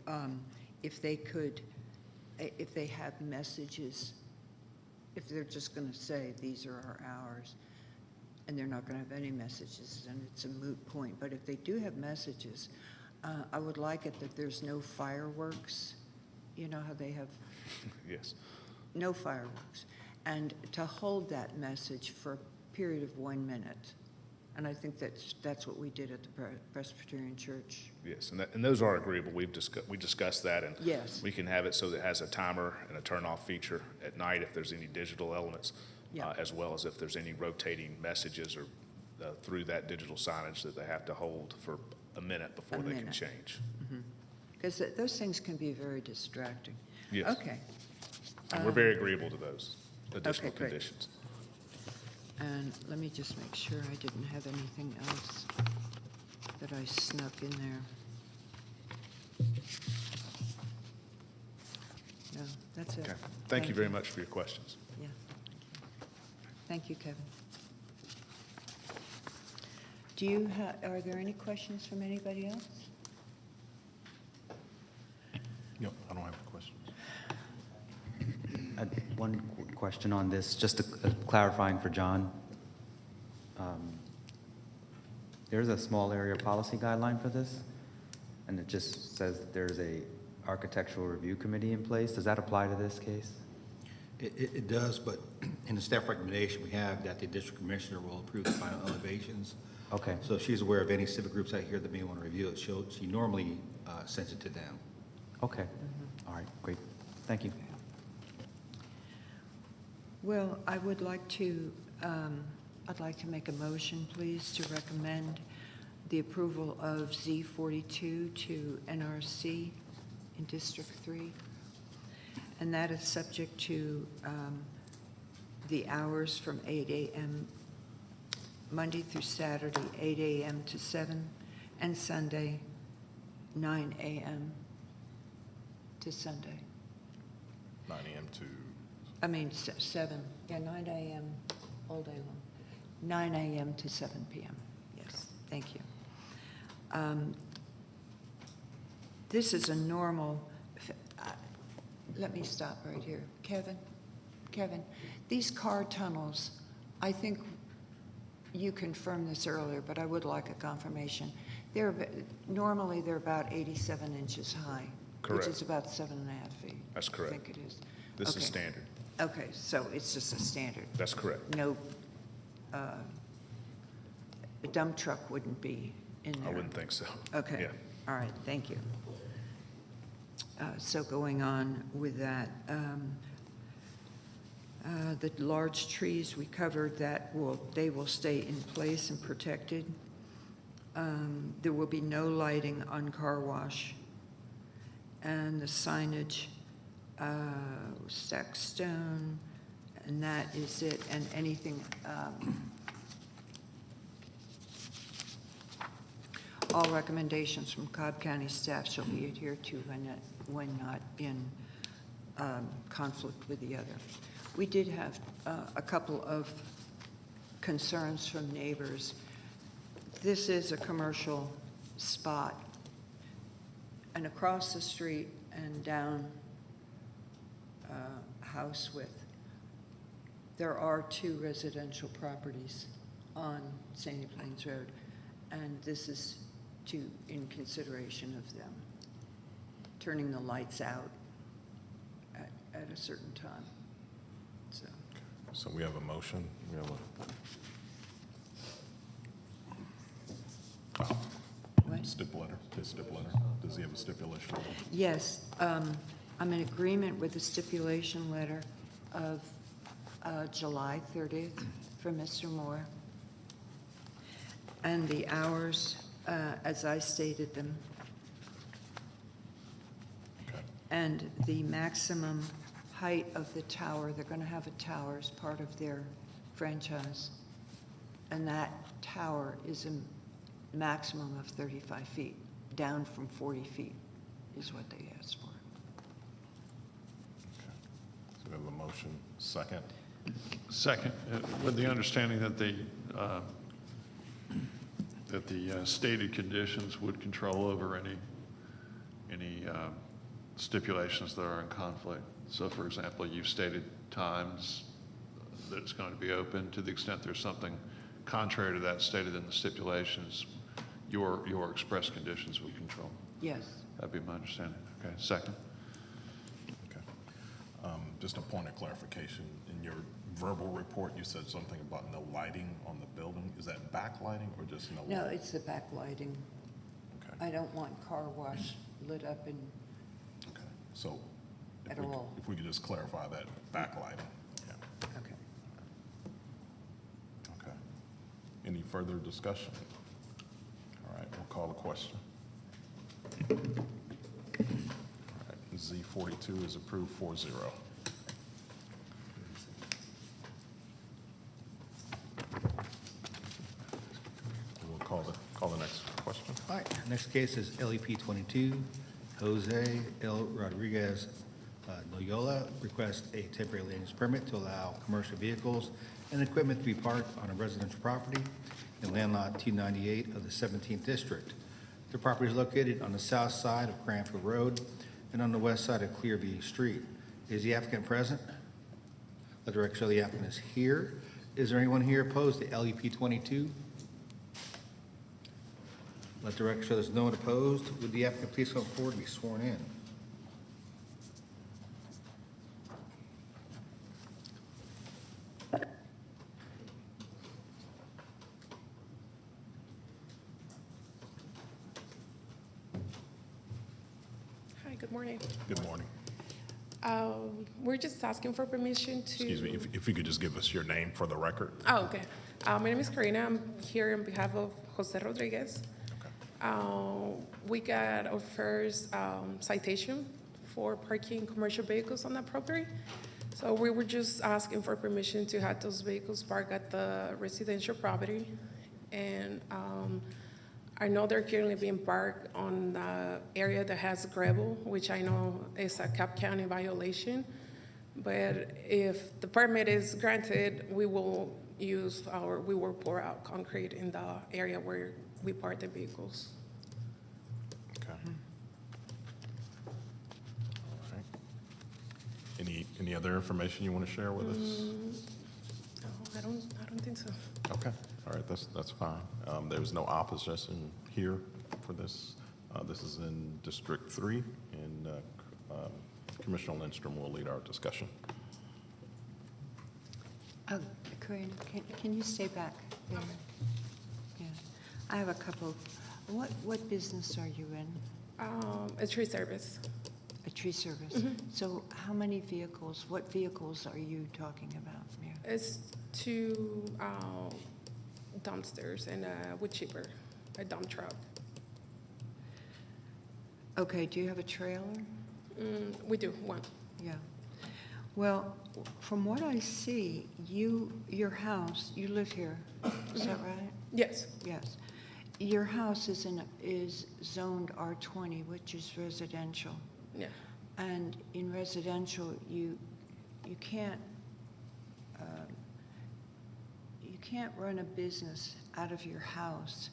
Speaker 3: if they could, if they have messages, if they're just going to say, these are our hours, and they're not going to have any messages, then it's a moot point. But if they do have messages, I would like it that there's no fireworks. You know how they have
Speaker 15: Yes.
Speaker 3: no fireworks. And to hold that message for a period of 1 minute. And I think that's what we did at the Presbyterian Church.
Speaker 15: Yes, and those are agreeable. We discussed that, and
Speaker 3: Yes.
Speaker 15: we can have it so that it has a timer and a turn-off feature at night if there's any digital elements,
Speaker 3: Yeah.
Speaker 15: as well as if there's any rotating messages or through that digital signage that they have to hold for a minute before they can change.
Speaker 3: Because those things can be very distracting.
Speaker 15: Yes.
Speaker 3: Okay.
Speaker 15: And we're very agreeable to those additional
Speaker 3: Okay, great.
Speaker 15: conditions.
Speaker 3: And let me just make sure I didn't have anything else that I snuck in there. No, that's it.
Speaker 15: Okay. Thank you very much for your questions.
Speaker 3: Yeah. Thank you, Kevin. Are there any questions from anybody else?
Speaker 1: No, I don't have questions.
Speaker 7: One question on this, just clarifying for John. There's a small area policy guideline for this, and it just says that there's a architectural review committee in place. Does that apply to this case?
Speaker 2: It does, but in the staff recommendation, we have that the district commissioner will approve the final elevations.
Speaker 7: Okay.
Speaker 2: So if she's aware of any civic groups out here that may want to review it, she normally sends it to them.
Speaker 7: Okay. All right, great. Thank you.
Speaker 3: Well, I would like to, I'd like to make a motion, please, to recommend the approval of Z42 to NRC in District 3. And that is subject to the hours from 8 a.m. Monday through Saturday, 8 a.m. to 7, and Sunday, 9 a.m. to Sunday.
Speaker 1: 9 a.m. to,
Speaker 3: I mean, 7, yeah, 9 a.m. all day long. 9 a.m. to 7 p.m. Yes, thank you. This is a normal, let me stop right here. Kevin, these car tunnels, I think you confirmed this earlier, but I would like a confirmation. Normally, they're about 87 inches high.
Speaker 15: Correct.
Speaker 3: Which is about 7.5 feet.
Speaker 15: That's correct.
Speaker 3: I think it is.
Speaker 15: This
Speaker 3: Okay.
Speaker 15: is standard.
Speaker 3: Okay, so it's just a standard.
Speaker 15: That's correct.
Speaker 3: No, a dump truck wouldn't be in there.
Speaker 15: I wouldn't think so.
Speaker 3: Okay.
Speaker 15: Yeah.
Speaker 3: All right, thank you. So going on with that, the large trees we covered that they will stay in place and protected. There will be no lighting on car wash. And the signage, stacked stone, and that is it. And anything, all recommendations from Cobb County staff shall be adhered to when not in conflict with the other. We did have a couple of concerns from neighbors. This is a commercial spot, and across the street and down house width, there are 2 residential properties on Sandy Plains Road, and this is in consideration of them turning the lights out at a certain time.
Speaker 1: so we have a motion. We have a
Speaker 3: What?
Speaker 1: stipulator. Does he have a stipulation?
Speaker 3: Yes, I'm in agreement with the stipulation letter of July 30th from Mr. Moore. And the hours, as I stated them.
Speaker 1: Okay.
Speaker 3: And the maximum height of the tower, they're going to have a tower as part of their franchise. And that tower is a maximum of 35 feet, down from 40 feet is what they asked for.
Speaker 1: Okay. So we have a motion. Second.
Speaker 4: Second, with the understanding that the stated conditions would control over any stipulations that are in conflict. So for example, you've stated times that it's going to be open. To the extent there's something contrary to that stated in the stipulations, your express conditions would control.
Speaker 3: Yes.
Speaker 4: That'd be my understanding. Okay, second.
Speaker 1: Okay. Just a point of clarification. In your verbal report, you said something about no lighting on the building. Is that backlighting or just no lighting?
Speaker 3: No, it's the backlighting.
Speaker 1: Okay.
Speaker 3: I don't want car wash lit up in,
Speaker 1: Okay. So
Speaker 3: at all.
Speaker 1: if we could just clarify that backlighting. Yeah.
Speaker 3: Okay.
Speaker 1: Okay. Any further discussion? All right, we'll call the question. All right, Z42 is approved 4-0. We'll call the next question.
Speaker 2: All right, next case is LEP 22, Jose L. Rodriguez Loyola requests a temporary land use permit to allow commercial vehicles and equipment to be parked on a residential property in land lot 298 of the 17th District. The property is located on the south side of Cranford Road and on the west side of Clearview Street. Is the applicant present? Let the record show the applicant is here. Is there anyone here opposed to LUP 22? Let the record show there's no one opposed. Would the applicant please come forward and be sworn in?
Speaker 18: Hi, good morning.
Speaker 1: Good morning.
Speaker 18: We're just asking for permission to.
Speaker 1: Excuse me, if you could just give us your name for the record.
Speaker 18: Oh, okay. My name is Karina. I'm here on behalf of Jose Rodriguez. We got our first citation for parking commercial vehicles on that property. So we were just asking for permission to have those vehicles parked at the residential property. And I know they're currently being parked on the area that has gravel, which I know is a Cobb County violation. But if the permit is granted, we will pour out concrete in the area where we park the vehicles.
Speaker 1: Okay. All right. Any other information you want to share with us?
Speaker 18: No, I don't think so.
Speaker 1: Okay, all right, that's fine. There was no opposition here for this. This is in District 3, and Commissioner Lindstrom will lead our discussion.
Speaker 3: Corinne, can you stay back there? Yeah. I have a couple. What business are you in?
Speaker 18: A tree service.
Speaker 3: A tree service?
Speaker 18: Mhm.
Speaker 3: So how many vehicles, what vehicles are you talking about? Yeah.
Speaker 18: It's two dumpsters and a wood chipper, a dump truck.
Speaker 3: Okay, do you have a trailer?
Speaker 18: We do, one.
Speaker 3: Yeah. Well, from what I see, your house, you live here, is that right?
Speaker 18: Yes.
Speaker 3: Yes. Your house is zoned R20, which is residential.
Speaker 18: Yeah.
Speaker 3: And in residential, you can't run a business out of your house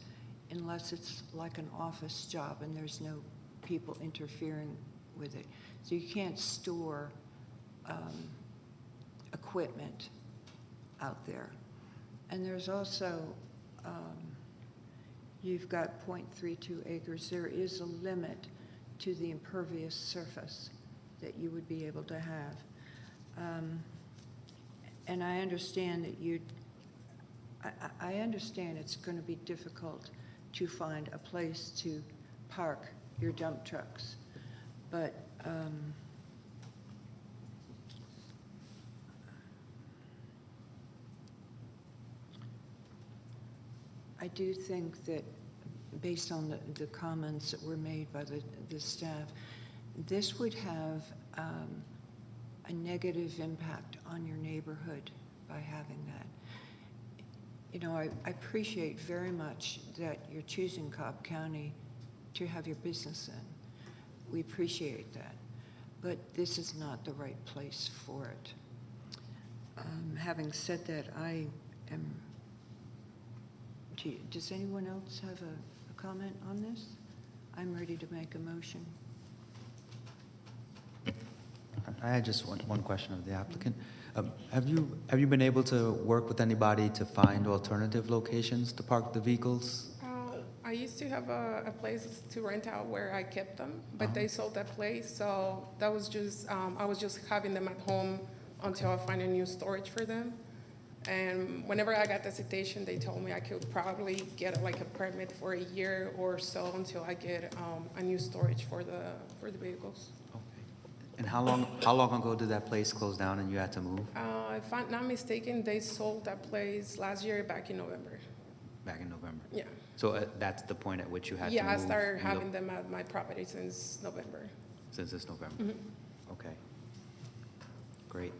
Speaker 3: unless it's like an office job and there's no people interfering with it. So you can't store equipment out there. And there's also, you've got 0.32 acres. There is a limit to the impervious surface that you would be able to have. And I understand that I understand it's going to be difficult to find a place to park your dump trucks, but I do think that based on the comments that were made by the staff, this would have a negative impact on your neighborhood by having that. You know, I appreciate very much that you're choosing Cobb County to have your business in. We appreciate that. But this is not the right place for it. Having said that, I am... Does anyone else have a comment on this? I'm ready to make a motion.
Speaker 7: I had just one question of the applicant. Have you been able to work with anybody to find alternative locations to park the vehicles?
Speaker 18: I used to have a place to rent out where I kept them, but they sold that place, so that was just, I was just having them at home until I find a new storage for them. And whenever I got the citation, they told me I could probably get like a permit for a year or so until I get a new storage for the vehicles.
Speaker 7: And how long ago did that place close down and you had to move?
Speaker 18: If I'm not mistaken, they sold that place last year back in November.
Speaker 7: Back in November?
Speaker 18: Yeah.
Speaker 7: So that's the point at which you had to move?
Speaker 18: Yeah, I started having them at my property since November.
Speaker 7: Since this November?
Speaker 18: Mhm.
Speaker 7: Okay. Great.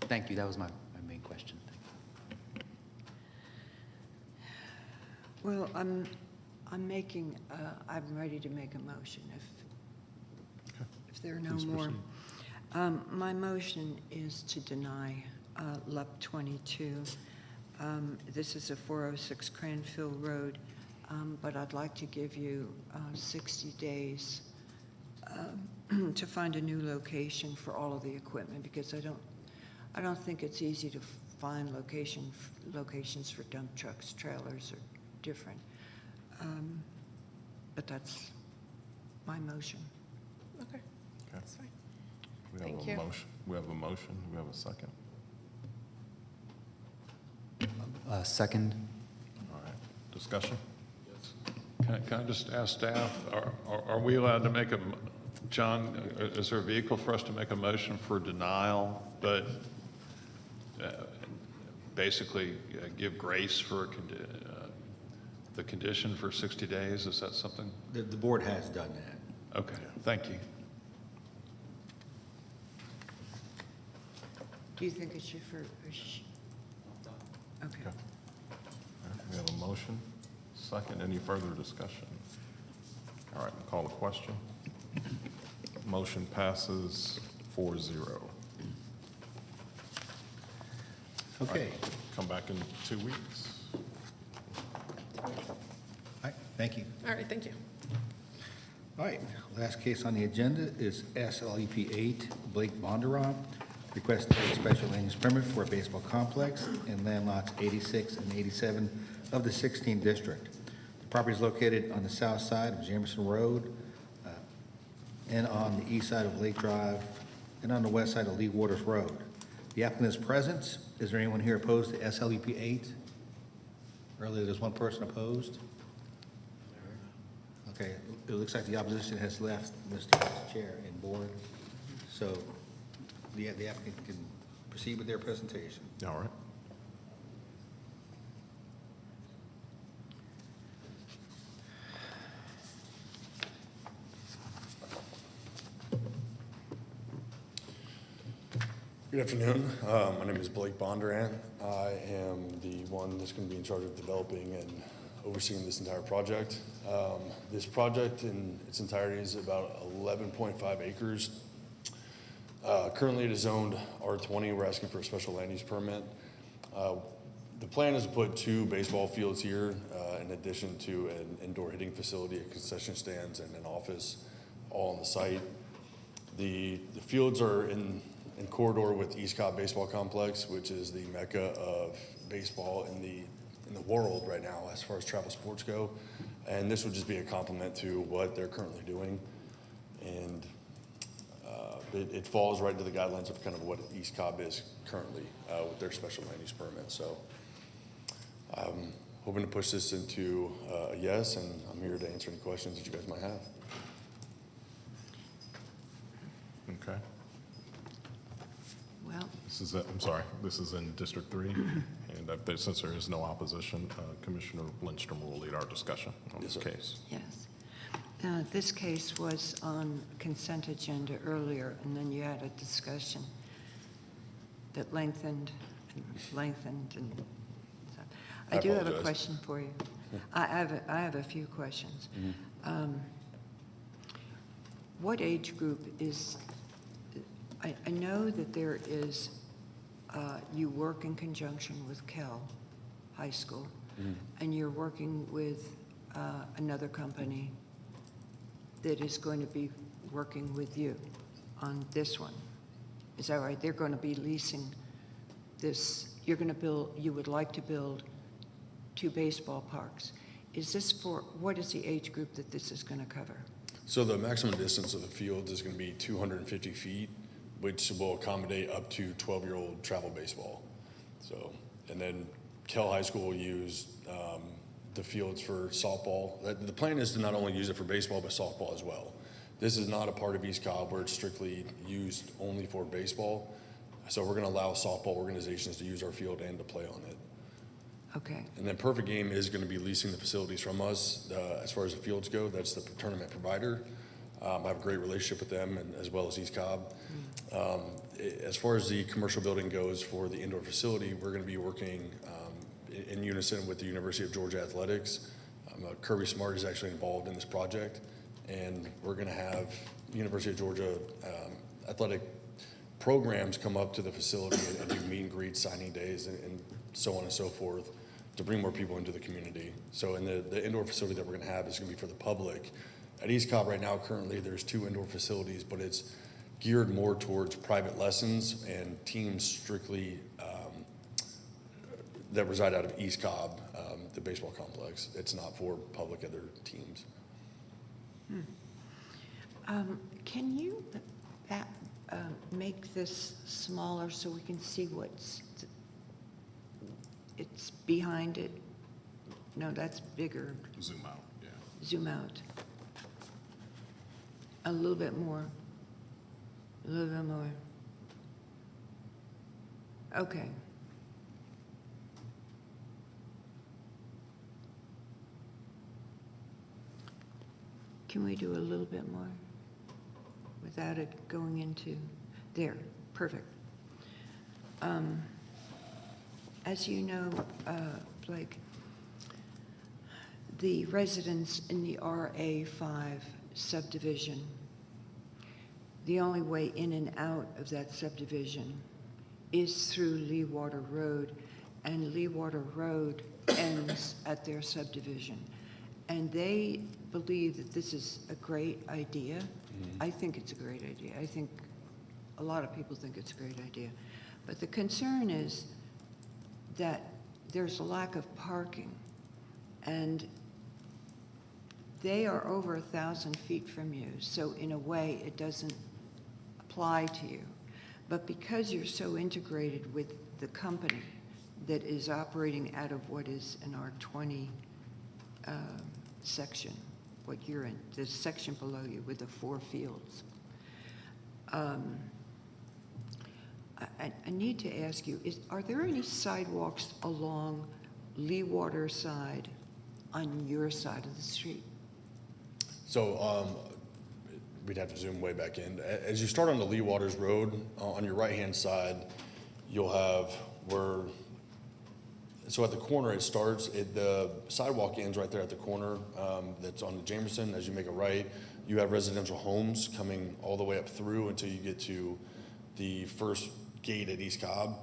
Speaker 7: Thank you. That was my main question. Thank you.
Speaker 3: Well, I'm ready to make a motion if there are no
Speaker 1: Please
Speaker 3: more.
Speaker 1: proceed.
Speaker 3: My motion is to deny LUP 22. This is a 406 Cranfield Road, but I'd like to give you 60 days to find a new location for all of the equipment, because I don't think it's easy to find locations for dump trucks, trailers are different. But that's my motion.
Speaker 18: Okay,
Speaker 1: Okay.
Speaker 18: that's fine.
Speaker 1: We have
Speaker 18: Thank
Speaker 1: a
Speaker 18: you.
Speaker 1: motion. We have a motion. We have a second.
Speaker 7: Second.
Speaker 1: All right. Discussion?
Speaker 4: Can I just ask staff, are we allowed to make John, is there a vehicle for us to make a motion for denial, but basically give grace for the condition for 60 days? Is that something?
Speaker 2: The board has done that.
Speaker 4: Okay, thank you.
Speaker 3: Do you think it should okay.
Speaker 1: All right, we have a motion. Second, any further discussion? All right, call the question. Motion passes 4-0.
Speaker 2: Okay.
Speaker 1: Come back in 2 weeks.
Speaker 2: All right, thank you.
Speaker 18: All right, thank you.
Speaker 2: All right, last case on the agenda is SLEP 8, Blake Bondurant, request a special land use permit for a baseball complex in land lots 86 and 87 of the 16th district. The property is located on the south side of Jamerson Road and on the east side of Lake Drive and on the west side of Lee Waters Road. The applicant is present. Is there anyone here opposed to SLEP 8? Earlier, there's one person opposed. Okay, it looks like the opposition has left Mr. Vice Chair and board. So the applicant can proceed with their presentation.
Speaker 1: All right.
Speaker 19: Good afternoon. My name is Blake Bondurant. I am the one that's going to be in charge of developing and overseeing this entire project. This project in its entirety is about 11.5 acres. Currently it is zoned R20. We're asking for a special land use permit. The plan is to put 2 baseball fields here in addition to an indoor hitting facility, a concession stands, and an office all on the site. The fields are in corridor with East Cobb Baseball Complex, which is the mecca of baseball in the world right now as far as travel sports go. And this would just be a complement to what they're currently doing. And it falls right into the guidelines of kind of what East Cobb is currently with their special land use permit. So I'm hoping to push this into a yes, and I'm here to answer any questions that you guys might have.
Speaker 1: Okay.
Speaker 3: Well,
Speaker 1: this is in District 3, and since there is no opposition, Commissioner Lindstrom will lead our discussion on this case.
Speaker 3: yes. This case was on consent agenda earlier, and then you had a discussion that lengthened and lengthened. And so. I do have a question for you. I have a few questions. What age group is, I know that there is, you work in conjunction with Kell High School, and you're working with another company that is going to be working with you on this one. Is that right? They're going to be leasing this, you're going to build, you would like to build 2 baseball parks. Is this for, what is the age group that this is going to cover?
Speaker 19: So the maximum distance of the fields is going to be 250 feet, which will accommodate up to 12-year-old travel baseball. So, and then Kell High School will use the fields for softball. The plan is to not only use it for baseball, but softball as well. This is not a part of East Cobb where it's strictly used only for baseball. So we're going to allow softball organizations to use our field and to play on it.
Speaker 3: Okay.
Speaker 19: And then Perfect Game is going to be leasing the facilities from us. As far as the fields go, that's the tournament provider. I have a great relationship with them, and as well as East Cobb. As far as the commercial building goes for the indoor facility, we're going to be working in unison with the University of Georgia Athletics. Kirby Smart is actually involved in this project, and we're going to have University of Georgia athletic programs come up to the facility and do meet and greet, signing days, and so on and so forth to bring more people into the community. So in the indoor facility that we're going to have is going to be for the public. At East Cobb right now, currently, there's 2 indoor facilities, but it's geared more towards private lessons and teams strictly that reside out of East Cobb, the baseball complex. It's not for public other teams.
Speaker 3: Can you make this smaller so we can see it's behind it? No, that's bigger.
Speaker 1: Zoom out, yeah.
Speaker 3: Zoom out. A little bit more. A little bit more. Okay. Can we do a little bit more without it going into there? Perfect. As you know, Blake, the residents in the RA5 subdivision, the only way in and out of that subdivision is through Leewater Road, and Leewater Road ends at their subdivision. And they believe that this is a great idea. I think it's a great idea. I think a lot of people think it's a great idea. But the concern is that there's a lack of parking, and they are over 1,000 feet from you, so in a way it doesn't apply to you. But because you're so integrated with the company that is operating out of what is an R20 section, what you're in, the section below you with the 4 fields. I need to ask you, are there any sidewalks along Leewater side on your side of the street?
Speaker 19: So we'd have to zoom way back in. As you start on the Lee Waters Road, on your right-hand side, you'll have so at the corner it starts, the sidewalk ends right there at the corner that's on Jamerson. As you make a right, you have residential homes coming all the way up through until you get to the first gate at East Cobb.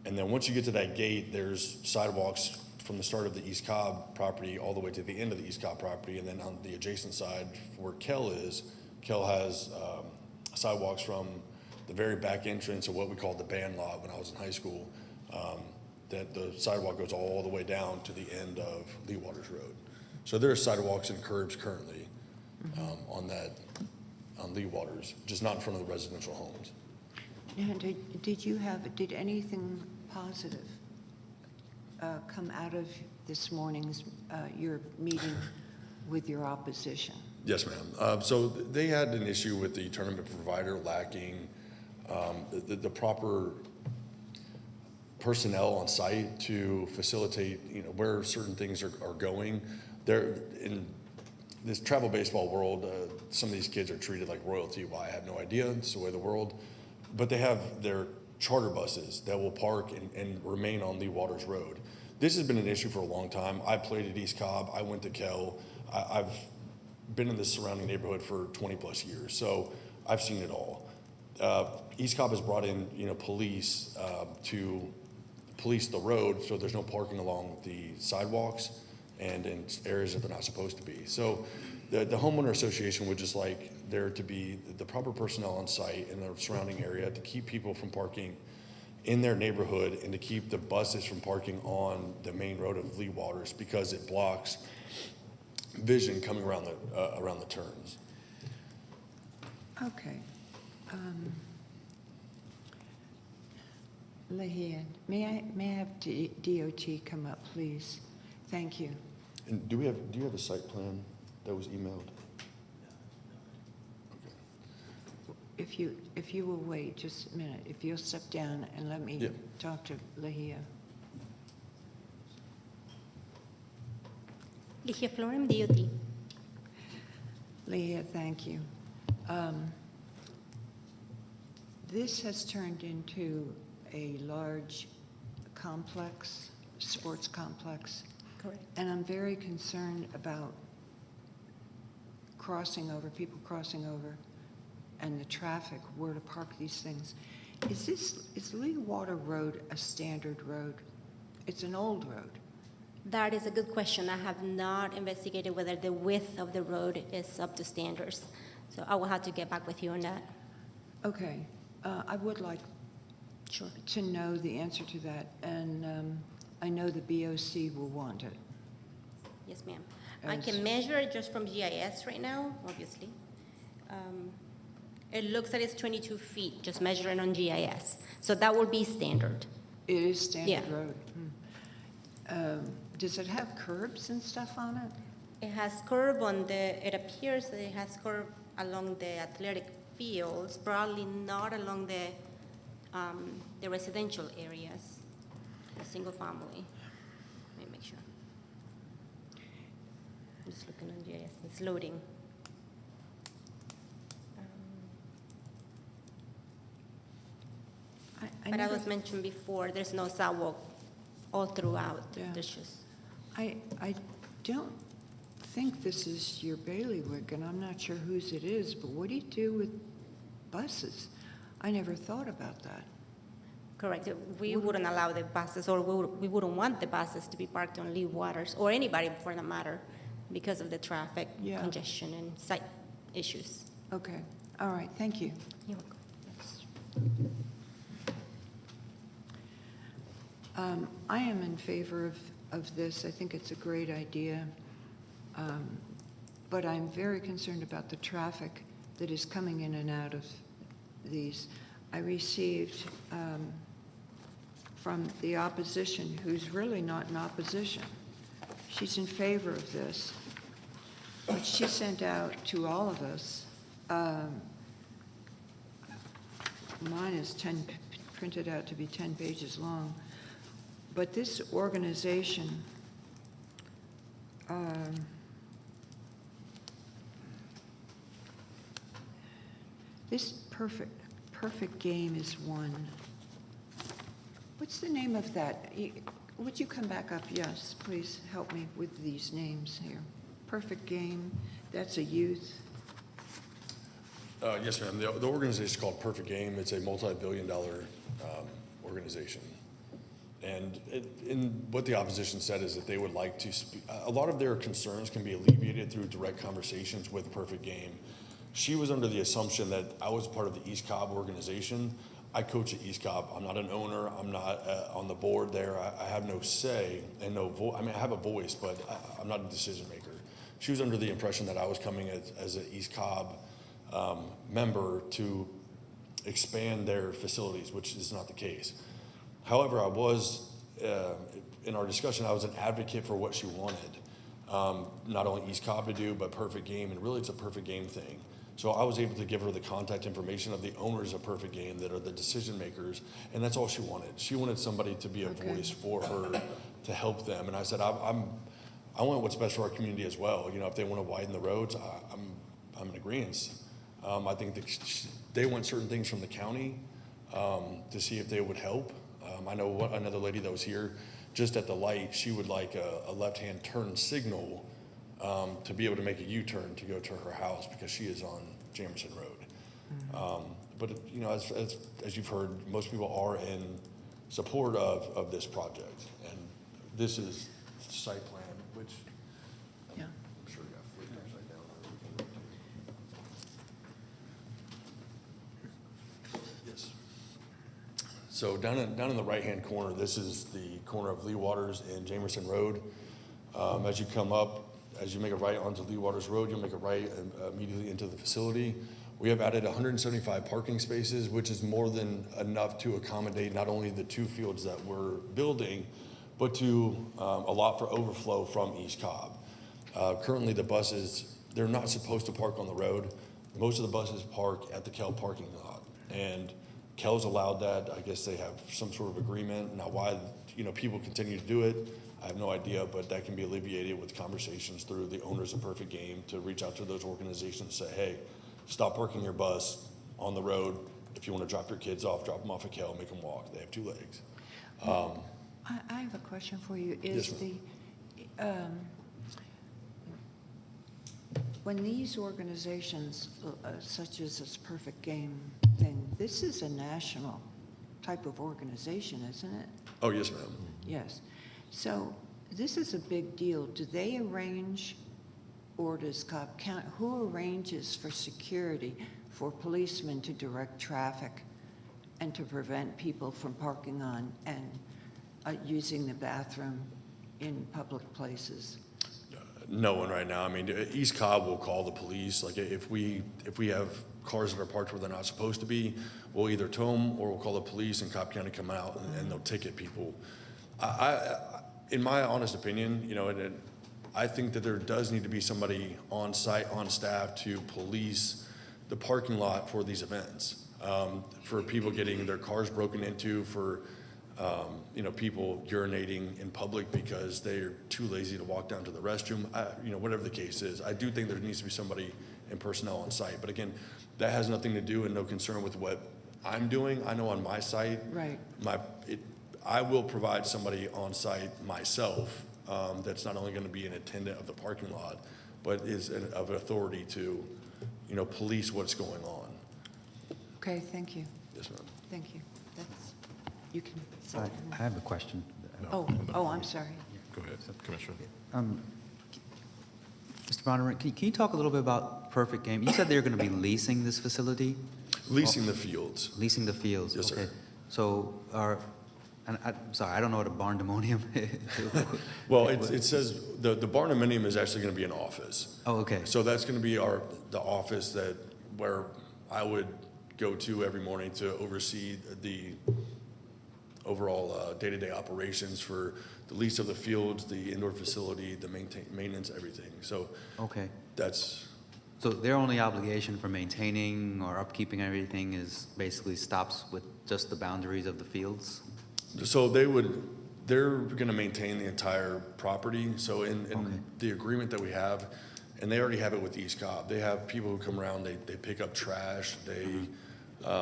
Speaker 19: And then once you get to that gate, there's sidewalks from the start of the East Cobb property all the way to the end of the East Cobb property. And then on the adjacent side where Kell is, Kell has sidewalks from the very back entrance of what we called the band lot when I was in high school, that the sidewalk goes all the way down to the end of Lee Waters Road. So there are sidewalks and curbs currently on Lee Waters, just not in front of the residential homes.
Speaker 3: And did anything positive come out of this morning's, your meeting with your opposition?
Speaker 19: Yes, ma'am. So they had an issue with the tournament provider lacking the proper personnel on site to facilitate, where certain things are going. They're in this travel baseball world, some of these kids are treated like royalty. Why? I have no idea. It's the way of the world. But they have their charter buses that will park and remain on Lee Waters Road. This has been an issue for a long time. I played at East Cobb. I went to Kell. I've been in the surrounding neighborhood for 20 plus years, so I've seen it all. East Cobb has brought in, police to police the road so there's no parking along the sidewalks and in areas that they're not supposed to be. So the homeowner association would just like there to be the proper personnel on site in the surrounding area to keep people from parking in their neighborhood and to keep the buses from parking on the main road of Lee Waters because it blocks vision coming around the turns.
Speaker 3: Okay. Lahia, may I have DOT come up, please? Thank you.
Speaker 19: And do you have a site plan that was emailed? Okay.
Speaker 3: If you will wait just a minute, if you'll step down and let me talk to Lahia.
Speaker 8: Lahia Florem, DOT.
Speaker 3: Lahia, thank you. This has turned into a large complex, sports complex.
Speaker 8: Correct.
Speaker 3: And I'm very concerned about people crossing over, and the traffic, where to park these things. Is Lee Water Road a standard road? It's an old road.
Speaker 8: That is a good question. I have not investigated whether the width of the road is up to standards. So I will have to get back with you on that.
Speaker 3: Okay, I would like to know the answer to that, and I know the BOC will want it.
Speaker 8: Yes, ma'am. I
Speaker 3: As-
Speaker 8: can measure it just from GIS right now, obviously. It looks like it's 22 feet, just measuring on GIS. So that will be standard.
Speaker 3: It is standard
Speaker 8: Yeah.
Speaker 3: road. Does it have curbs and stuff on it?
Speaker 8: It has curb on the, it appears that it has curb along the athletic fields, probably not along the residential areas, the single family. Let me make sure. I'm just looking on GIS, it's loading. But as was mentioned before, there's no sidewalk all throughout.
Speaker 3: Yeah.
Speaker 8: There's just,
Speaker 3: I don't think this is your bailiwick, and I'm not sure whose it is, but what do you do with buses? I never thought about that.
Speaker 8: correct. We wouldn't allow the buses, or we wouldn't want the buses to be parked on Lee Waters, or anybody for that matter, because of the traffic
Speaker 3: Yeah.
Speaker 8: congestion and site issues.
Speaker 3: Okay, all right, thank you.
Speaker 8: You're welcome.
Speaker 3: I am in favor of this. I think it's a great idea. But I'm very concerned about the traffic that is coming in and out of these. I received from the opposition, who's really not in opposition. She's in favor of this. But she sent out to all of us, mine is printed out to be 10 pages long. But this organization, this perfect game is one. What's the name of that? Would you come back up? Yes, please help me with these names here. Perfect Game, that's a youth.
Speaker 19: Yes, ma'am. The organization is called Perfect Game. It's a multi-billion-dollar organization. And what the opposition said is that they would like to speak. A lot of their concerns can be alleviated through direct conversations with Perfect Game. She was under the assumption that I was part of the East Cobb organization. I coach at East Cobb. I'm not an owner. I'm not on the board there. I have no say and no voice. I mean, I have a voice, but I'm not a decision maker. She was under the impression that I was coming as an East Cobb member to expand their facilities, which is not the case. However, I was, in our discussion, I was an advocate for what she wanted. Not only East Cobb to do, but Perfect Game, and really it's a Perfect Game thing. So I was able to give her the contact information of the owners of Perfect Game that are the decision makers, and that's all she wanted. She wanted somebody to be a voice for her to help them. And I said, I want what's best for our community as well. You know, if they want to widen the roads, I'm in agreement. I think that they want certain things from the county to see if they would help. I know another lady that was here, just at the light, she would like a left-hand turn signal to be able to make a U-turn to go to her house because she is on Jamerson Road. But you know, as you've heard, most people are in support of this project, and this is the site plan, which I'm sure got flipped upside down. Yes. So down in the right-hand corner, this is the corner of Lee Waters and Jamerson Road. As you come up, as you make a right onto Lee Waters Road, you'll make a right immediately into the facility. We have added 175 parking spaces, which is more than enough to accommodate not only the 2 fields that we're building, but to a lot for overflow from East Cobb. Currently, the buses, they're not supposed to park on the road. Most of the buses park at the Kell parking lot, and Kell's allowed that. I guess they have some sort of agreement. Now, why people continue to do it, I have no idea, but that can be alleviated with conversations through the owners of Perfect Game to reach out to those organizations and say, hey, stop parking your bus on the road. If you want to drop your kids off, drop them off at Kell, make them walk. They have 2 legs.
Speaker 3: I have a question for you.
Speaker 19: Yes,
Speaker 3: When these organizations, such as this Perfect Game thing, this is a national type of organization, isn't it?
Speaker 19: Oh, yes, ma'am.
Speaker 3: Yes. So this is a big deal. Do they arrange, or does Cobb County, who arranges for security for policemen to direct traffic and to prevent people from parking on and using the bathroom in public places?
Speaker 19: No one right now. I mean, East Cobb will call the police. Like if we have cars that are parked where they're not supposed to be, we'll either tow them or we'll call the police and Cobb County come out and they'll ticket people. In my honest opinion, you know, I think that there does need to be somebody on site, on staff to police the parking lot for these events, for people getting their cars broken into, for you know, people urinating in public because they're too lazy to walk down to the restroom, you know, whatever the case is. I do think there needs to be somebody in personnel on site. But again, that has nothing to do and no concern with what I'm doing. I know on my site,
Speaker 3: Right.
Speaker 19: I will provide somebody on site myself that's not only going to be an attendant of the parking lot, but is of authority to, you know, police what's going on.
Speaker 3: Okay, thank you.
Speaker 19: Yes, ma'am.
Speaker 3: Thank you. You can say.
Speaker 7: I have a question.
Speaker 3: Oh, I'm sorry.
Speaker 1: Go ahead, Commissioner.
Speaker 7: Mr. Bonner, can you talk a little bit about Perfect Game? You said they're going to be leasing this facility?
Speaker 19: Leasing the fields.
Speaker 7: Leasing the fields.
Speaker 19: Yes,
Speaker 7: okay.
Speaker 19: sir.
Speaker 7: So and I'm sorry, I don't know what a barndominium is.
Speaker 19: Well, it says the barndominium is actually going to be an office.
Speaker 7: Oh, okay.
Speaker 19: So that's going to be the office where I would go to every morning to oversee the overall day-to-day operations for the lease of the fields, the indoor facility, the maintenance, everything. So
Speaker 7: Okay.
Speaker 19: So
Speaker 7: their only obligation for maintaining or upkeeping everything is basically stops with just the boundaries of the fields?
Speaker 19: So they're going to maintain the entire property. So in the agreement that we have, and they already have it with East Cobb, they have people who come around, they pick up trash, they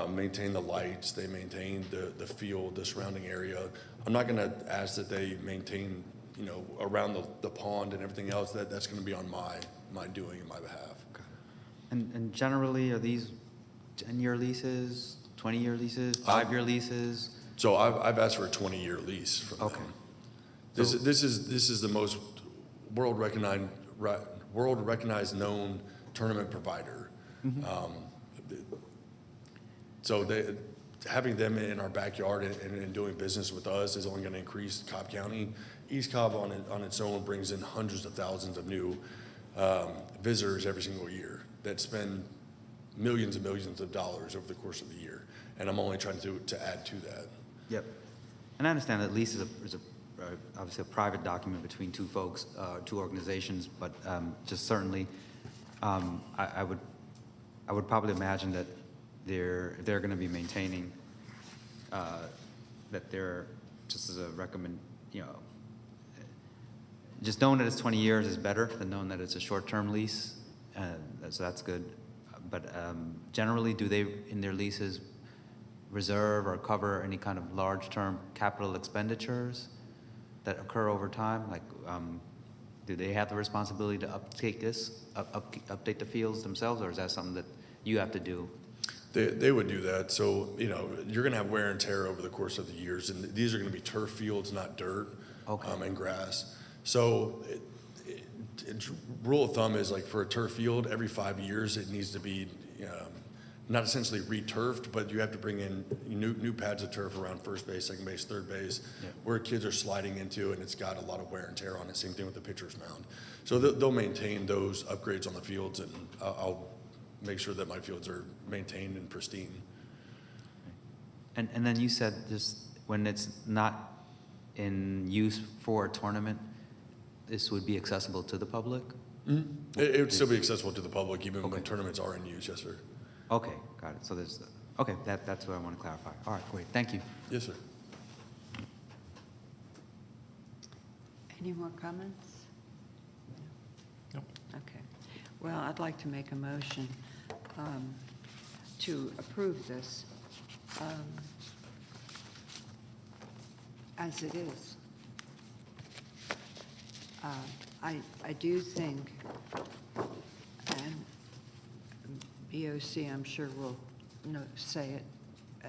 Speaker 19: maintain the lights, they maintain the field, the surrounding area. I'm not going to ask that they maintain, you know, around the pond and everything else. That's going to be on my doing in my behalf.
Speaker 7: Okay. And generally, are these 10-year leases, 20-year leases, 5-year leases?
Speaker 19: So I've asked for a 20-year lease from them. This is the most world recognized known tournament provider. So having them in our backyard and doing business with us is only going to increase Cobb County. East Cobb on its own brings in hundreds of thousands of new visitors every single year that spend millions and millions of dollars over the course of the year. And I'm only trying to add to that.
Speaker 7: Yep. And I understand that lease is obviously a private document between two folks, two organizations, but just certainly, I would probably imagine that if they're going to be maintaining, that they're, just as a recommend, you know, just knowing that it's 20 years is better than knowing that it's a short-term lease, so that's good. But generally, do they, in their leases, reserve or cover any kind of large-term capital expenditures that occur over time? Like, do they have the responsibility to update the fields themselves, or is that something that you have to do?
Speaker 19: They would do that. So, you know, you're going to have wear and tear over the course of the years, and these are going to be turf fields, not dirt and grass. So rule of thumb is like for a turf field, every 5 years it needs to be not essentially re-turfed, but you have to bring in new pads of turf around first base, second base, third base, where kids are sliding into, and it's got a lot of wear and tear on it. Same thing with the pitcher's mound. So they'll maintain those upgrades on the fields, and I'll make sure that my fields are maintained and pristine.
Speaker 7: And then you said just when it's not in use for a tournament, this would be accessible to the public?
Speaker 19: Mm-hmm. It would still be accessible to the public even when tournaments are in use, yes, sir.
Speaker 7: Okay, got it. So there's, okay, that's what I want to clarify. All right, great, thank you.
Speaker 19: Yes, sir.
Speaker 3: Any more comments?
Speaker 1: No.
Speaker 3: Okay. Well, I'd like to make a motion to approve this as it is. I do think, and BOC I'm sure will say it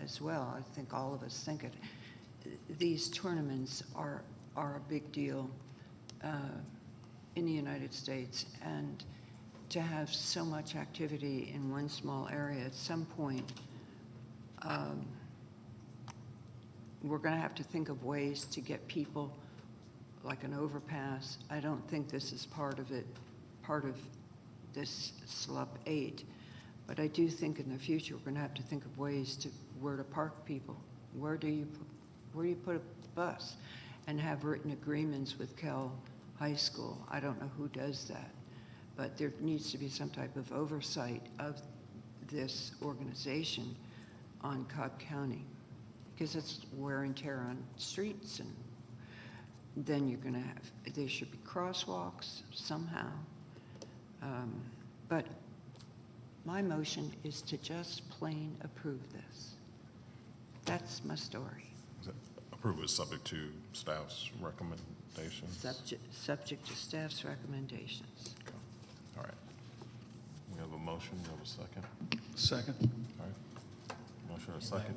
Speaker 3: as well, I think all of us think it, these tournaments are a big deal in the United States, and to have so much activity in one small area, at some point, we're going to have to think of ways to get people, like an overpass. I don't think this is part of it, part of this SLUP 8, but I do think in the future we're going to have to think of ways to where to park people. Where do you put a bus? And have written agreements with Kell High School. I don't know who does that, but there needs to be some type of oversight of this organization on Cobb County, because it's wear and tear on streets, and then you're going to have, there should be crosswalks somehow. But my motion is to just plain approve this. That's my story.
Speaker 1: Approve is subject to staff's recommendations?
Speaker 3: Subject to staff's recommendations.
Speaker 1: Okay. All right. We have a motion. We have a second.
Speaker 11: Second.
Speaker 1: All right. Motion and a second.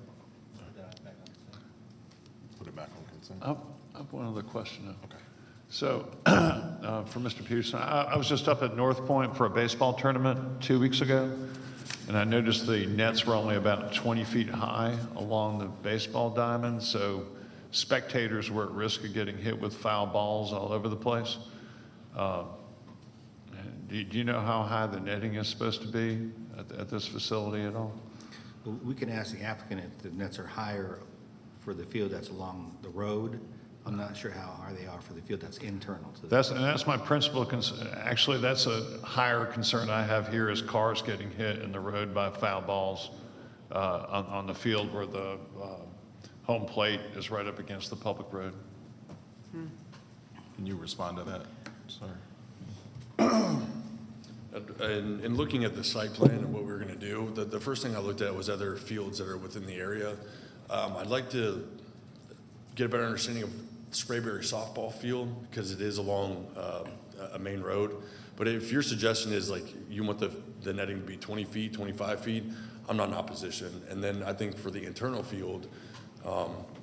Speaker 1: Put it back on consent.
Speaker 4: I have one other question.
Speaker 1: Okay.
Speaker 4: So, for Mr. Peterson, I was just up at North Point for a baseball tournament 2 weeks ago, and I noticed the nets were only about 20 feet high along the baseball diamond, so spectators were at risk of getting hit with foul balls all over the place. Do you know how high the netting is supposed to be at this facility at all?
Speaker 2: Well, we can ask the applicant if the nets are higher for the field that's along the road. I'm not sure how high they are for the field that's internal to the.
Speaker 4: That's my principal concern. Actually, that's a higher concern I have here is cars getting hit in the road by foul balls on the field where the home plate is right up against the public road.
Speaker 1: Can you respond to that, sir?
Speaker 19: In looking at the site plan and what we were going to do, the first thing I looked at was other fields that are within the area. I'd like to get a better understanding of Sprayberry softball field because it is along a main road. But if your suggestion is like you want the netting to be 20 feet, 25 feet, I'm not in opposition. And then I think for the internal field,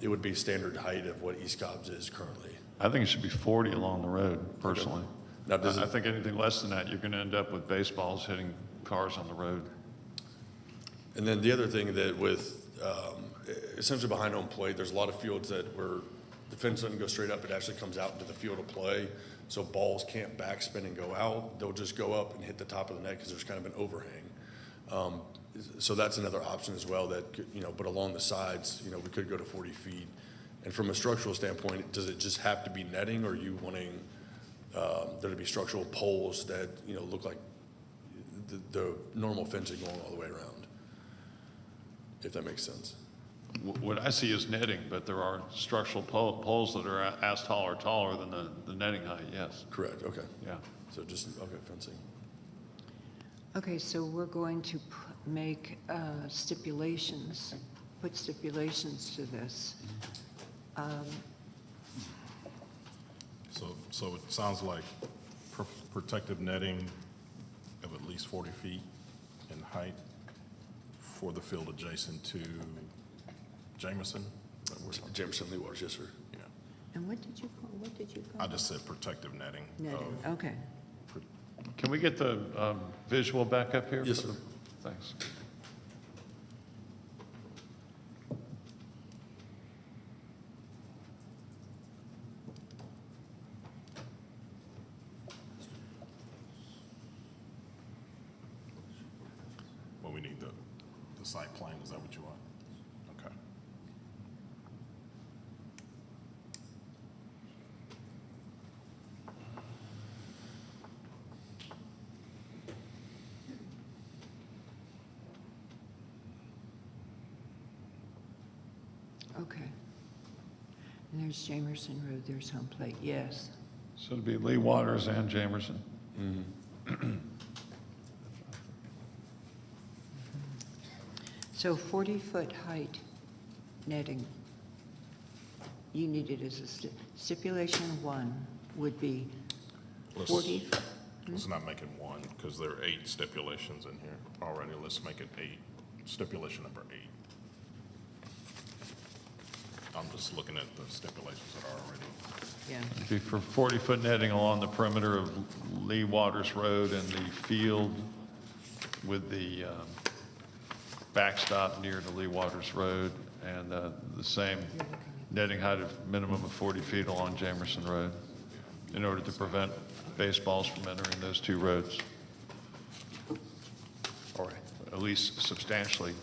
Speaker 19: it would be standard height of what East Cobb's is currently.
Speaker 4: I think it should be 40 along the road, personally.
Speaker 19: Now,
Speaker 4: I think anything less than that, you're going to end up with baseballs hitting cars on the road.
Speaker 19: And then the other thing that with essentially behind home plate, there's a lot of fields that where the fence doesn't go straight up, it actually comes out into the field of play. So balls can't backspin and go out. They'll just go up and hit the top of the net because there's kind of an overhang. So that's another option as well that, but along the sides, we could go to 40 feet. And from a structural standpoint, does it just have to be netting or are you wanting there to be structural poles that, look like the normal fencing going all the way around? If that makes sense.
Speaker 4: What I see is netting, but there are structural poles that are as tall or taller than the netting height, yes.
Speaker 19: Correct, okay.
Speaker 4: Yeah.
Speaker 19: So just, okay, fencing.
Speaker 3: Okay, so we're going to stipulations, put stipulations to this.
Speaker 1: So it sounds like protective netting of at least 40 feet in height for the field adjacent to Jameson?
Speaker 19: Jameson Lee Waters, yes, sir.
Speaker 1: Yeah.
Speaker 3: And what did you call?
Speaker 1: I just said protective netting.
Speaker 3: Netting, okay.
Speaker 4: Can we get the visual back up here?
Speaker 19: Yes, sir.
Speaker 4: Thanks.
Speaker 1: Well, we need the site plan. Is that what you want? Okay.
Speaker 3: Okay. And there's Jamerson Road, there's home plate, yes.
Speaker 4: So it'd be Lee Waters and Jamerson.
Speaker 3: So 40-foot height netting, you need it as a stipulation 1 would be 40.
Speaker 1: Let's not make it 1 because there are 8 stipulations in here already. Let's make it 8. Stipulation number 8. I'm just looking at the stipulations that are already.
Speaker 3: Yeah.
Speaker 4: It'd be for 40-foot netting along the perimeter of Lee Waters Road and the field with the backstop near the Lee Waters Road, and the same netting height of minimum of 40 feet along Jamerson Road in order to prevent baseballs from entering those two roads. Or at least substantially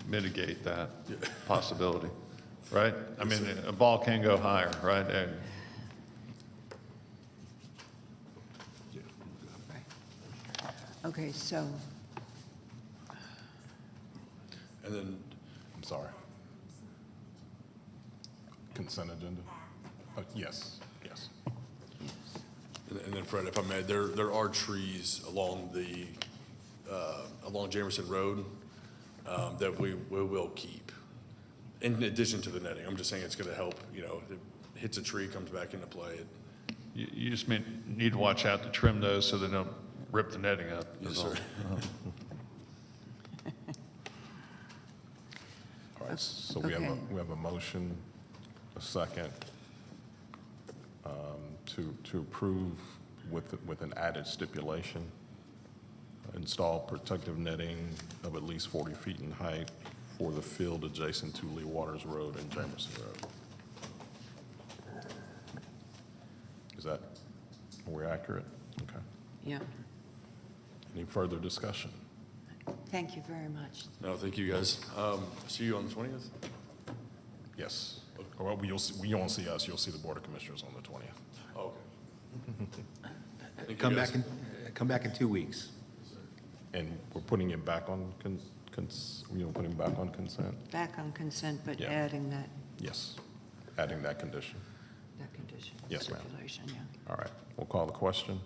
Speaker 4: mitigate that possibility, right? I mean, a ball can go higher, right? And
Speaker 3: Okay, so,
Speaker 19: And then,
Speaker 1: I'm sorry. Consent agenda? Yes, yes.
Speaker 19: and then Fred, if I may, there are trees along the, along Jamerson Road that we will keep. In addition to the netting, I'm just saying it's gonna help, you know, if it hits a tree, comes back into play.
Speaker 4: you just need to watch out to trim those so they don't rip the netting up.
Speaker 19: Yes,
Speaker 4: is all.
Speaker 19: sir.
Speaker 1: All right, so we
Speaker 3: Okay.
Speaker 1: have a motion, a second, to approve with an added stipulation. Install protective netting of at least 40 feet in height for the field adjacent to Lee Waters Road and Jamerson Road. Is that, are we accurate? Okay.
Speaker 3: yeah,
Speaker 1: Any further discussion?
Speaker 3: thank you very much.
Speaker 19: No, thank you, guys. See you on the 20th?
Speaker 1: Yes. Well, you won't see us, you'll see the Board of Commissioners on the 20th.
Speaker 19: Oh, okay. Thank you,
Speaker 2: Come
Speaker 19: guys.
Speaker 2: back in 2 weeks.
Speaker 1: And we're putting it back on, putting it back on consent?
Speaker 3: Back on consent, but
Speaker 1: Yeah.
Speaker 3: adding that
Speaker 1: Yes, adding that condition.
Speaker 3: condition.
Speaker 1: Yes, ma'am.
Speaker 3: Stipulation, yeah.
Speaker 1: All right, we'll call the question.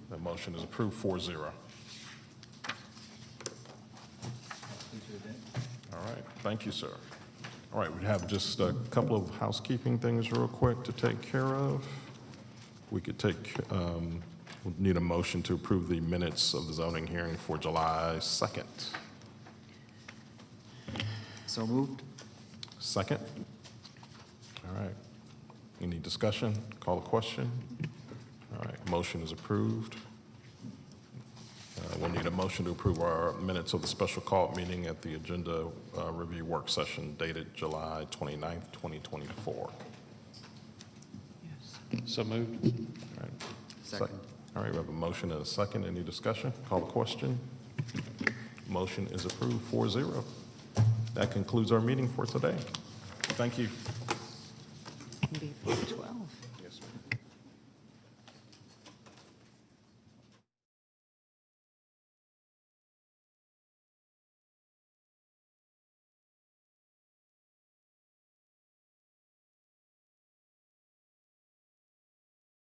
Speaker 1: The motion is approved 4-0. All right, thank you, sir. All right, we have just a couple of housekeeping things real quick to take care of. We could take, we'll need a motion to approve the minutes of the zoning hearing for July 2nd.
Speaker 12: So moved?
Speaker 1: Second? All right. Any discussion? Call the question? All right, motion is approved. We'll need a motion to approve our minutes of the special call meeting at the agenda review work session dated July 29th, 2024.
Speaker 4: So moved.
Speaker 1: All right.
Speaker 12: Second.
Speaker 1: All right, we have a motion and a second. Any discussion? Call the question. Motion is approved 4-0. That concludes our meeting for today. Thank you.
Speaker 3: Before 12.